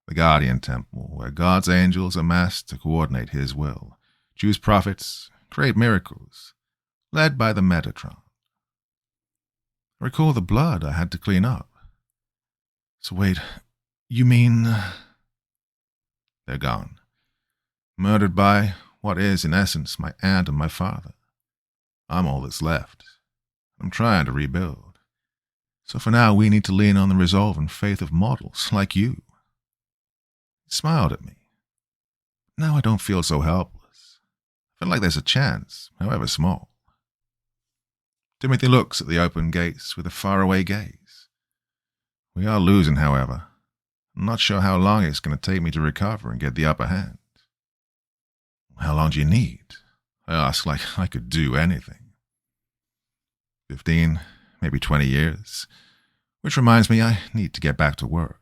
the Guardian Temple, where God's angels amass to coordinate his will, choose prophets, create miracles, led by the Metatron. I recall the blood I had to clean up. So wait, you mean... They're gone. Murdered by what is, in essence, my aunt and my father. I'm all that's left. I'm trying to rebuild. So for now, we need to lean on the resolve and faith of mortals like you. He smiled at me. Now I don't feel so helpless. I feel like there's a chance, however small. Timothy looks at the open gates with a faraway gaze. We are losing, however. I'm not sure how long it's going to take me to recover and get the upper hand. How long do you need? I ask like I could do anything. 15, maybe 20 years. Which reminds me I need to get back to work.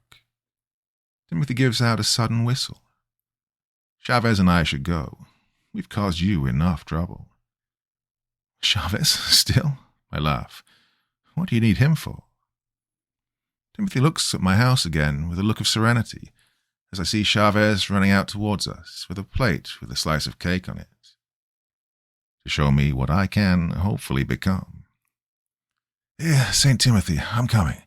Timothy gives out a sudden whistle. Chavez and I should go. We've caused you enough trouble. Chavez, still? I laugh. What do you need him for? Timothy looks at my house again with a look of serenity as I see Chavez running out towards us with a plate with a slice of cake on it. To show me what I can hopefully become. Yeah, St. Timothy, I'm coming.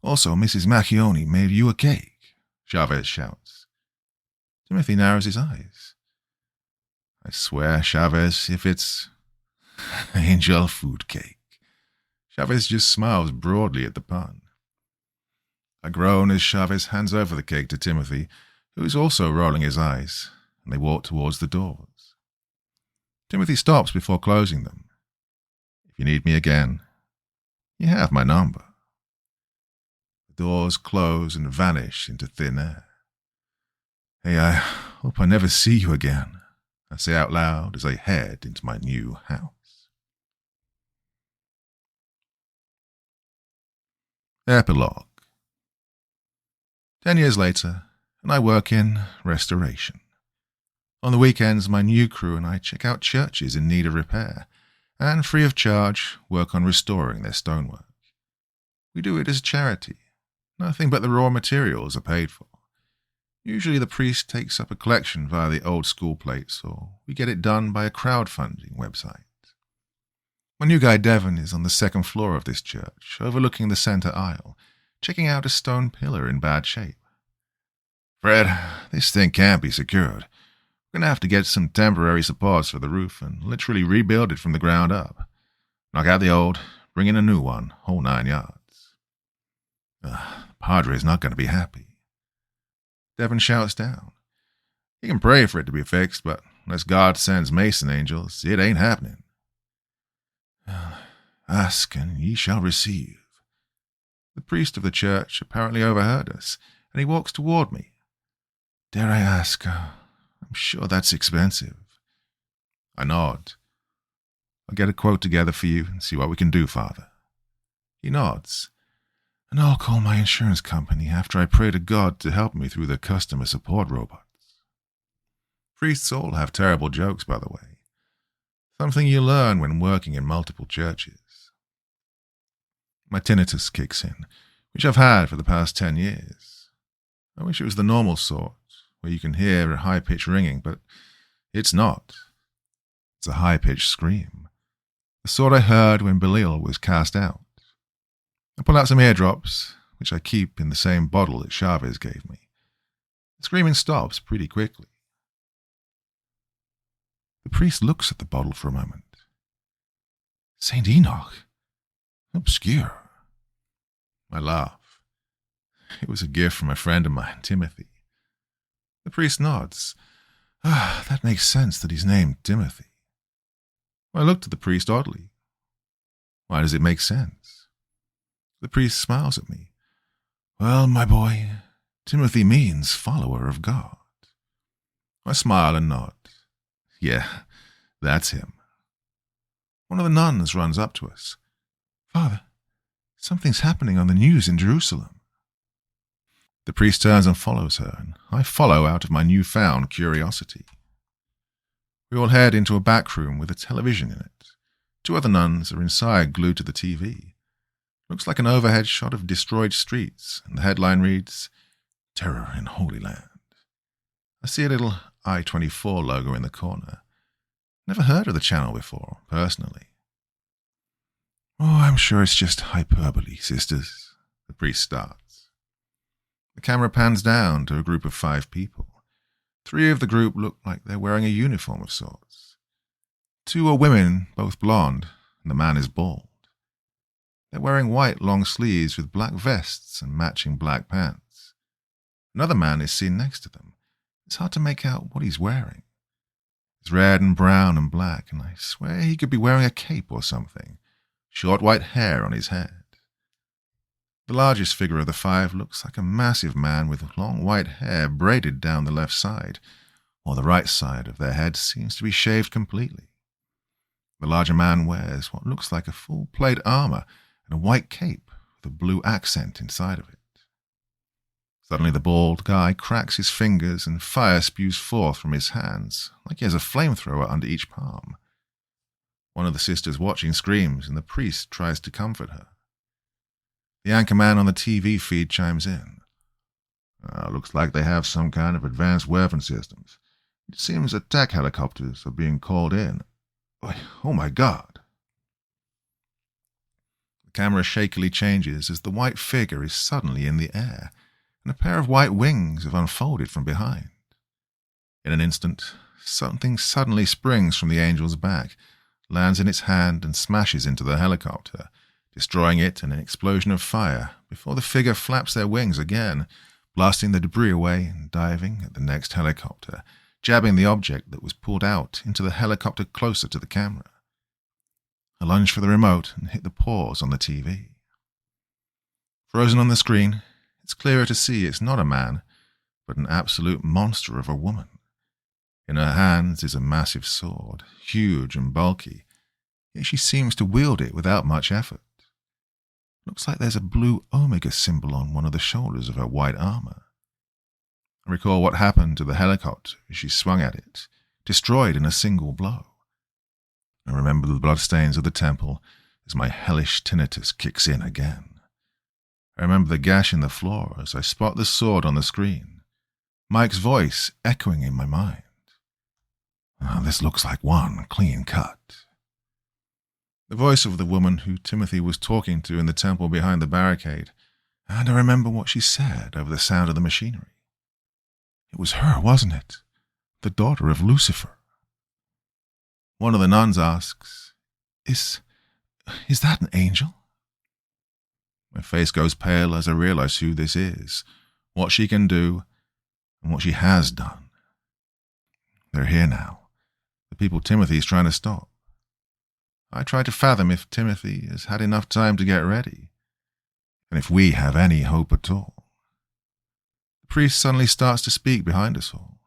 Also, Mrs. Macchione made you a cake, Chavez shouts. Timothy narrows his eyes. I swear, Chavez, if it's angel food cake. Chavez just smiles broadly at the pun. I groan as Chavez hands over the cake to Timothy, who is also rolling his eyes, and they walk towards the doors. Timothy stops before closing them. If you need me again, you have my number. The doors close and vanish into thin air. Hey, I hope I never see you again, I say out loud as I head into my new house. Epilogue. 10 years later, and I work in restoration. On the weekends, my new crew and I check out churches in need of repair, and free of charge, work on restoring their stonework. We do it as a charity. Nothing but the raw materials are paid for. Usually the priest takes up a collection via the old school plates, or we get it done by a crowdfunding website. My new guy Devon is on the second floor of this church, overlooking the center aisle, checking out a stone pillar in bad shape. Fred, this thing can't be secured. We're going to have to get some temporary supports for the roof and literally rebuild it from the ground up. Knock out the old, bring in a new one, whole 9 yards. The Padre's not going to be happy. Devon shouts down. He can pray for it to be fixed, but unless God sends mason angels, it ain't happening. Ask, and ye shall receive. The priest of the church apparently overheard us, and he walks toward me. Dare I ask? I'm sure that's expensive. I nod. I'll get a quote together for you and see what we can do, Father. He nods, and I'll call my insurance company after I pray to God to help me through the customer support robots. Priests all have terrible jokes, by the way. Something you learn when working in multiple churches. My tinnitus kicks in, which I've had for the past 10 years. I wish it was the normal sort, where you can hear a high-pitched ringing, but it's not. It's a high-pitched scream, the sort I heard when Belial was cast out. I pull out some eardrops, which I keep in the same bottle that Chavez gave me. The screaming stops pretty quickly. The priest looks at the bottle for a moment. St. Enoch? Obscure. I laugh. It was a gift from a friend of mine, Timothy. The priest nods. That makes sense that he's named Timothy. I looked at the priest oddly. Why does it make sense? The priest smiles at me. Well, my boy, Timothy means follower of God. I smile and nod. Yeah, that's him. One of the nuns runs up to us. Father, something's happening on the news in Jerusalem. The priest turns and follows her, and I follow out of my newfound curiosity. We all head into a back room with a television in it. 2 other nuns are inside, glued to the TV. Looks like an overhead shot of destroyed streets, and the headline reads, Terror in Holy Land. I see a little I-24 logo in the corner. Never heard of the channel before, personally. Oh, I'm sure it's just hyperbole, sisters, the priest starts. The camera pans down to a group of 5 people. 3 of the group look like they're wearing a uniform of sorts. 2 are women, both blonde, and the man is bald. They're wearing white long sleeves with black vests and matching black pants. Another man is seen next to them. It's hard to make out what he's wearing. It's red and brown and black, and I swear he could be wearing a cape or something. Short white hair on his head. The largest figure of the 5 looks like a massive man with long white hair braided down the left side, while the right side of their head seems to be shaved completely. The larger man wears what looks like a full plate armor and a white cape with a blue accent inside of it. Suddenly the bald guy cracks his fingers and fire spews forth from his hands, like he has a flamethrower under each palm. One of the sisters watching screams, and the priest tries to comfort her. The anchorman on the TV feed chimes in. Looks like they have some kind of advanced weapon systems. It seems attack helicopters are being called in. Oh my God. The camera shakily changes as the white figure is suddenly in the air, and a pair of white wings have unfolded from behind. In an instant, something suddenly springs from the angel's back, lands in its hand and smashes into the helicopter, destroying it in an explosion of fire before the figure flaps their wings again, blasting the debris away and diving at the next helicopter, jabbing the object that was pulled out into the helicopter closer to the camera. I lunge for the remote and hit the pause on the TV. Frozen on the screen, it's clearer to see it's not a man, but an absolute monster of a woman. In her hands is a massive sword, huge and bulky, yet she seems to wield it without much effort. Looks like there's a blue omega symbol on one of the shoulders of her white armor. I recall what happened to the helicopter as she swung at it, destroyed in a single blow. I remember the bloodstains of the temple as my hellish tinnitus kicks in again. I remember the gash in the floor as I spot the sword on the screen, Mike's voice echoing in my mind. This looks like one clean cut. The voice of the woman who Timothy was talking to in the temple behind the barricade, and I remember what she said over the sound of the machinery. It was her, wasn't it? The daughter of Lucifer. One of the nuns asks, Is that an angel? My face goes pale as I realize who this is, what she can do, and what she has done. They're here now, the people Timothy's trying to stop. I try to fathom if Timothy has had enough time to get ready, and if we have any hope at all. The priest suddenly starts to speak behind us all,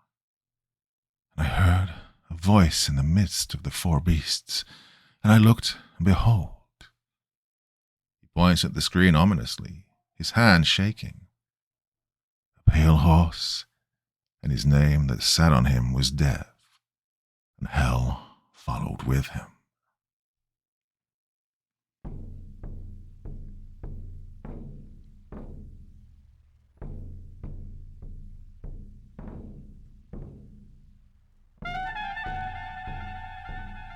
and I heard a voice in the midst of the four beasts, and I looked, and behold, he points at the screen ominously, his hand shaking. A pale horse, and his name that sat on him was Death, and hell followed with him.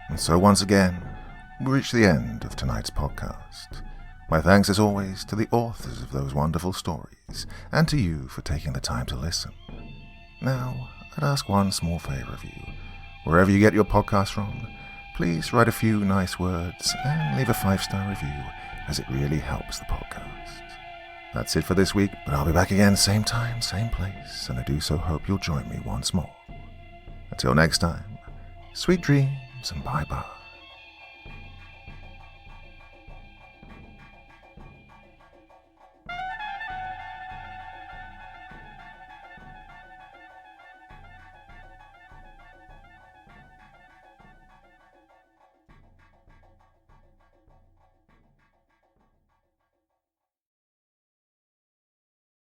And so once again, we reach the end of tonight's podcast. My thanks as always to the authors of those wonderful stories, and to you for taking the time to listen. Now, I'd ask one small favour of you. Wherever you get your podcast from, please write a few nice words and leave a 5-star review, as it really helps the podcast. That's it for this week, but I'll be back again same time, same place, and I do so hope you'll join me once more. Until next time, sweet dreams and bye-bye.